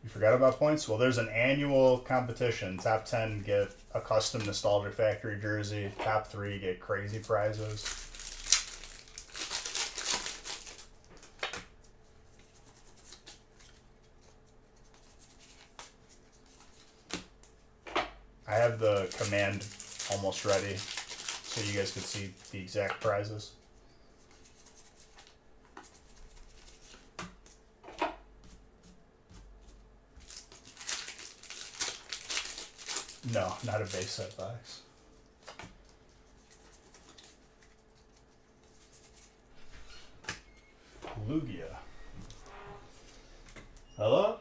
You forgot about points? Well, there's an annual competition. Top 10 get a custom Nostalgia Factory jersey. Top 3 get crazy prizes. I have the command almost ready so you guys could see the exact prizes. No, not a base set box. Lugia. Hello?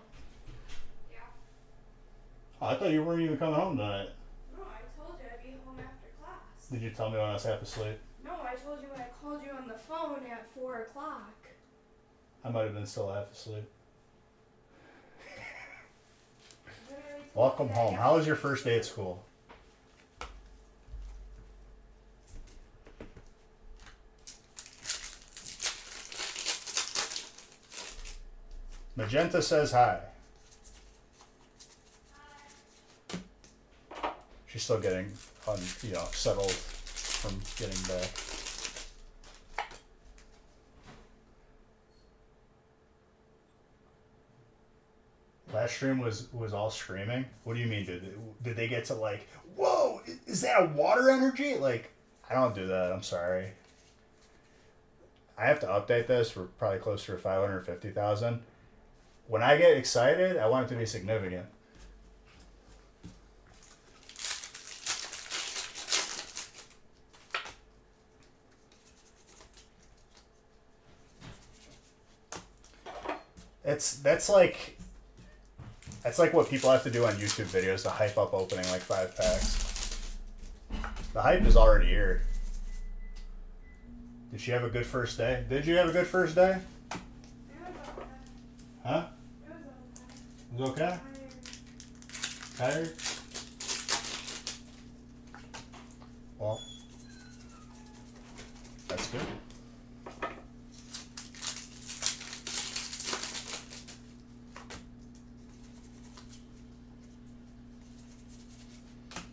Yeah. Oh, I thought you weren't even coming home tonight. No, I told you I'd be home after class. Did you tell me when I was half asleep? No, I told you when I called you on the phone at 4 o'clock. I might have been still half asleep. Literally told Welcome you that home. How was your yesterday. first day at school? Magenta says hi. She's still getting, settled from getting back. Last stream was all screaming. What do you mean? Did they get to like, whoa, is that a water energy? Like, I don't do that. I'm sorry. I have to update this. We're probably closer to 550,000. When I get excited, I want it to be significant. That's like what people have to do on YouTube videos to hype up opening like 5 packs. The hype is already here. Did she have a good first day? Did you have a good first day? It was okay. Huh? It was okay. It was okay? Tired? Well, that's good.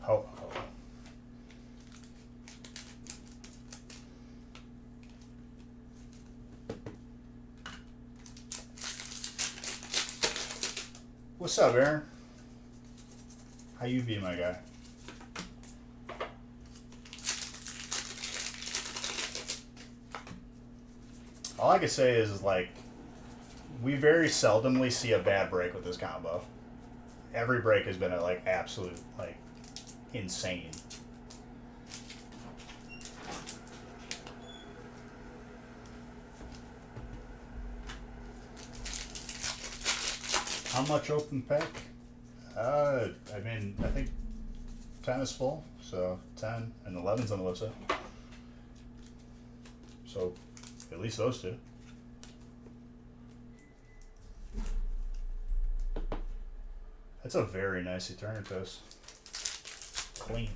Oh. What's up, Aaron? How you be, my guy? All I can say is, like, we very seldomly see a bad break with this combo. Every break has been a, like, absolute, like, insane. How much open pack? I mean, I think 10 is full, so 10 and 11's on the website. So, at least those two. That's a very nice Eternatus. Clean.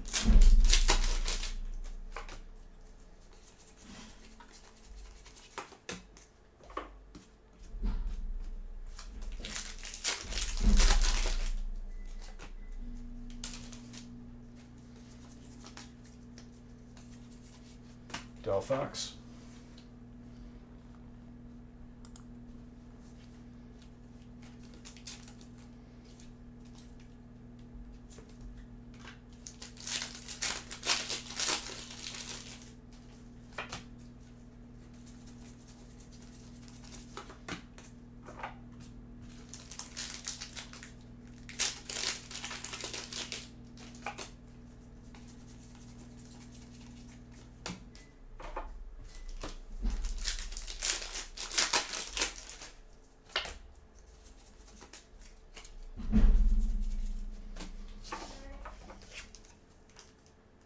Delphox.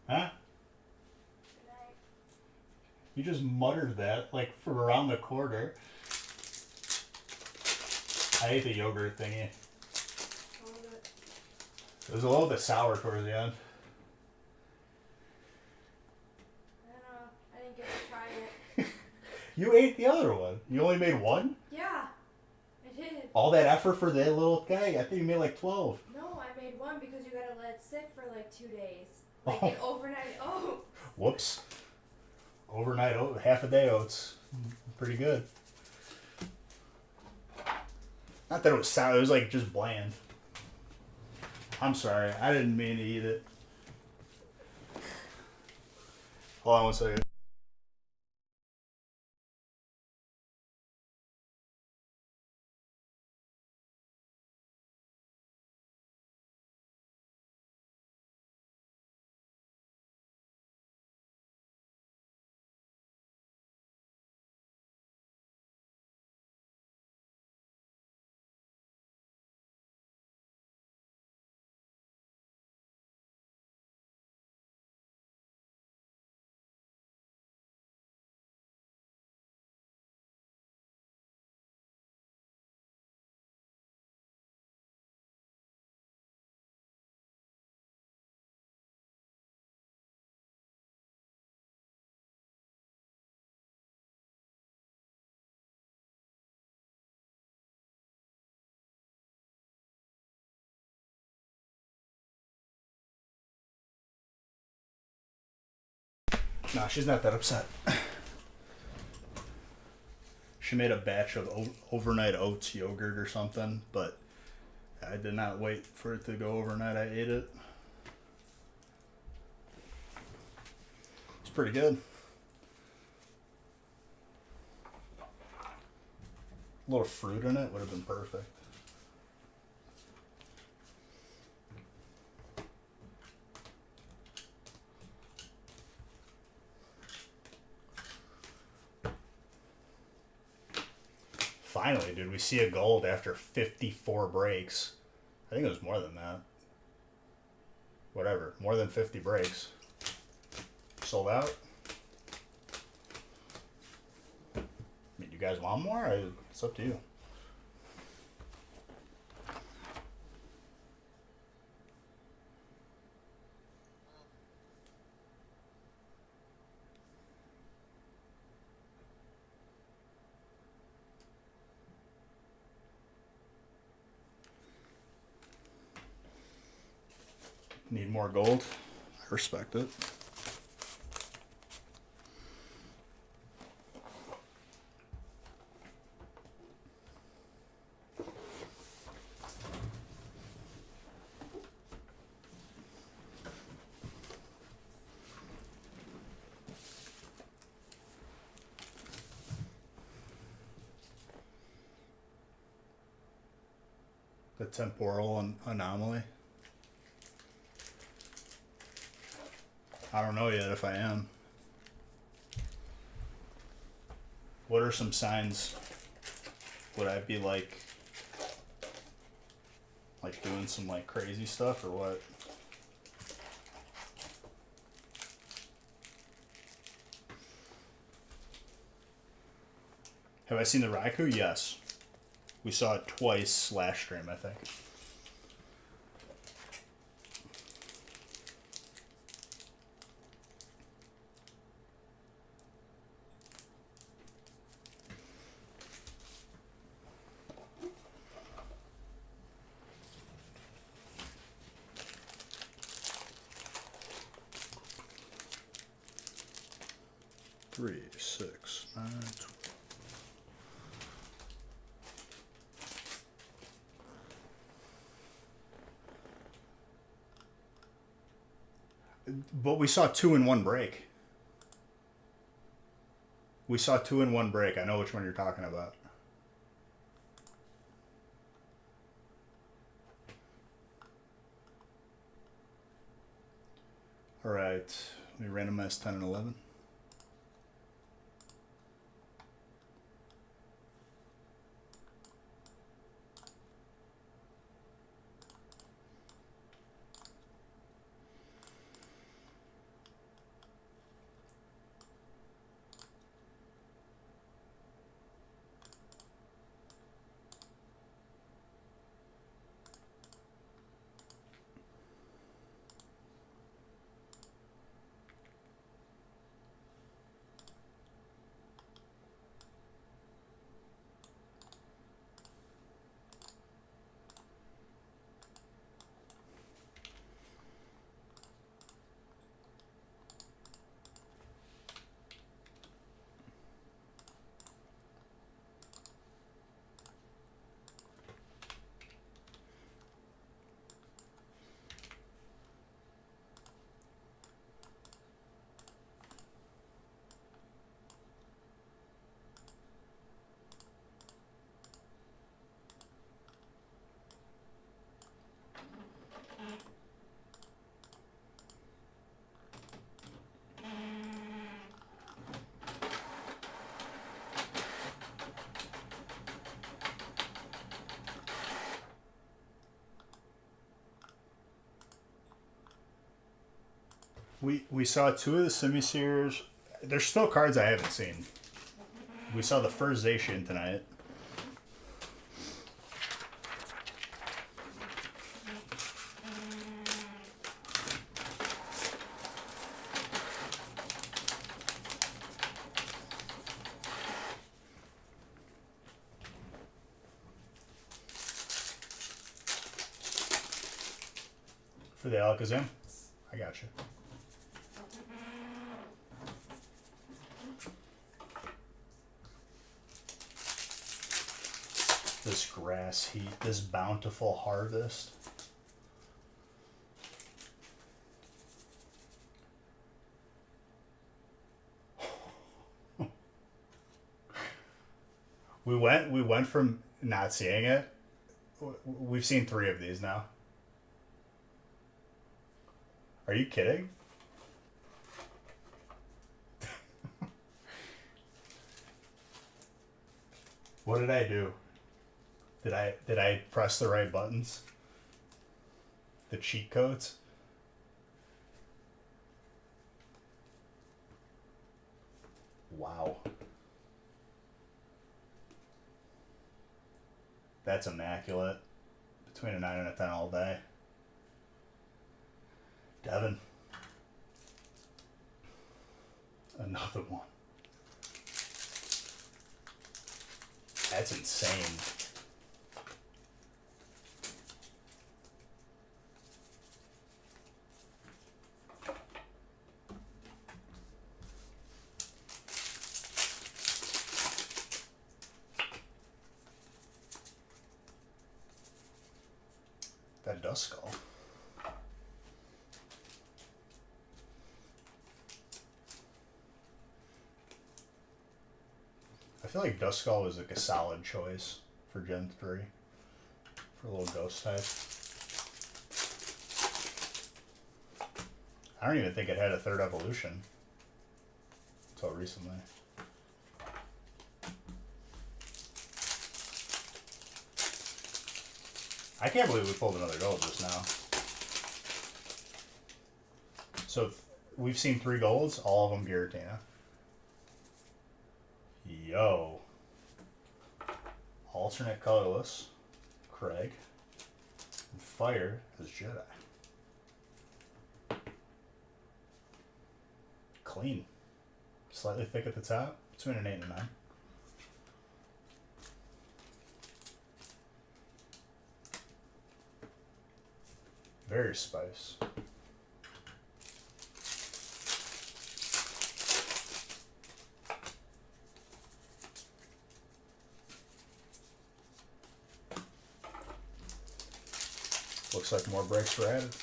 Huh? You just muttered that, like, from around the corner. I ate the yogurt thingy. It was a little bit sour towards the end. I don't know. I didn't get to try it. You ate the other one. You only made one? Yeah, I did. All that effort for that little guy? I think you made like 12. No, I made one because you gotta let it sit for like 2 days. Like an overnight oats. Whoops. Overnight oat, half a day oats. Pretty good. Not that it was sour, it was like just bland. I'm sorry, I didn't mean to eat it. Hold on one second. Nah, she's not that upset. She made a batch of overnight oats yogurt or something, but I did not wait for it to go overnight. I ate it. It's pretty good. A little fruit in it would have been perfect. Finally, dude, we see a gold after 54 breaks. I think it was more than that. Whatever, more than 50 breaks. Sold out. I mean, you guys want more? It's up to you. Need more gold? I respect it. The temporal anomaly. I don't know yet if I am. What are some signs? Would I be like doing some like crazy stuff or what? Have I seen the Raikou? Yes. We saw it twice last stream, I think. Three, 6, 9, 12. But we saw 2 in 1 break. We saw 2 in 1 break. I know which one you're talking about. All right. Let me randomize 10 and 11. We saw 2 of the Simisears. There's still cards I haven't seen. We saw the first Zacian tonight. For the Alakazam? I got you. This grass heat, this bountiful harvest. We went from not seeing it. We've seen 3 of these now. Are you kidding? What did I do? Did I press the right buttons? The cheat codes? Wow. That's immaculate. Between a 9 and a 10 all day. Devin. Another one. That's insane. That Duskull. I feel like Duskull was like a solid choice for Gen 3. For a little ghost type. I don't even think it had a third evolution until recently. I can't believe we pulled another gold just now. So we've seen 3 golds, all of them Giratina. Yo. Alternate colorless, Craig. And fire is Jedi. Clean. Slightly thick at the top, between an 8 and a 9. Very spice. Looks like more breaks were added.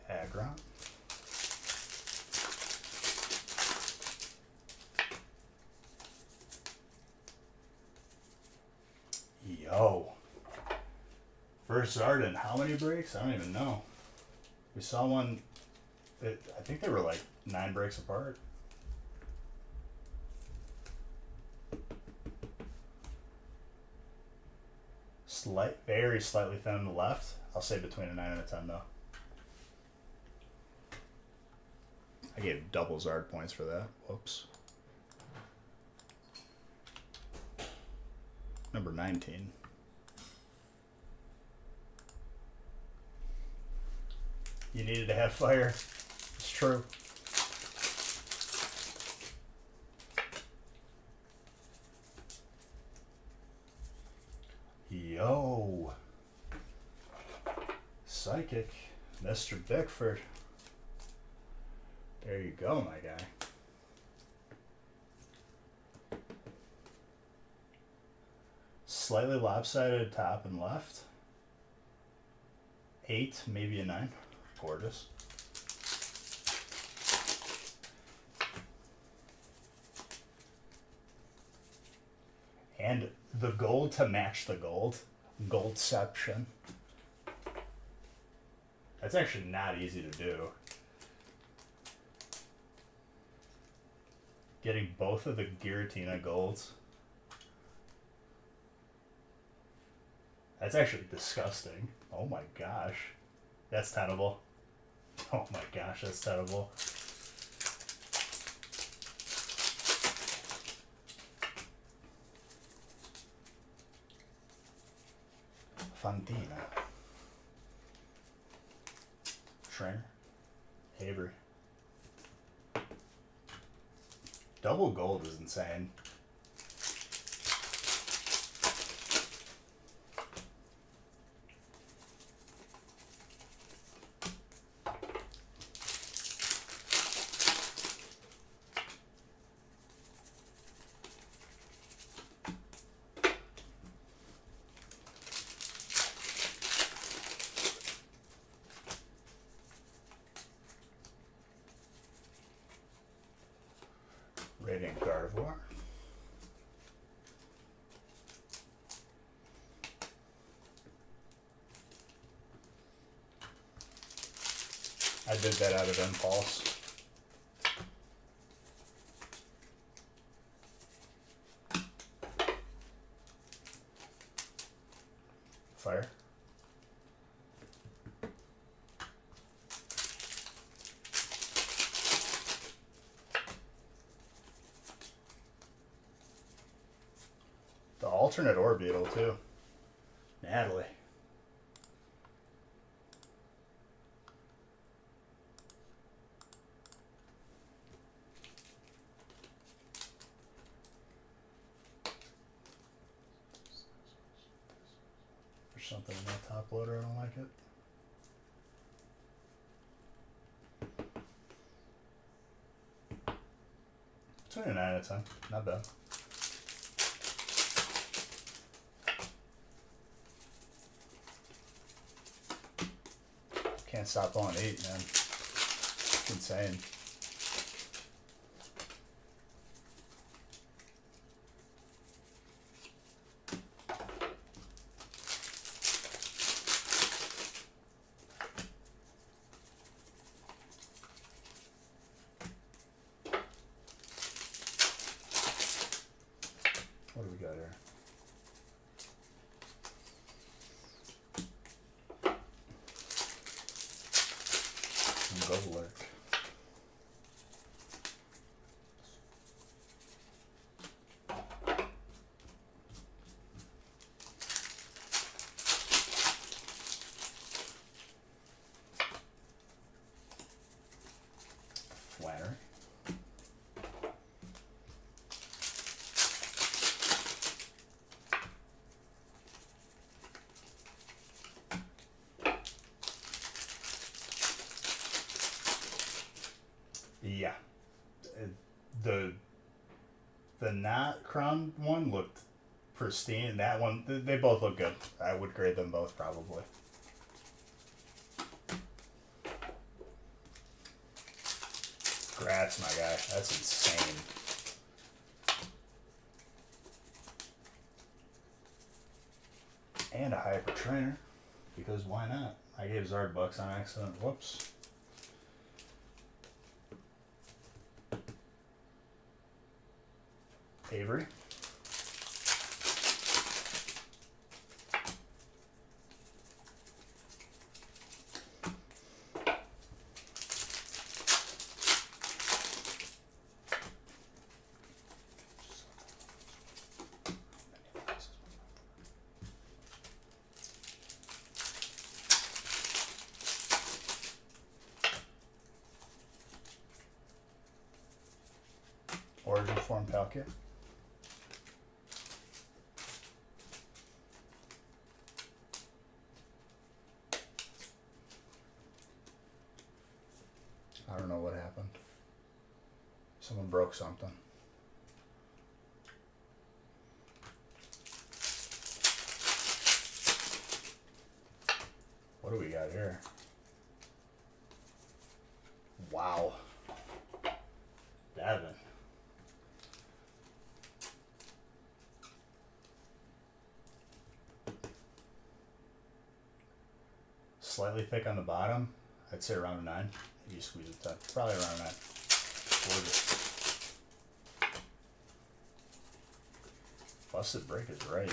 Aggron. Yo. First Zardan, how many breaks? I don't even know. We saw one, I think they were like 9 breaks apart. Very slightly thin on the left. I'll say between a 9 and a 10 though. I gave double Zard points for that. Whoops. Number 19. You needed to have fire. It's true. Yo. Psychic. Mr. Bickford. There you go, my guy. Slightly lopsided top and left. 8, maybe a 9. Gorgeous. And the gold to match the gold. Goldception. That's actually not easy to do. Getting both of the Giratina golds. That's actually disgusting. Oh my gosh. That's tenable. Oh my gosh, that's tenable. Fantina. Trainer. Avery. Double gold is insane. Radiant Gardevoir. I did that out of impulse. Fire. The alternate Orbeetle too. Natalie. something in that top loader. I don't like it. 29 out of 10. Not bad. Can't stop on 8, man. It's insane. What do we got here? Golurk. Flannery. Yeah, the not crown one looked pristine. That one, they both look good. I would grade them both probably. Congrats, my guy. That's insane. And a hyper trainer, because why not? I gave Zard bucks on accident. Whoops. Avery. Origin form Palkia. I don't know what happened. Someone broke something. What do we got here? Wow. Davin. Slightly thick on the bottom. I'd say around a 9. Maybe you squeeze it 10. Probably around a 9. Gorgeous. Busted break is right.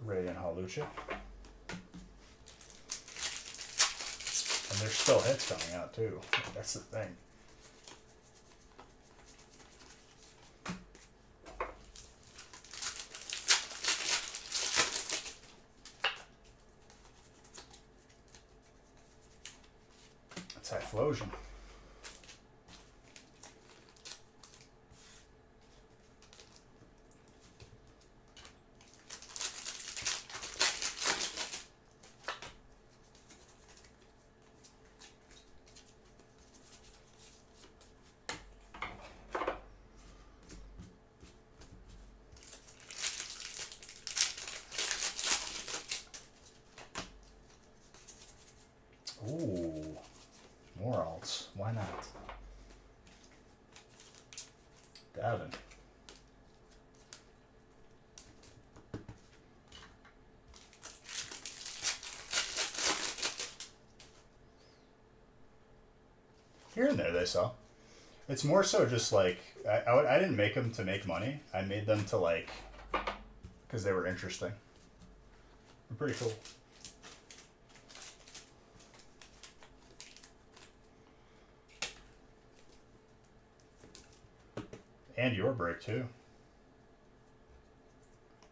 Radiant Hawlucha. And there's still hits coming out too. That's the thing. That's Typhlosion. Ooh, more alts. Why not? Davin. Here and there they saw. It's more so just like I didn't make them to make money. I made them to like because they were interesting. They're pretty cool. And your brake too.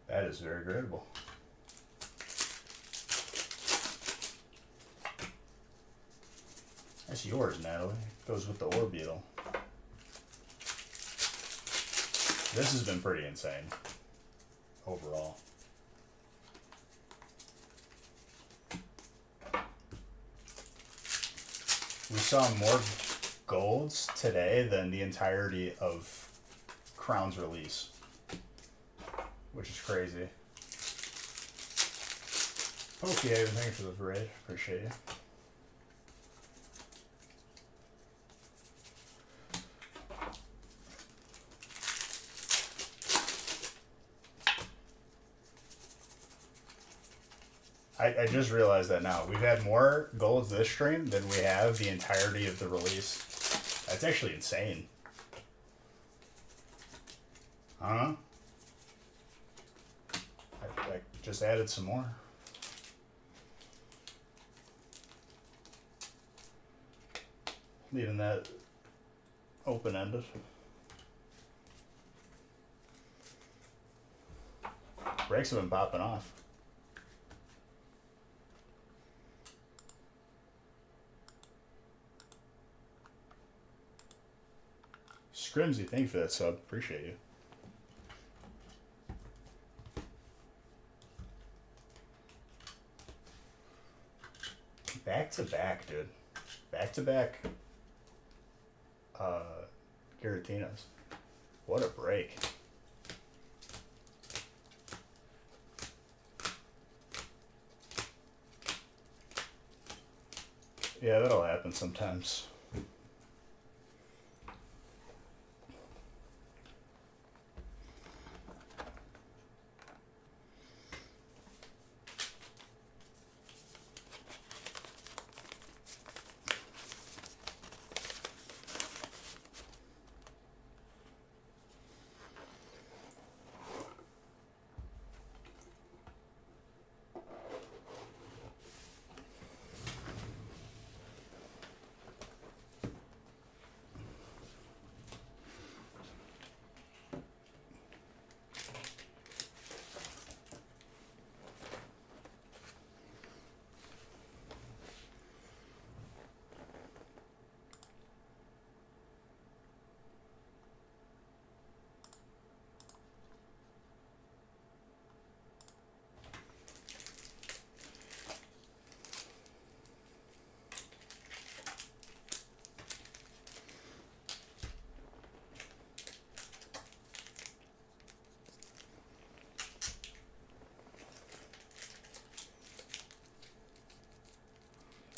That is very gradable. That's yours, Natalie. Goes with the Orbeetle. This has been pretty insane overall. We saw more golds today than the entirety of Crown's release, which is crazy. Okay, thanks for the raid. Appreciate you. I just realized that now. We've had more golds this stream than we have the entirety of the release. That's actually insane. Huh? I just added some more. Leaving that open-ended. Brakes have been popping off. Scrimsy, thank you for that sub. Appreciate you. Back to back, dude. Back to back. Giratinas. What a break. Yeah, that'll happen sometimes.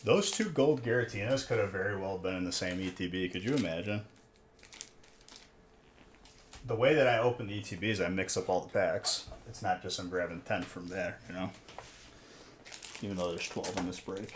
Those two gold Giratinas could have very well been in the same ETB. Could you imagine? The way that I open the ETBs, I mix up all the packs. It's not just I'm grabbing 10 from there, you know? Even though there's 12 in this break.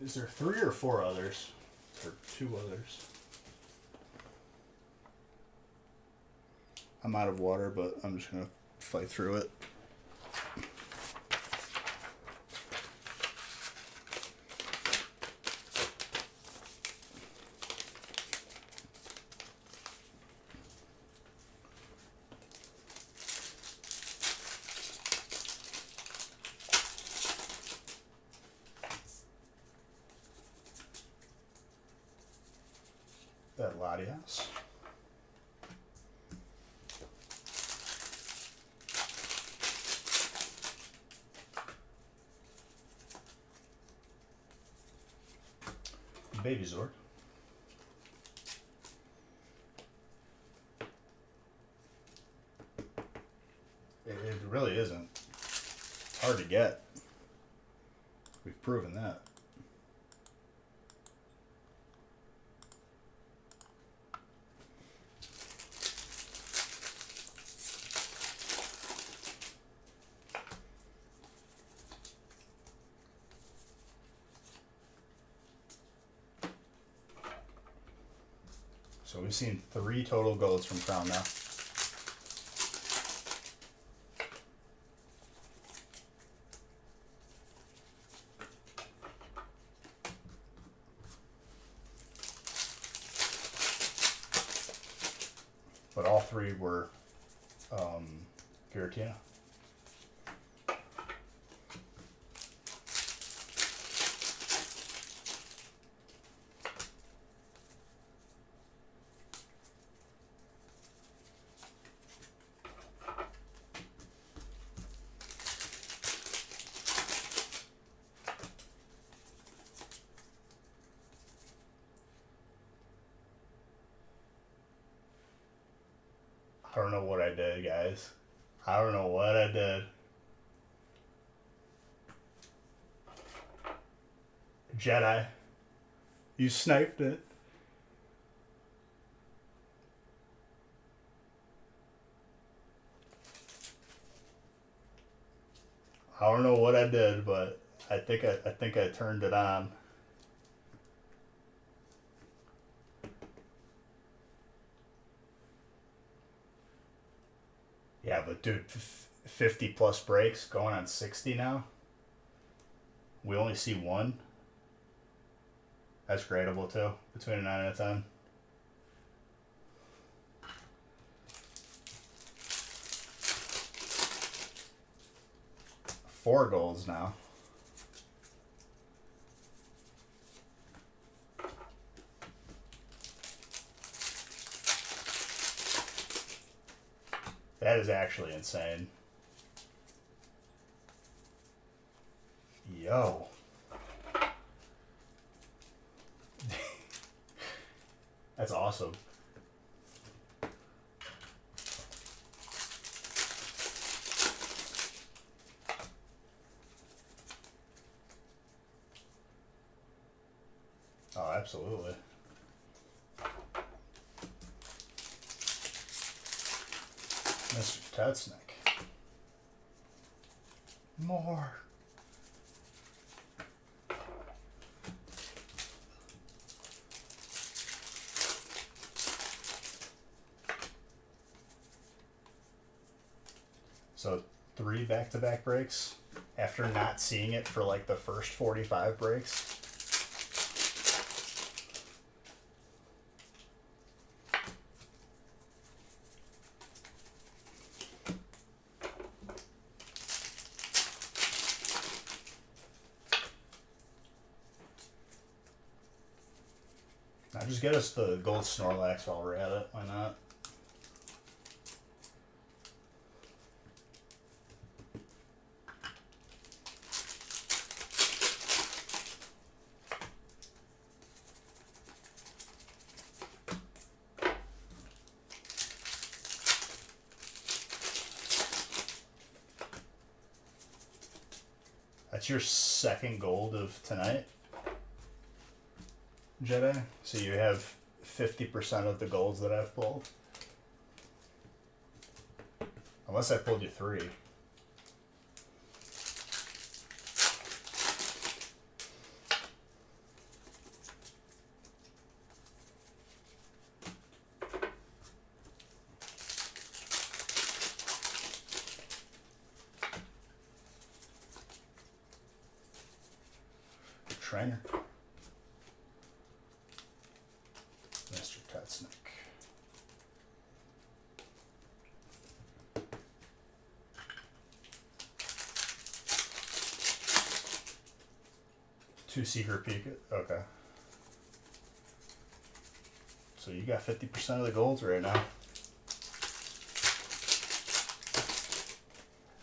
Is there 3 or 4 others? Or 2 others? I'm out of water, but I'm just gonna fight through it. that Latias. Baby Zord. It really isn't. It's hard to get. We've proven that. So we've seen 3 total golds from Crown now. But all 3 were Giratina. I don't know what I did, guys. I don't know what I did. Jedi. You sniped it. I don't know what I did, but I think I turned it on. Yeah, but dude, 50 plus breaks, going on 60 now. We only see 1. That's gradable too, between a 9 and a 10. Four goals now. That is actually insane. Yo. That's awesome. Oh, absolutely. Mr. Tetznick. More. So 3 back-to-back breaks after not seeing it for like the first 45 breaks. Now just get us the gold Snorlax while we're at it. Why not? That's your second gold of tonight, Jedi. So you have 50% of the golds that I've pulled. Unless I pulled you 3. Trainer. Mr. Tetznick. Two Secret Pika. Okay. So you got 50% of the golds right now.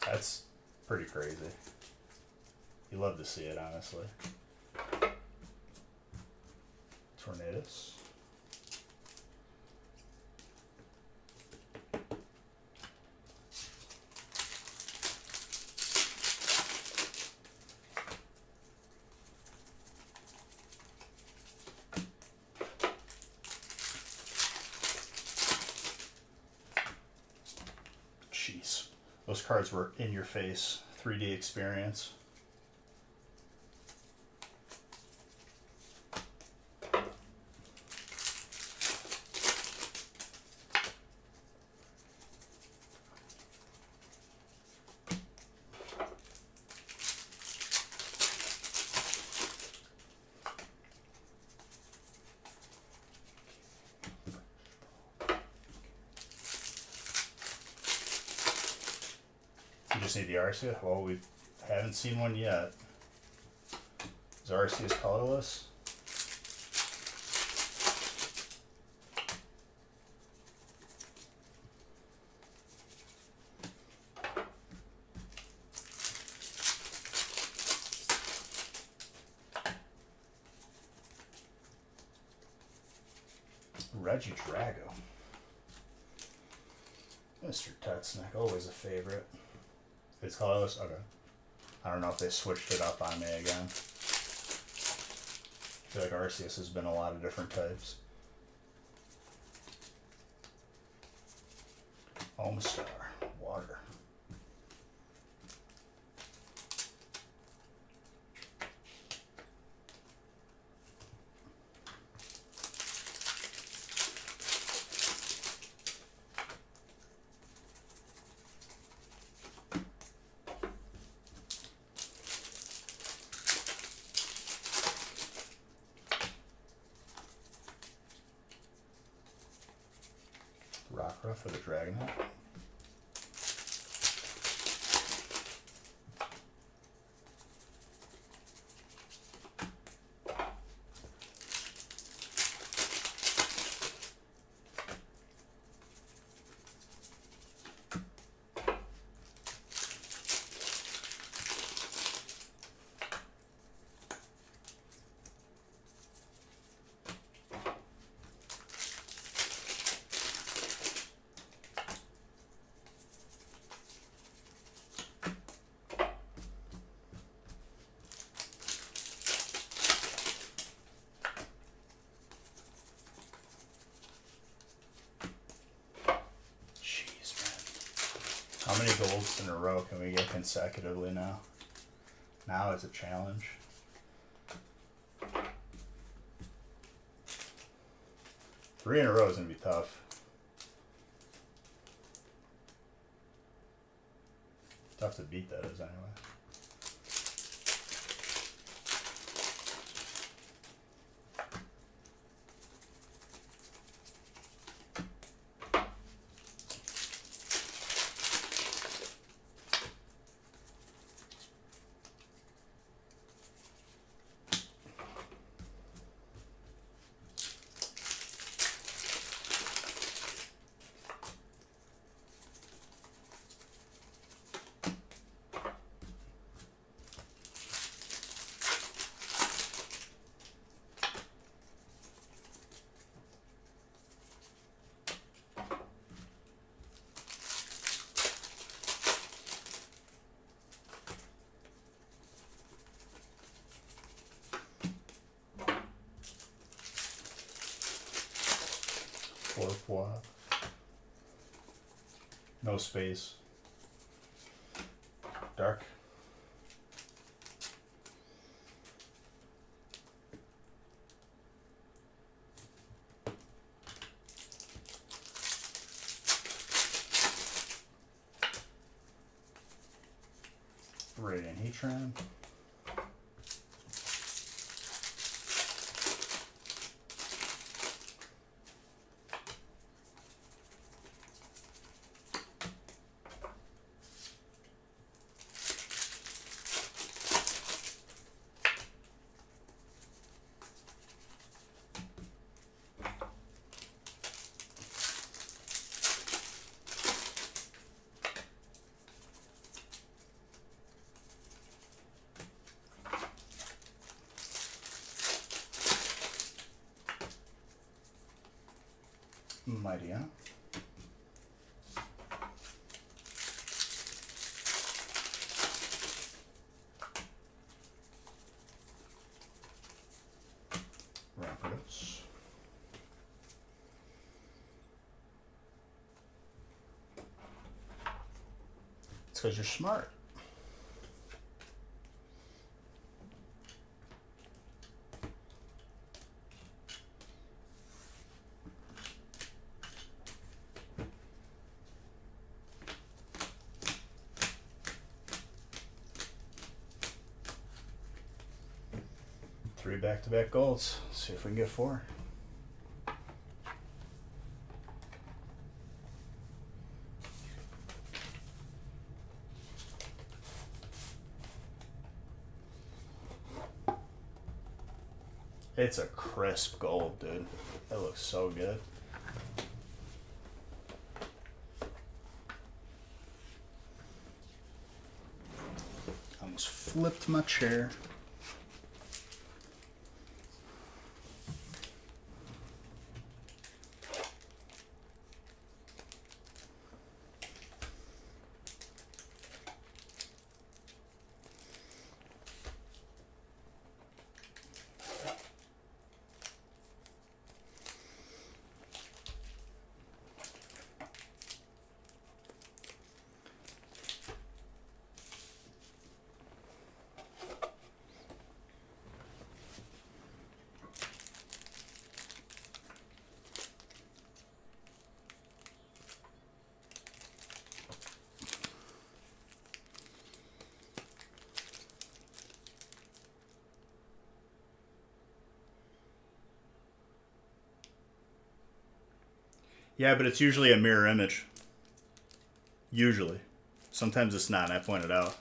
That's pretty crazy. You love to see it, honestly. Tornadoes. Jeez. Those cards were in your face. 3D experience. You just need the Arceus? Well, we haven't seen one yet. Is Arceus colorless? Regidrago. Mr. Tutsnack, always a favorite. It's colorless? Okay. I don't know if they switched it up on me again. I feel like Arceus has been a lot of different types. Omastar, water. Rockruff for the Dragonite. How many golds in a row can we get consecutively now? Now it's a challenge. Three in a row is going to be tough. Tough to beat that is anyway. Four. No space. Dark. Radiant Heatran. idea. Rampardos. It's because you're smart. Three back-to-back golds. See if we can get four. It's a crisp gold, dude. That looks so good. Almost flipped my chair. Yeah, but it's usually a mirror image. Usually. Sometimes it's not, and I pointed out.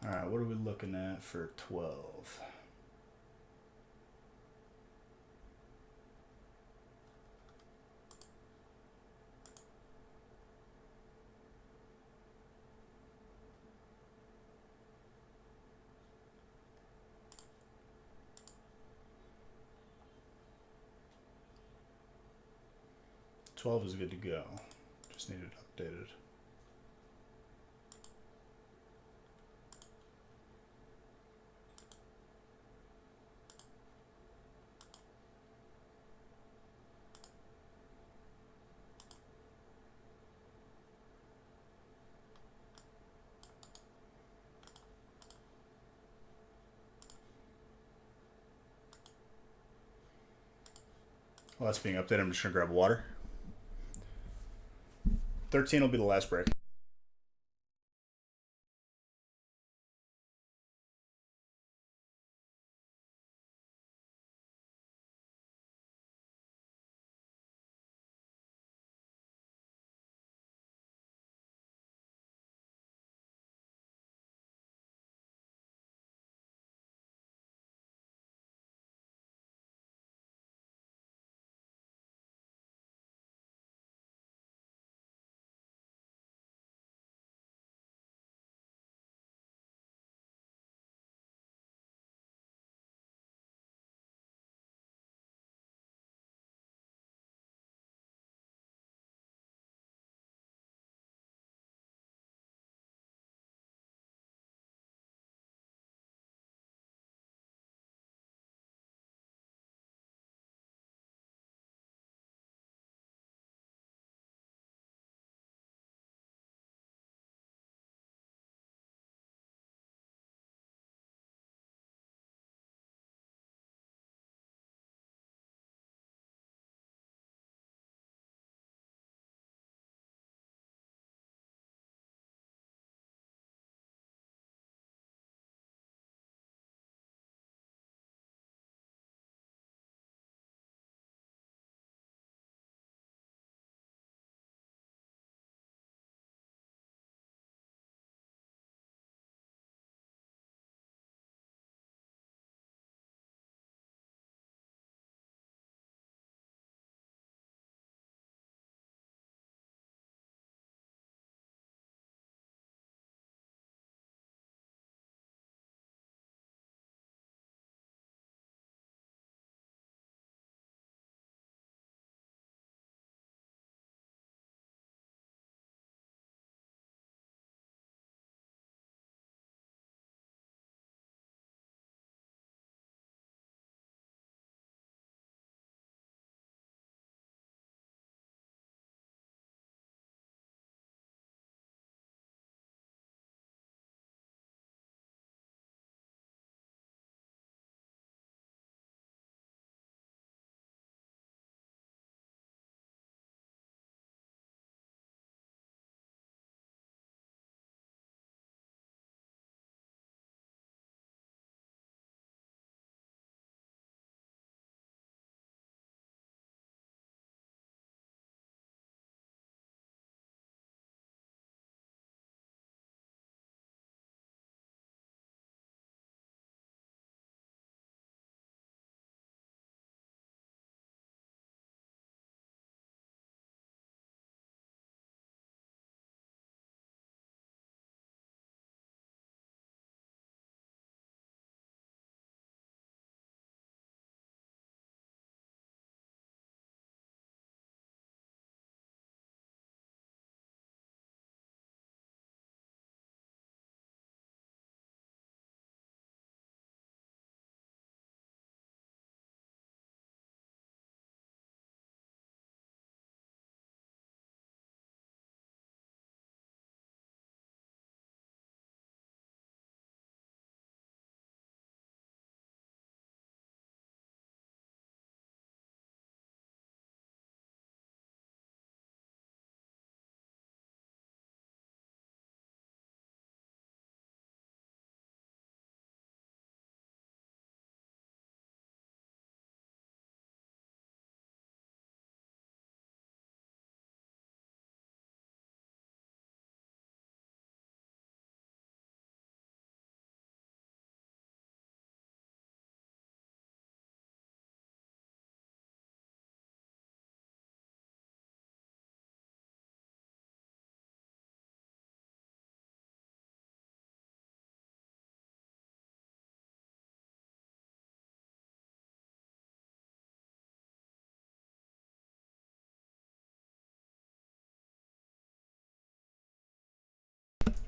Alright, what are we looking at for 12? $12 is good to go. Just need it updated. While that's being updated, I'm just going to grab water. 13 will be the last break.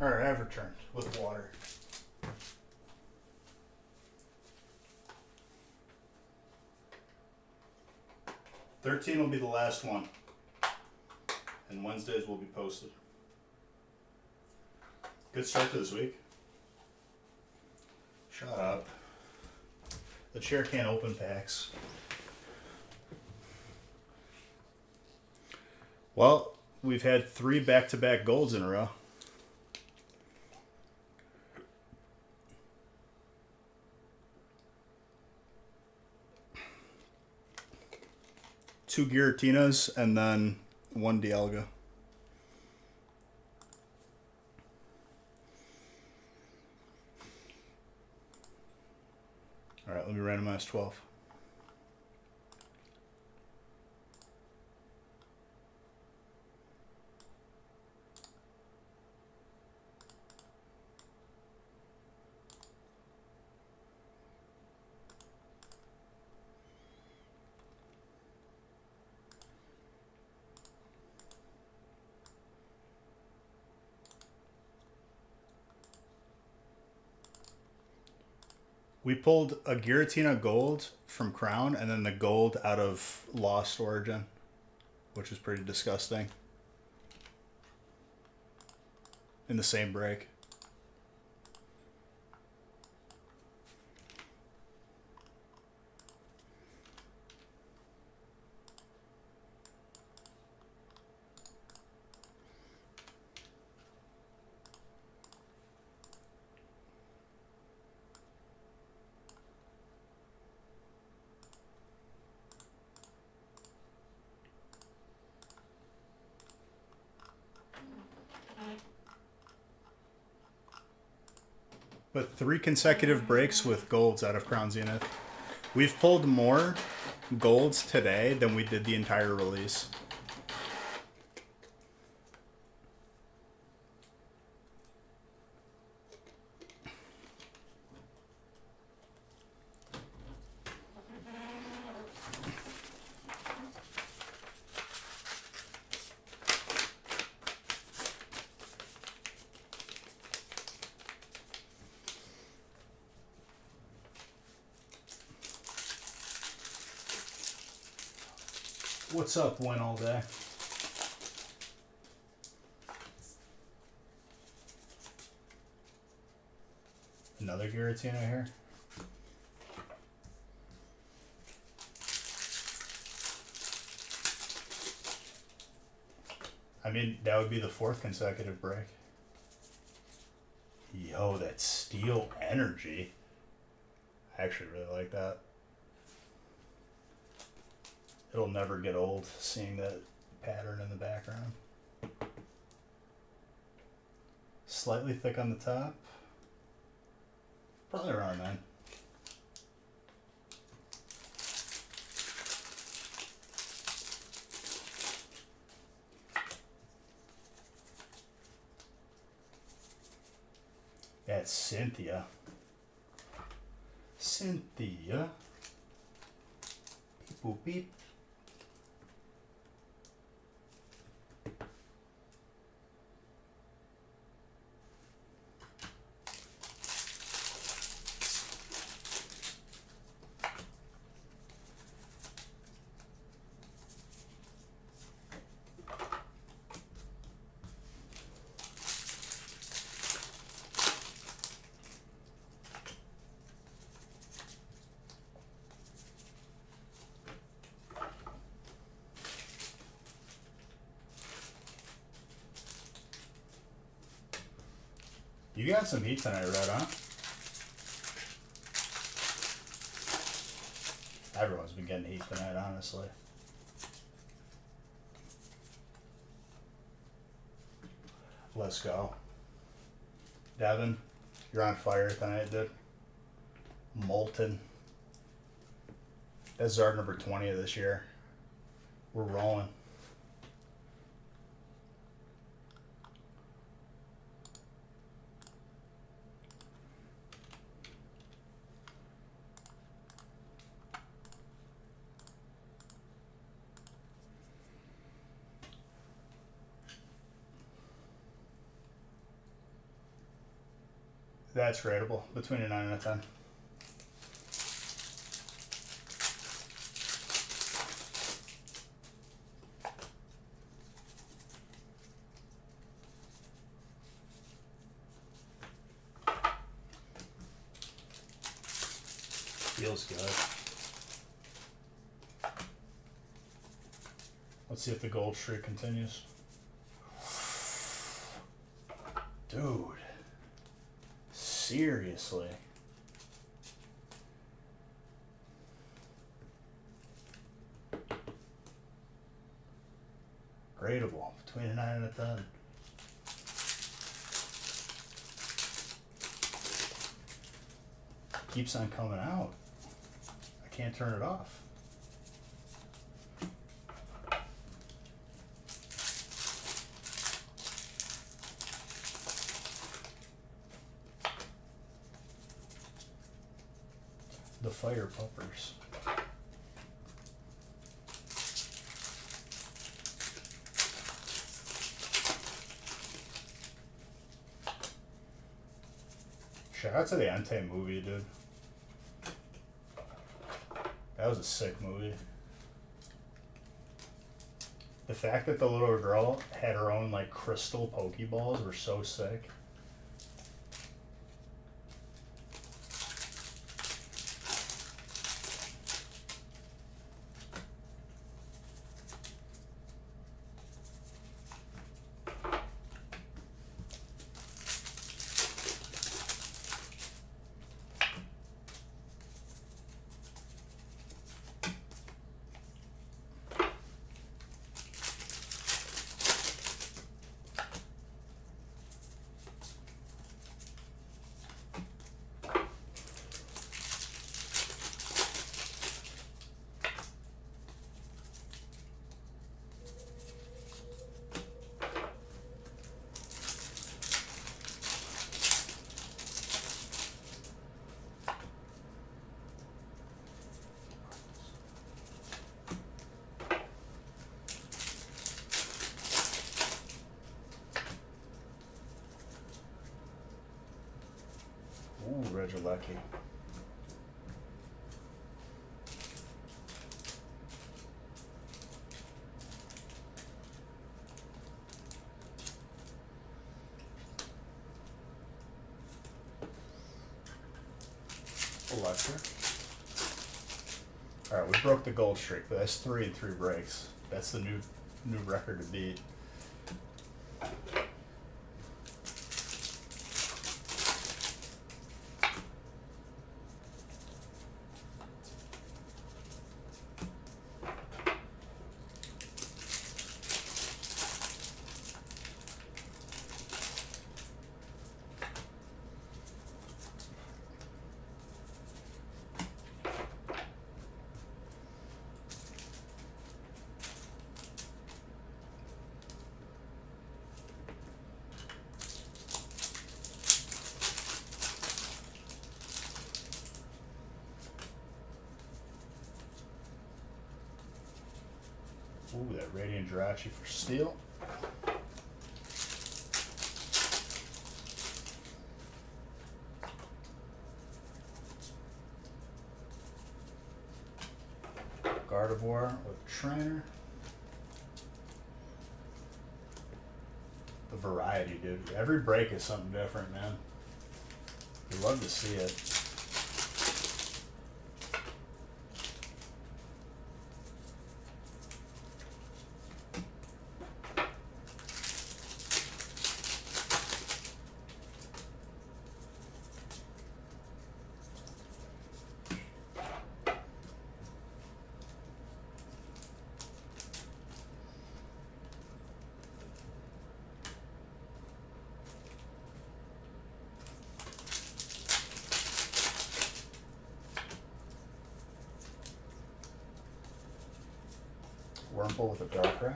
Alright, I've returned with water. $13 will be the last one. And Wednesdays will be posted. Good start to this week. Shut up. The chair can't open packs. Well, we've had 3 back-to-back golds in a row. Two Giratinas and then 1 Dialga. Alright, let me randomize 12. We pulled a Giratina Gold from Crown and then the Gold out of Lost Origin, which is pretty disgusting. In the same break. But 3 consecutive breaks with golds out of Crown Zenith. We've pulled more golds today than we did the entire release. What's up, Win All Day? Another Giratina here. I mean, that would be the 4th consecutive break. Yo, that Steel Energy. I actually really like that. It'll never get old seeing that pattern in the background. Slightly thick on the top. Probably around 9. That's Cynthia. Cynthia. Beep boop beep. You got some heat tonight, Red, huh? Everyone's been getting heat tonight, honestly. Let's go. Devin, you're on fire tonight, dude. Molten. That's Zard number 20 of this year. We're rolling. That's gradable. Between a 9 and a 10. Feels good. Let's see if the gold streak continues. Dude. Seriously. Gradable. Between a 9 and a 10. Keeps on coming out. I can't turn it off. The fire puppers. Shout out to the Entei movie, dude. That was a sick movie. The fact that the little girl had her own like crystal Pokeballs were so sick. Ooh, Regieleki. Electric. Alright, we broke the gold streak, but that's 3 and 3 breaks. That's the new record to beat. Ooh, that Radiant Jirachi for steel. Gardevoir with Trainer. The variety, dude. Every break is something different, man. You love to see it. Wurmple with a Darkrai.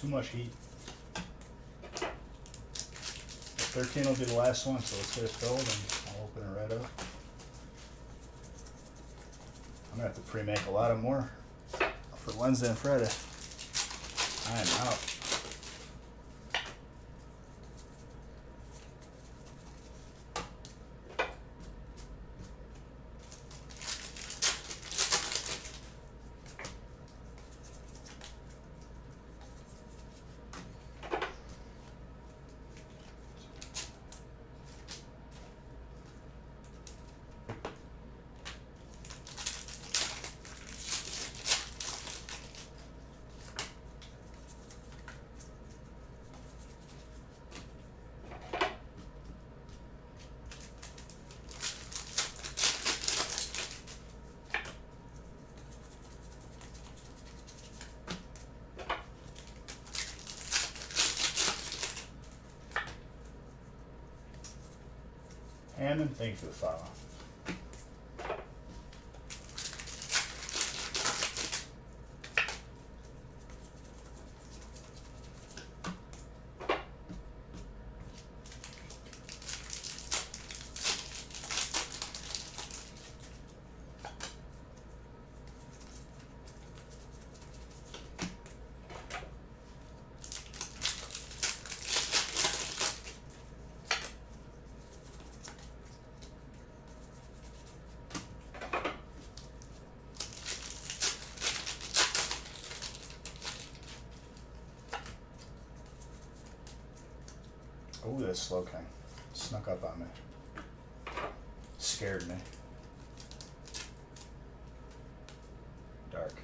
Too much heat. 13 will be the last one, so let's get it filled and I'll open it right up. I'm gonna have to pre-make a lot of more for Wednesday and Friday. I'm out. Hammond, thank you for the follow. Oh, that slow king snuck up on me. Scared me. Dark.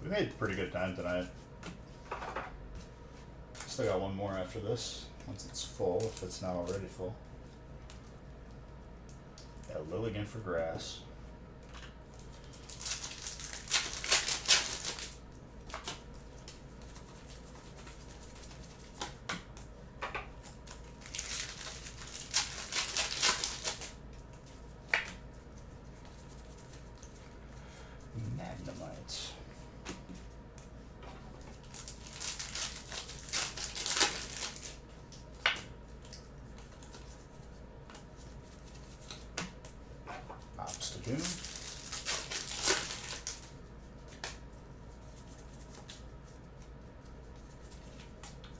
We made pretty good time tonight. Still got one more after this, once it's full, if it's not already full. Got Lilligan for grass. Magnemites. Obstagoon.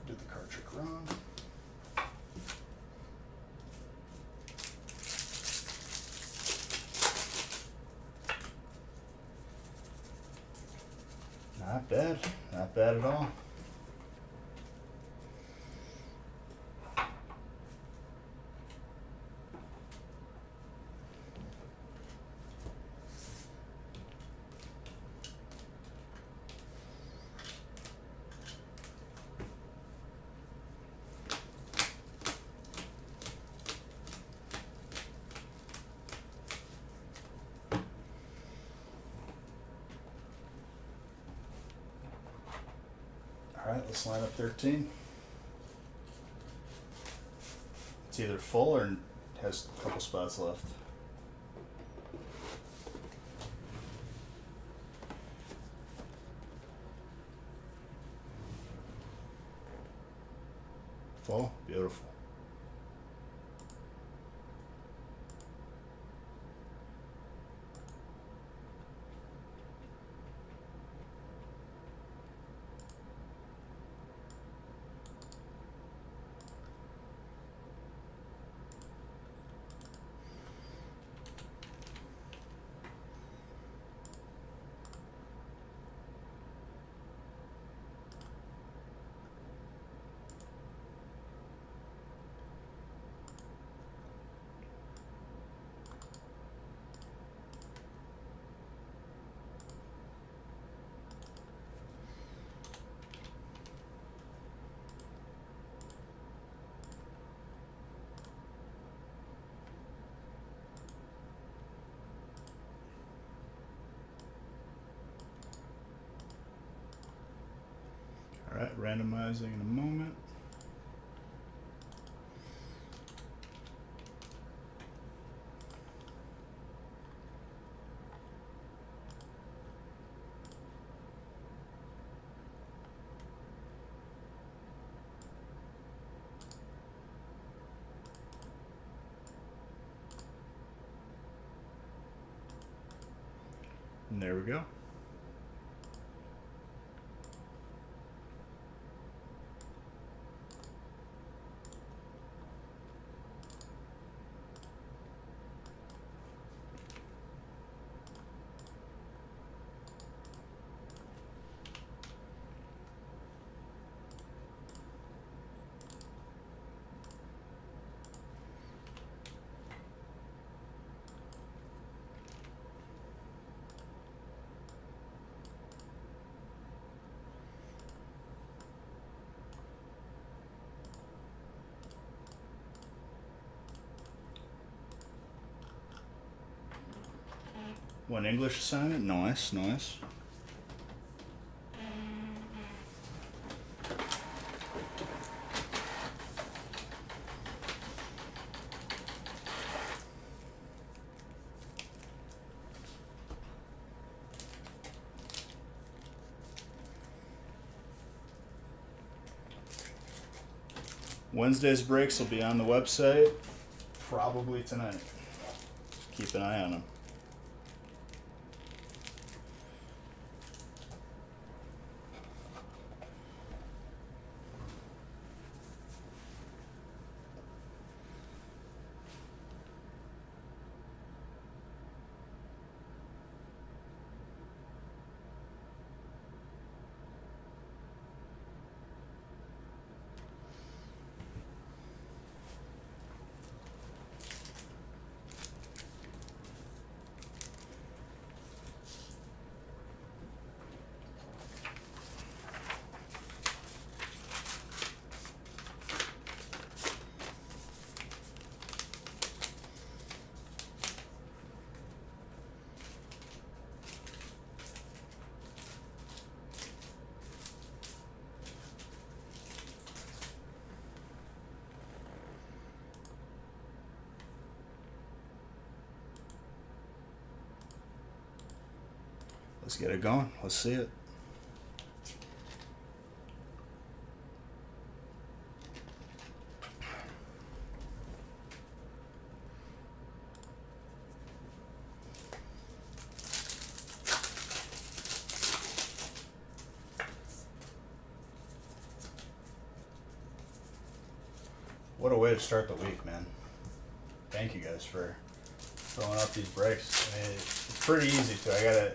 Did the card trick wrong. Not bad. Not bad at all. Alright, let's line up 13. It's either full or has a couple spots left. Full? Beautiful. Alright, randomizing in a moment. And there we go. One English assignment, nice, nice. Wednesday's breaks will be on the website probably tonight. Keep an eye on them. Let's get it going. Let's see it. What a way to start the week, man. Thank you guys for throwing out these breaks. I mean, it's pretty easy too.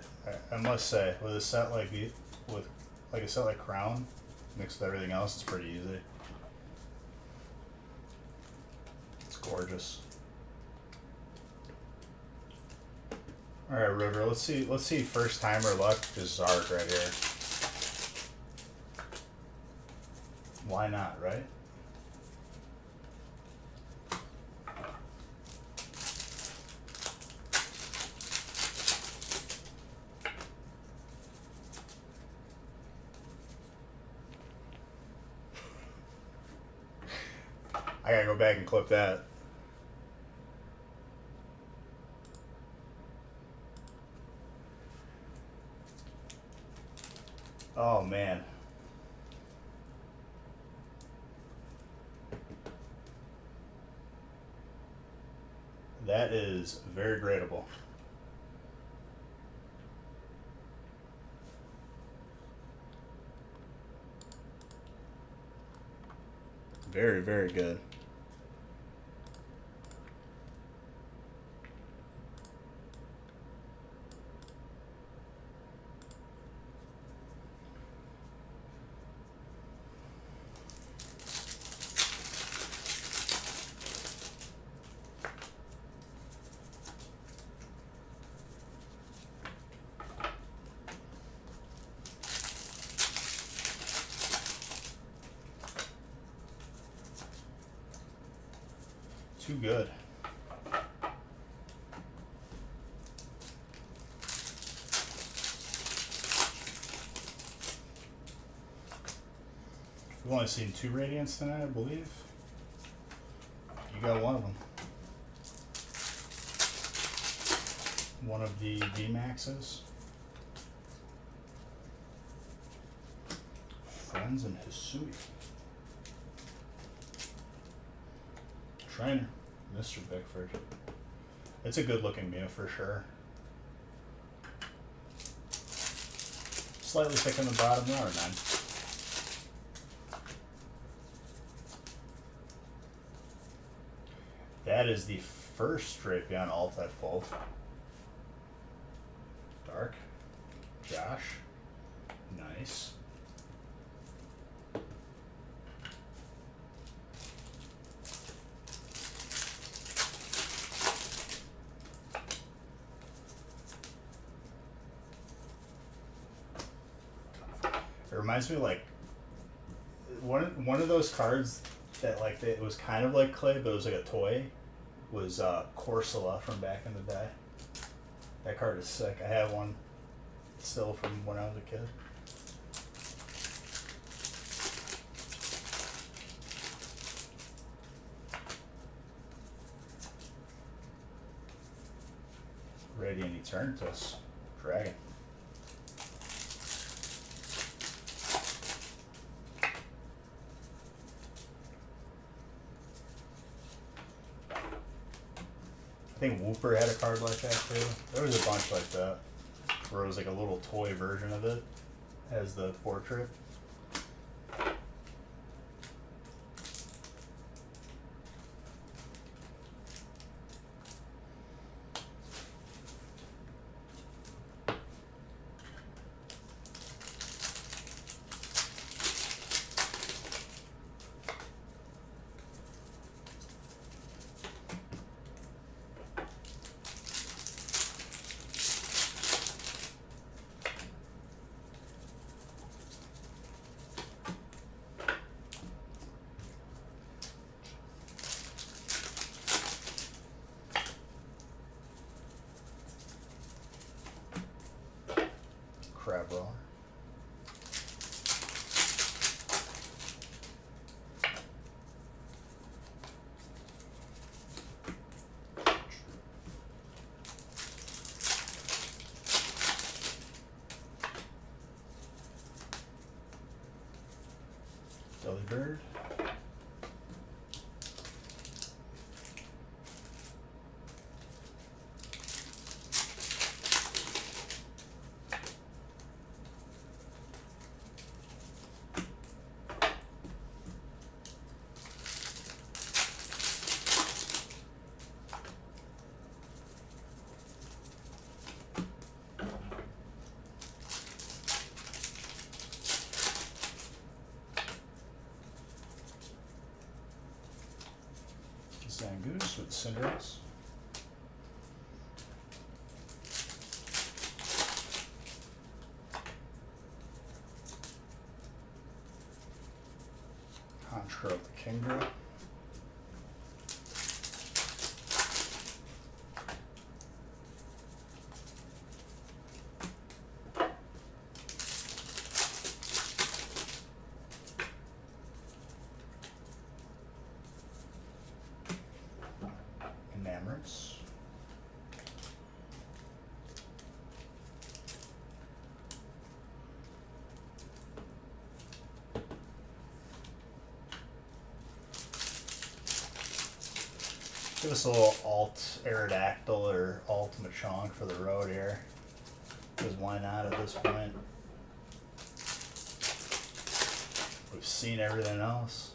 I must say, with a set like a set like Crown, mixed with everything else, it's pretty easy. It's gorgeous. All right, River. Let's see. First timer luck is Zarg right here. Why not, right? I gotta go back and clip that. Oh man. That is very gradable. Very, very good. Too good. I've only seen 2 Radiants tonight, I believe. You got one of them. One of the VMAXs. Friends and Hisui. Trainer, Mr. Bickford. It's a good looking Mew for sure. Slightly thick on the bottom though, or none? That is the first Drapion alt I've pulled. Dark. Josh. Nice. It reminds me of like one of those cards that like it was kind of like clay, but it was like a toy. Was Corsola from back in the day. That card is sick. I have one still from when I was a kid. Radiant Eternatus. Dragon. I think Wooper had a card like that too. There was a bunch like that, where it was like a little toy version of it as the portrait. Crabrawler. Delibird. Zangoose with Cinderace. Honchkrow with Kingdra. Enamorance. Give us a little alt Aerodactyl or alt Machamp for the road here. Because why not at this point? We've seen everything else.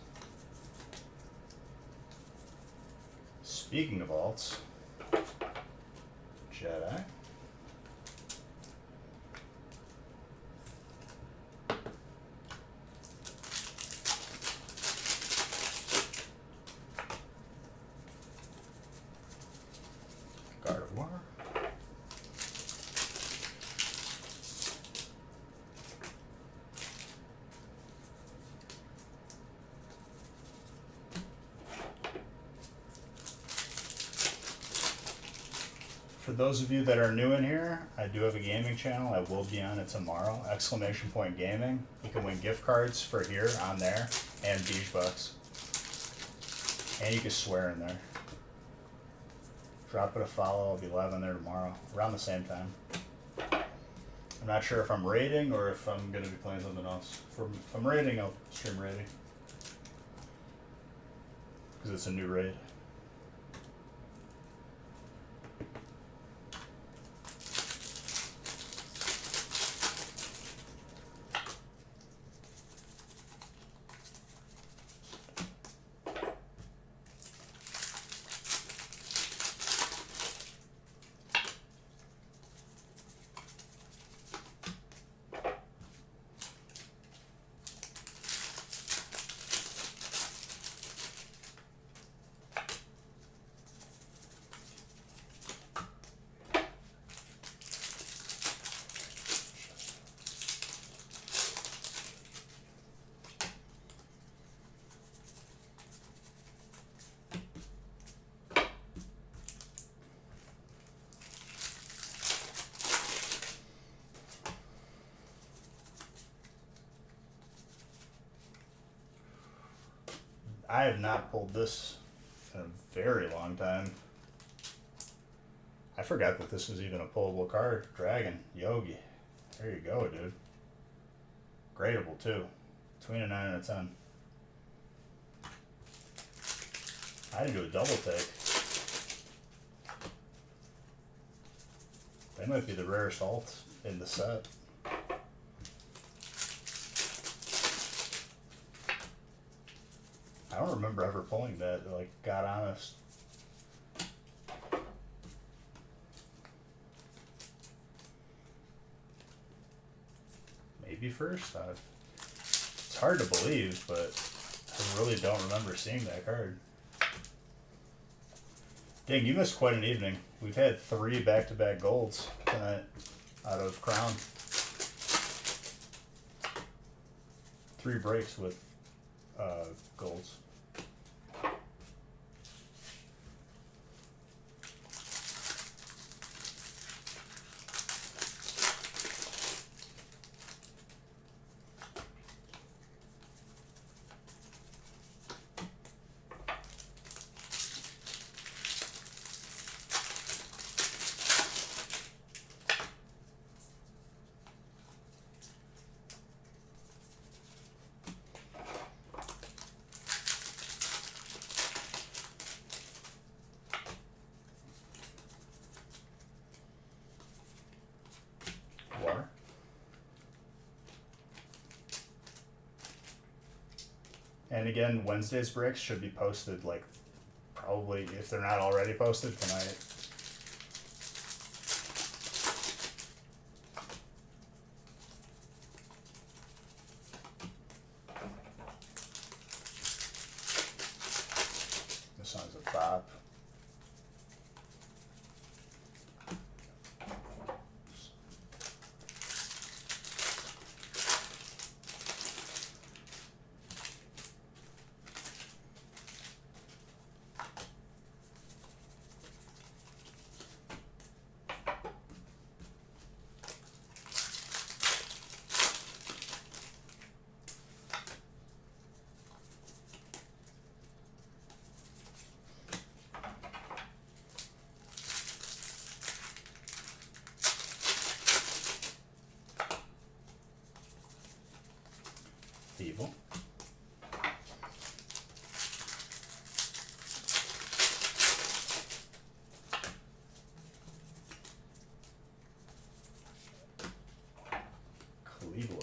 Speaking of alts, Jedi. Gardevoir. For those of you that are new in here, I do have a gaming channel. I will be on it tomorrow. !Gaming. You can win gift cards for here on there and Beach Bucks. And you can swear in there. Drop it a follow. I'll be live on there tomorrow around the same time. I'm not sure if I'm raiding or if I'm going to be playing something else. If I'm raiding, I'll stream raiding. Because it's a new raid. I have not pulled this in a very long time. I forgot that this was even a pullable card. Dragon, Yogi. There you go, dude. Gradable too. Between a 9 and a 10. I didn't do a double take. They might be the rarest alt in the set. I don't remember ever pulling that, like, God honest. Maybe first? It's hard to believe, but I really don't remember seeing that card. Dang, you missed quite an evening. We've had 3 back-to-back golds tonight out of Crown. 3 breaks with golds. Water. And again, Wednesday's breaks should be posted, like, probably, if they're not already posted, tonight. This song's a bop. Evil. Cleveler.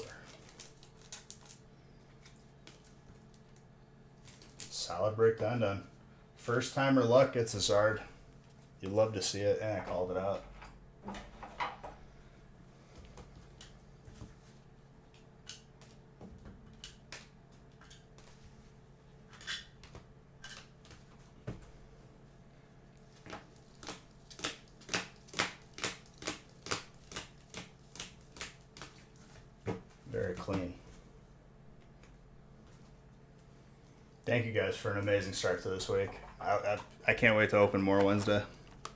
Solid break done. First timer luck gets us hard. You'd love to see it, and I called it out. Very clean. Thank you guys for an amazing start to this week. I can't wait to open more Wednesday.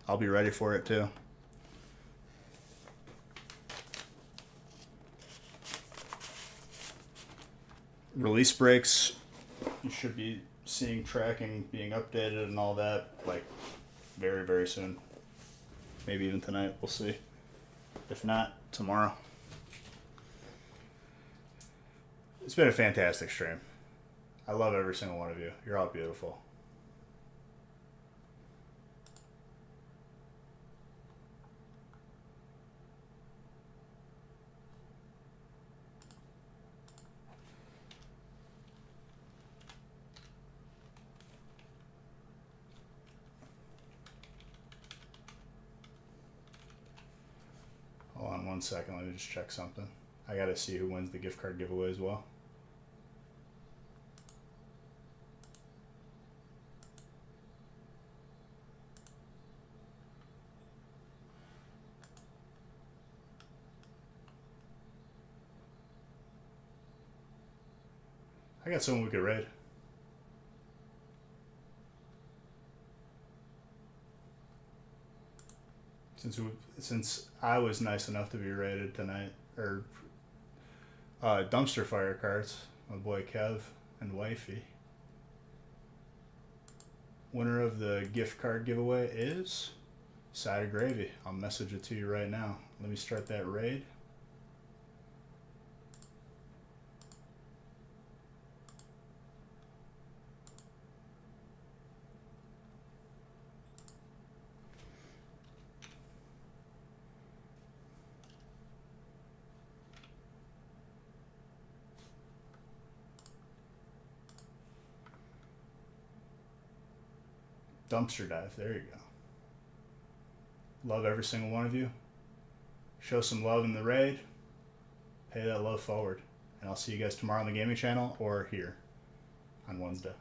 I'll be ready for it too. release breaks, you should be seeing tracking being updated and all that like very, very soon. Maybe even tonight. We'll see. If not, tomorrow. It's been a fantastic stream. I love every single one of you. You're all beautiful. Hold on 1 second. Let me just check something. I gotta see who wins the gift card giveaway as well. I got someone we could raid. Since I was nice enough to be rated tonight, or dumpster fire cards, my boy Kev and wifey. Winner of the gift card giveaway is Side of Gravy. I'll message it to you right now. Let me start that raid. Dumpster dive. There you go. Love every single one of you. Show some love in the raid. Pay that love forward. And I'll see you guys tomorrow on the gaming channel or here on Wednesday.